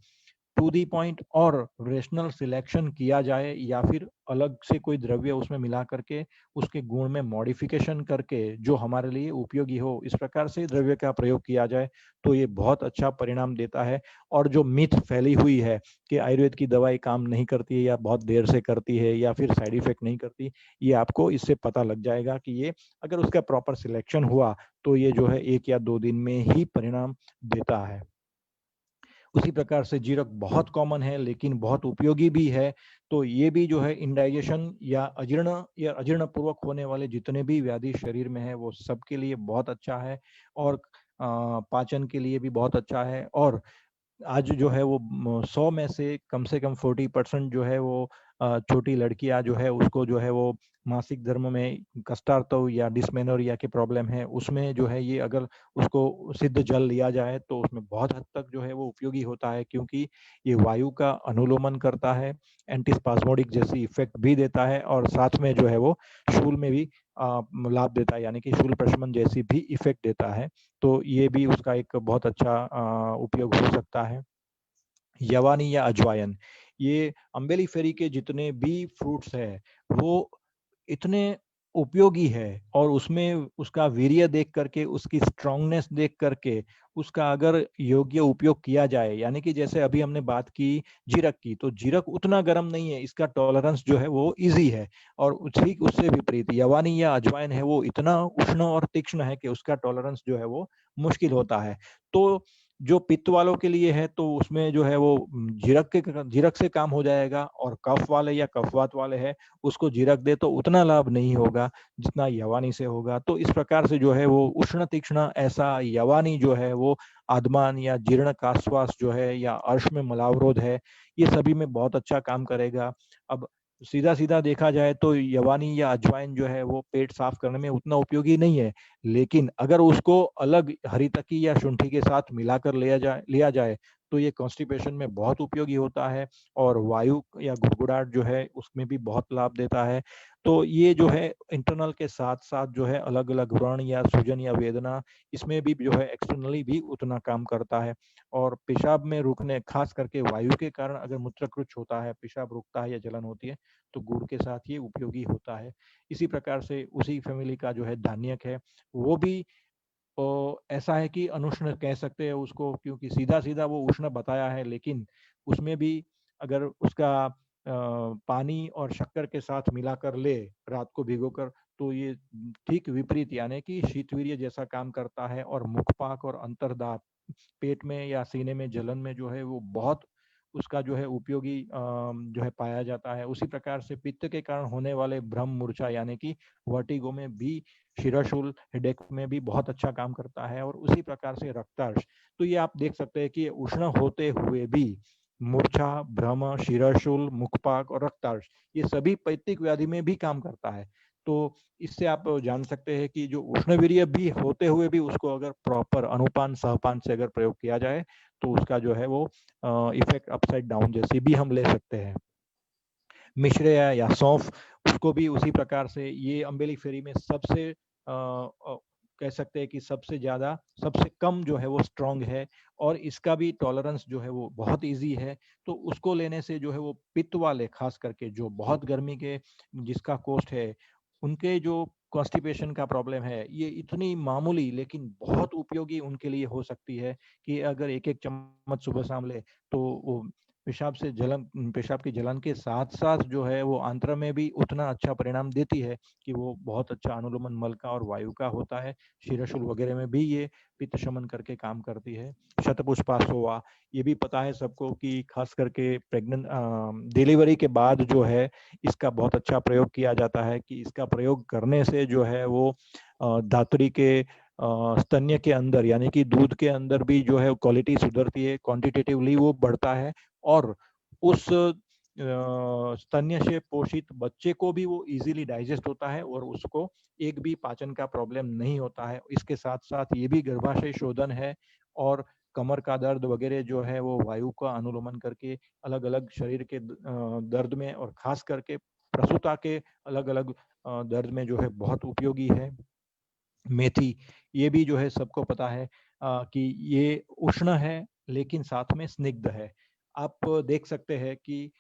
टू दी पॉइंट और रेशनल सिलेक्शन किया जाए या फिर अलग से कोई द्रव्य उसमें मिला करके उसके गुण में मॉडिफिकेशन करके जो हमारे लिए उपयोगी हो, इस प्रकार से द्रव्य का प्रयोग किया जाए तो ये बहुत अच्छा परिणाम देता है। और जो मिथ फैली हुई है कि आयुर्वेद की दवाई काम नहीं करती है या बहुत देर से करती है या फिर साइड इफेक्ट नहीं करती, ये आपको इससे पता लग जाएगा कि ये अगर उसका प्रॉपर सिलेक्शन हुआ तो ये जो है 1 या 2 दिन में ही परिणाम देता है। उसी प्रकार से जीरक बहुत कॉमन है लेकिन बहुत उपयोगी भी है। तो ये भी जो है इंडाइजेशन या अजीर्ण पूर्वक होने वाले जितने भी व्याधि शरीर में है वो सबके लिए बहुत अच्छा है और पाचन के लिए भी बहुत अच्छा है। और आज जो है वो 100 में से कम 40% जो है वो छोटी लड़कियां जो है उसको जो है वो मासिक धर्म में कष्टार्थ या डिस्मेनोरिया के प्रॉब्लम है, उसमें जो है ये अगर उसको सिद्ध जल लिया जाए तो उसमें बहुत हद तक जो है वो उपयोगी होता है, क्योंकि ये वायु का अनुलोमन करता है, एंटीस्पाज्मोडिक जैसी इफेक्ट भी देता है और साथ में जो है वो शूल में भी लाभ देता है, यानी कि शूल प्रशमन जैसी भी इफेक्ट देता है। तो ये भी उसका एक बहुत अच्छा उपयोग हो सकता है। यवानी या अजवायन, ये अम्बेलीफेरी के जितने भी फ्रूट्स है वो इतने उपयोगी है और उसमें उसका वीर्य देख करके, उसकी स्ट्रांगनेस देख करके उसका अगर योग्य उपयोग किया जाए, यानी कि जैसे अभी हमने बात की जीरक की, तो जीरक उतना गर्म नहीं है, इसका टॉलरेंस जो है वो इजी है। और ठीक उससे विपरीत यवानी या अजवाइन है वो इतना उष्ण और तीक्ष्ण है कि उसका टॉलरेंस जो है वो मुश्किल होता है। तो जो पित्त वालों के लिए है तो उसमें जो है वो जीरक से काम हो जाएगा, और कफ वाले या कफवात वाले है उसको जीरक दे तो उतना लाभ नहीं होगा जितना यवानी से होगा। तो इस प्रकार से जो है वो उष्ण तीक्ष्ण ऐसा यवानी जो है वो आदमान या जीर्ण काश्वास जो है या अर्श में मलावरोध है, ये सभी में बहुत अच्छा काम करेगा। अब सीधा सीधा देखा जाए तो यवानी या अजवाइन जो है वो पेट साफ करने में उतना उपयोगी नहीं है, लेकिन अगर उसको अलग हरितकी या शुंठी के साथ मिलाकर लिया जाए तो ये कॉन्स्टिपेशन में बहुत उपयोगी होता है और वायु या गुड़गुड़ाहट जो है उसमें भी बहुत लाभ देता है। तो ये जो है इंटरनल के साथ साथ जो है अलग अलग व्रण या सूजन या वेदना, इसमें भी जो है एक्सटर्नली भी उतना काम करता है। और पेशाब में रुकने, खास करके वायु के कारण अगर मूत्रकृच होता है, पेशाब रुकता है या जलन होती है, तो गुड़ के साथ ये उपयोगी होता है। इसी प्रकार से उसी फैमिली का जो है धान्यक है, वो भी ऐसा है कि अनुष्ण कह सकते हैं उसको, क्योंकि सीधा सीधा वो उष्ण बताया है, लेकिन उसमें भी अगर उसका पानी और शक्कर के साथ मिलाकर ले रात को भिगोकर, तो ये ठीक विपरीत यानी कि शीतवीर्य जैसा काम करता है और मुखपाक और अंतर्दात, पेट में या सीने में जलन में जो है वो बहुत उसका जो है उपयोगी जो है पाया जाता है। उसी प्रकार से पित्त के कारण होने वाले भ्रम मूर्छा यानी कि वर्टिगो में भी शिराशूल हेडेक में भी बहुत अच्छा काम करता है। और उसी प्रकार से रक्तार्श, तो ये आप देख सकते हैं कि उष्ण होते हुए भी मूर्छा, भ्रम, शिराशूल, मुखपाक और रक्तार्श ये सभी पैत्तिक व्याधि में भी काम करता है। तो इससे आप जान सकते हैं कि जो उष्णवीर्य भी होते हुए भी उसको अगर प्रॉपर अनुपान सहपान से अगर प्रयोग किया जाए तो उसका जो है वो इफेक्ट अपसाइड डाउन जैसी भी हम ले सकते हैं। मिश्रया या सौंफ, उसको भी उसी प्रकार से ये अम्बेलिक फेरी में सबसे कह सकते हैं कि सबसे ज्यादा सबसे कम जो है वो स्ट्रांग है और इसका भी टॉलरेंस जो है वो बहुत इजी है। तो उसको लेने से जो है वो पित्त वाले खास करके जो बहुत गर्मी के जिसका कोस्ट है उनके जो कॉन्स्टिपेशन का प्रॉब्लम है ये इतनी मामूली लेकिन बहुत उपयोगी उनके लिए हो सकती है कि अगर एक एक चम्मच सुबह शाम ले तो वो पेशाब से जलन, पेशाब की जलन के साथ साथ जो है वो आंत्र में भी उतना अच्छा परिणाम देती है कि वो बहुत अच्छा अनुलोमन मल का और वायु का होता है। शिराशूल वगैरह में भी ये पित्त शमन करके काम करती है। शतपुष्पासोवा, ये भी पता है सबको कि खास करके प्रेग्नेंट डिलीवरी के बाद जो है इसका बहुत अच्छा प्रयोग किया जाता है कि इसका प्रयोग करने से जो है वो धात्री के स्तन्य के अंदर यानी कि दूध के अंदर भी जो है क्वालिटी सुधरती है, क्वांटिटेटिवली वो बढ़ता है और उस स्तन्य से पोषित बच्चे को भी वो इजीली डाइजेस्ट होता है और उसको एक भी पाचन का प्रॉब्लम नहीं होता है। इसके साथ साथ ये भी गर्भाशय शोधन है और कमर का दर्द वगैरह जो है वो वायु का अनुलोमन करके अलग अलग शरीर के दर्द में और खास करके प्रसूता के अलग अलग दर्द में जो है बहुत उपयोगी है। मेथी, ये भी जो है सबको पता है कि ये उष्ण है लेकिन साथ में स्निग्ध है। आप देख सकते हैं कि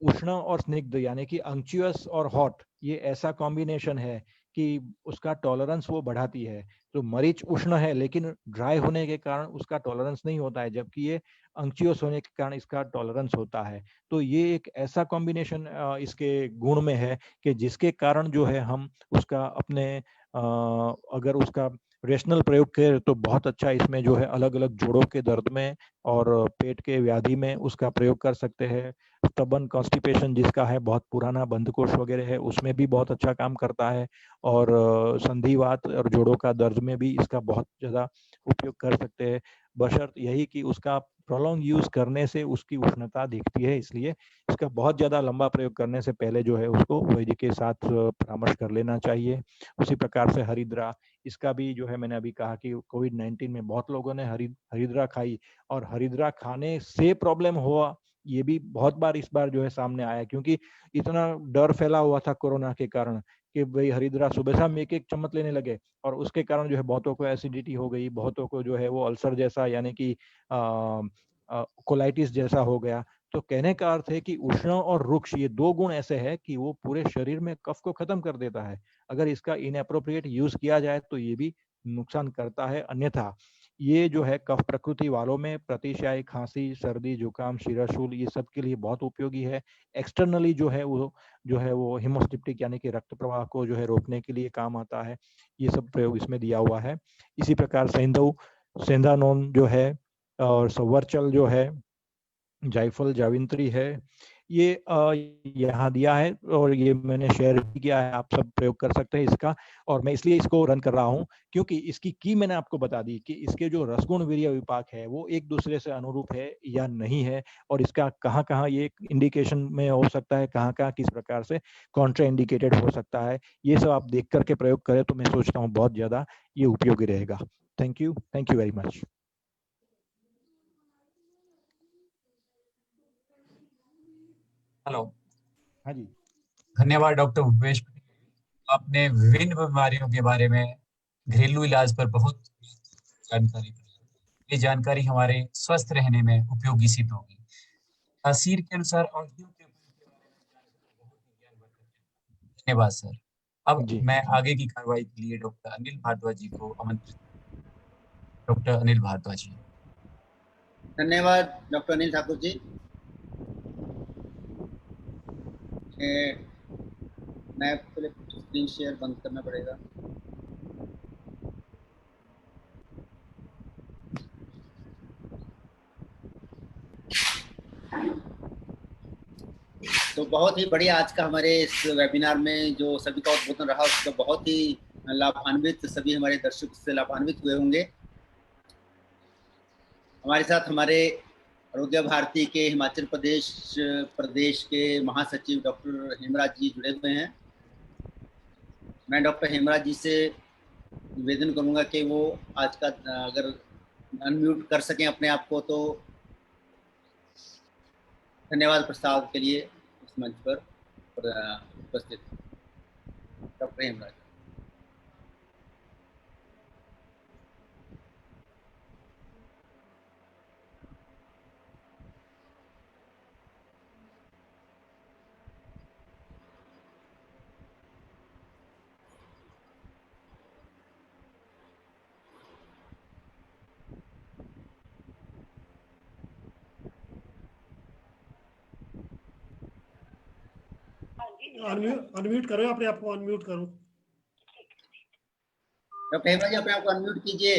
उष्ण और स्निग्ध यानी कि अंक्चुअस और हॉट ये ऐसा कॉम्बिनेशन है कि उसका टॉलरेंस वो बढ़ाती है। तो मरीच उष्ण है लेकिन ड्राई होने के कारण उसका टॉलरेंस नहीं होता है, जबकि ये अंक्चुअस होने के कारण इसका टॉलरेंस होता है। तो ये एक ऐसा कॉम्बिनेशन इसके गुण में है कि जिसके कारण जो है हम उसका अपने अगर उसका रेशनल प्रयोग करें तो बहुत अच्छा इसमें जो है अलग अलग जोड़ों के दर्द में और पेट के व्याधि में उसका प्रयोग कर सकते हैं। स्टबन कॉन्स्टिपेशन जिसका है बहुत पुराना बंधकोष वगैरह है उसमें भी बहुत अच्छा काम करता है और संधिवात और जोड़ों का दर्द में भी इसका बहुत ज़्यादा उपयोग कर सकते हैं, बशर्त यही कि उसका प्रोलॉन्ग यूज करने से उसकी उष्णता दिखती है। इसलिए इसका बहुत ज़्यादा लंबा प्रयोग करने से पहले जो है उसको वैद्य के साथ परामर्श कर लेना चाहिए। उसी प्रकार से हरिद्रा, इसका भी जो है मैंने अभी कहा कि कोविड-19 में बहुत लोगों ने हरिद्रा खाई और हरिद्रा खाने से प्रॉब्लम हुआ, ये भी बहुत बार इस बार जो है सामने आया क्योंकि इतना डर फैला हुआ था कोरोना के कारण कि भाई हरिद्रा सुबह शाम एक एक चम्मच लेने लगे और उसके कारण जो है बहुतों को एसिडिटी हो गई, बहुतों को जो है वो अल्सर जैसा यानी कि कोलाइटिस जैसा हो गया। तो कहने का अर्थ है कि उष्ण और रुक्ष ये दो गुण ऐसे हैं कि वो पूरे शरीर में कफ को खत्म कर देता है। अगर इसका इनएप्रोप्रिएट यूज किया जाए तो ये भी नुकसान करता है। अन्यथा ये जो है कफ प्रकृति वालों में प्रतिशायी खांसी, सर्दी, जुकाम, शिराशूल ये सब के लिए बहुत उपयोगी है। एक्सटर्नली जो है वो हिमोस्टिप्टिक यानी कि रक्त प्रवाह को जो है रोकने के लिए काम आता है। ये सब प्रयोग इसमें दिया हुआ है। इसी प्रकार सेंधानोन जो है और सवर्चल जो है, जायफल, जावित्री है, ये यहाँ दिया है और ये मैंने शेयर किया है, आप सब प्रयोग कर सकते हैं इसका। और मैं इसलिए इसको रन कर रहा हूँ क्योंकि इसकी की मैंने आपको बता दी कि इसके जो रसगुण वीर्य विपाक है वो एक दूसरे से अनुरूप है या नहीं है और इसका कहाँ कहाँ ये इंडिकेशन में हो सकता है, कहाँ कहाँ किस प्रकार से कॉन्ट्रा इंडिकेटेड हो सकता है, ये सब आप देख करके प्रयोग करें तो मैं सोचता हूँ बहुत ज़्यादा ये उपयोगी रहेगा। Thank you very much. Hello. हाँ जी, धन्यवाद डॉक्टर भूपेश। आपने विभिन्न बीमारियों के बारे में घरेलू इलाज पर बहुत जानकारी दी। ये जानकारी हमारे स्वस्थ रहने में उपयोगी सिद्ध होगी। तासीर के अनुसार औषधियों के उपयोग के बारे में जानकर बहुत ही ज्ञानवर्धक है। धन्यवाद सर। अब जी। मैं आगे की कार्रवाई के लिए डॉक्टर अनिल भारद्वाज जी को आमंत्रित। डॉक्टर अनिल भारद्वाज जी। धन्यवाद डॉक्टर अनिल ठाकुर जी। मैं पहले स्क्रीन शेयर बंद करना पड़ेगा। बहुत ही बढ़िया आज का हमारे इस वेबिनार में जो सभी का उद्बोधन रहा उसका बहुत ही लाभान्वित, सभी हमारे दर्शक से लाभान्वित हुए होंगे। हमारे साथ हमारे आरोग्य भारती के हिमाचल प्रदेश के महासचिव डॉक्टर हेमराज जी जुड़े हुए हैं। मैं डॉक्टर हेमराज जी से निवेदन करूंगा कि वो आज का अगर अनम्यूट कर सकें अपने आप को तो धन्यवाद प्रस्ताव के लिए इस मंच पर उपस्थित डॉक्टर हेमराज। अनम्यूट करो, अपने आप को अनम्यूट करो। डॉक्टर हेमराज जी अपने आप को अनम्यूट कीजिए।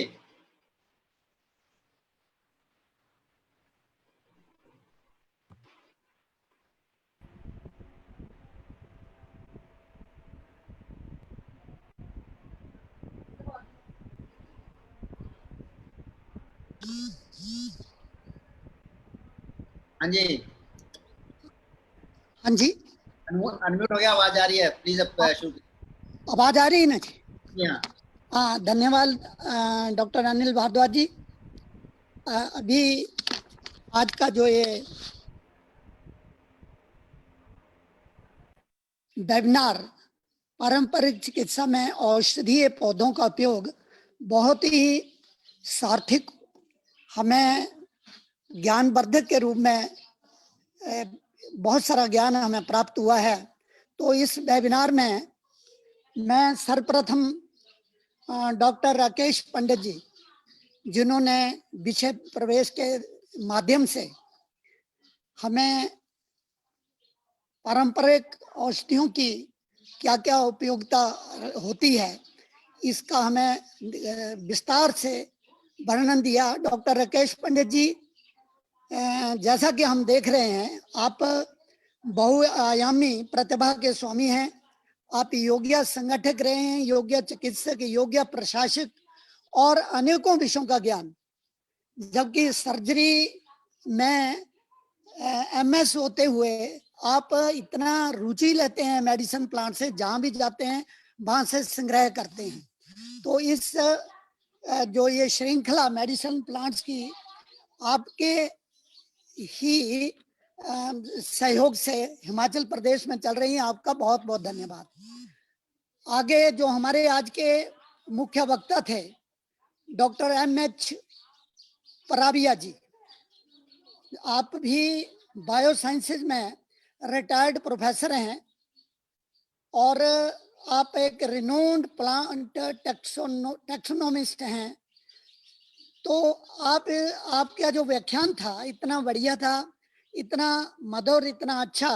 हाँ जी, हाँ जी, अनम्यूट हो गया, आवाज आ रही है, प्लीज अब शुरू। आवाज आ रही है ना जी? जी हाँ। हाँ, धन्यवाद डॉक्टर अनिल भारद्वाज जी। अभी आज का जो ये वेबिनार पारंपरिक चिकित्सा में औषधीय पौधों का उपयोग बहुत ही सार्थक हमें ज्ञानवर्धक के रूप में बहुत सारा ज्ञान हमें प्राप्त हुआ है। तो इस वेबिनार में मैं सर्वप्रथम डॉक्टर राकेश पंडित जी, जिन्होंने विषय प्रवेश के माध्यम से हमें पारंपरिक औषधियों की क्या क्या उपयोगिता होती है इसका हमें विस्तार से वर्णन दिया। डॉक्टर राकेश पंडित जी, जैसा कि हम देख रहे हैं, आप बहुआयामी प्रतिभा के स्वामी हैं। आप योग्य संगठक रहे हैं, योग्य चिकित्सक, योग्य प्रशासक और अनेकों विषयों का ज्ञान। जबकि सर्जरी में एमएस होते हुए आप इतना रुचि लेते हैं मेडिसिन प्लांट से, जहां भी जाते हैं वहां से संग्रह करते हैं। तो इस जो ये श्रृंखला मेडिसिन प्लांट्स की आपके ही सहयोग से हिमाचल प्रदेश में चल रही है, आपका बहुत बहुत धन्यवाद। आगे जो हमारे आज के मुख्य वक्ता थे डॉक्टर एमएच पराबिया जी, आप भी बायोसाइंसेज में रिटायर्ड प्रोफेसर हैं और आप एक रिनोन्ड प्लांट टैक्सोनोमिस्ट हैं। तो आपका जो व्याख्यान था इतना बढ़िया था, इतना मधुर, इतना अच्छा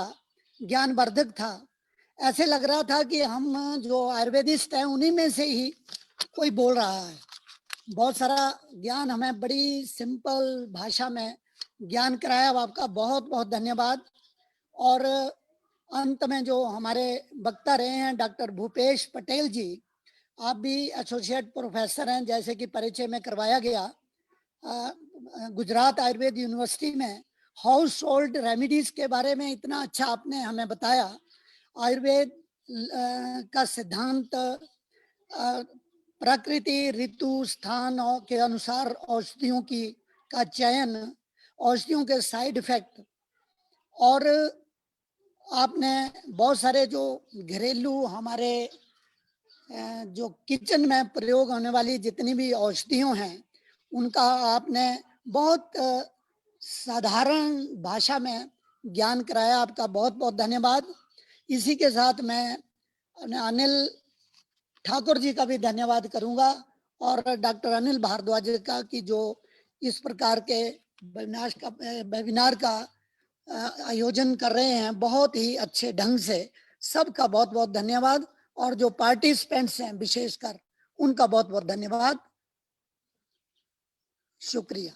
ज्ञानवर्धक था। ऐसे लग रहा था कि हम जो आयुर्वेदिस्ट हैं उन्हीं में से ही कोई बोल रहा है। बहुत सारा ज्ञान हमें बड़ी सिंपल भाषा में ज्ञान कराया, आपका बहुत बहुत धन्यवाद। और अंत में जो हमारे वक्ता रहे हैं डॉक्टर भूपेश पटेल जी, आप भी एसोसिएट प्रोफेसर हैं, जैसे कि परिचय में करवाया गया। गुजरात आयुर्वेद यूनिवर्सिटी में हाउस होल्ड रेमेडीज के बारे में इतना अच्छा आपने हमें बताया। आयुर्वेद का सिद्धांत प्रकृति, ऋतु, स्थान के अनुसार औषधियों का चयन, औषधियों के साइड इफेक्ट, और आपने बहुत सारे जो घरेलू हमारे जो किचन में प्रयोग होने वाली जितनी भी औषधियों हैं उनका आपने बहुत साधारण भाषा में ज्ञान कराया। आपका बहुत बहुत धन्यवाद। इसी के साथ मैं अनिल ठाकुर जी का भी धन्यवाद करूंगा और डॉक्टर अनिल भारद्वाज का कि जो इस प्रकार के वेबिनार का आयोजन कर रहे हैं बहुत ही अच्छे ढंग से। सबका बहुत बहुत धन्यवाद और जो पार्टिसिपेंट्स हैं विशेषकर उनका बहुत बहुत धन्यवाद। शुक्रिया।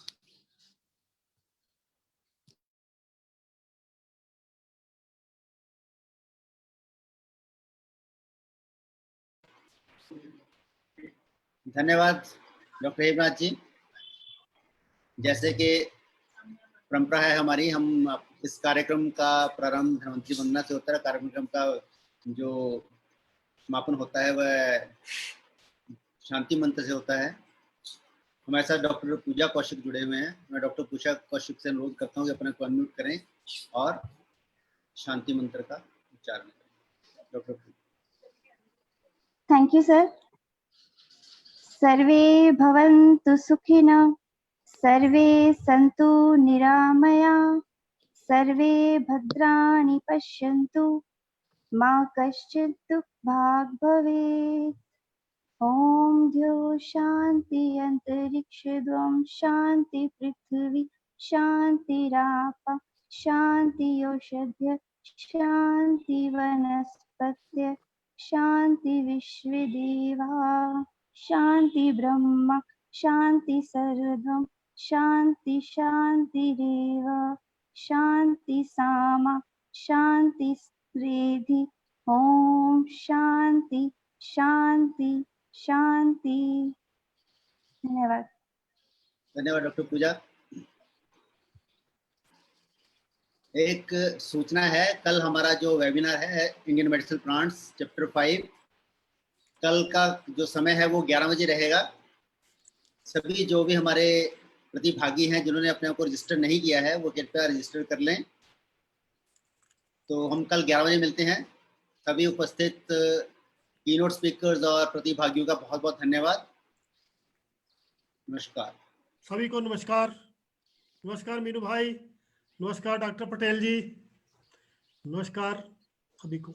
धन्यवाद डॉक्टर हेमराज जी। जैसे कि परंपरा है हमारी, हम इस कार्यक्रम का प्रारंभ धन्वंतरी वंदना से होता है। कार्यक्रम का जो समापन होता है वह शांति मंत्र से होता है। हमारे साथ डॉक्टर पूजा कौशिक जुड़े हुए हैं। मैं डॉक्टर पूजा कौशिक से अनुरोध करता हूँ कि अपने को अनम्यूट करें और शांति मंत्र का उच्चारण करें। Doctor thank you sir. सर्वे भवन्तु सुखिनः, सर्वे सन्तु निरामया, सर्वे भद्राणि पश्यन्तु, मा कश्चित् दुःखभाग् भवेत्। ॐ द्यौ शान्ति अन्तरिक्ष द्वं शान्ति पृथिवी शान्तिराप शान्ति औषध्य शान्ति वनस्पत्य शान्ति विश्वे देवा शान्ति ब्रह्म शान्ति सर्वं शान्ति शान्तिरेव शान्ति सामा शान्ति स्त्रेधि। ॐ शान्ति शान्ति शांति। धन्यवाद। धन्यवाद डॉक्टर पूजा। एक सूचना है, कल हमारा जो वेबिनार है इंडियन मेडिसिनल प्लांट्स चैप्टर 5, कल का जो समय है वो 11 बजे रहेगा। सभी जो भी हमारे प्रतिभागी हैं जिन्होंने अपने आप को रजिस्टर नहीं किया है वो कृपया रजिस्टर कर लें। तो हम कल 11 बजे मिलते हैं। सभी उपस्थित कीनोट स्पीकर्स और प्रतिभागियों का बहुत बहुत धन्यवाद। नमस्कार सभी को। नमस्कार। नमस्कार मीनू भाई, नमस्कार डॉक्टर पटेल जी, नमस्कार सभी को।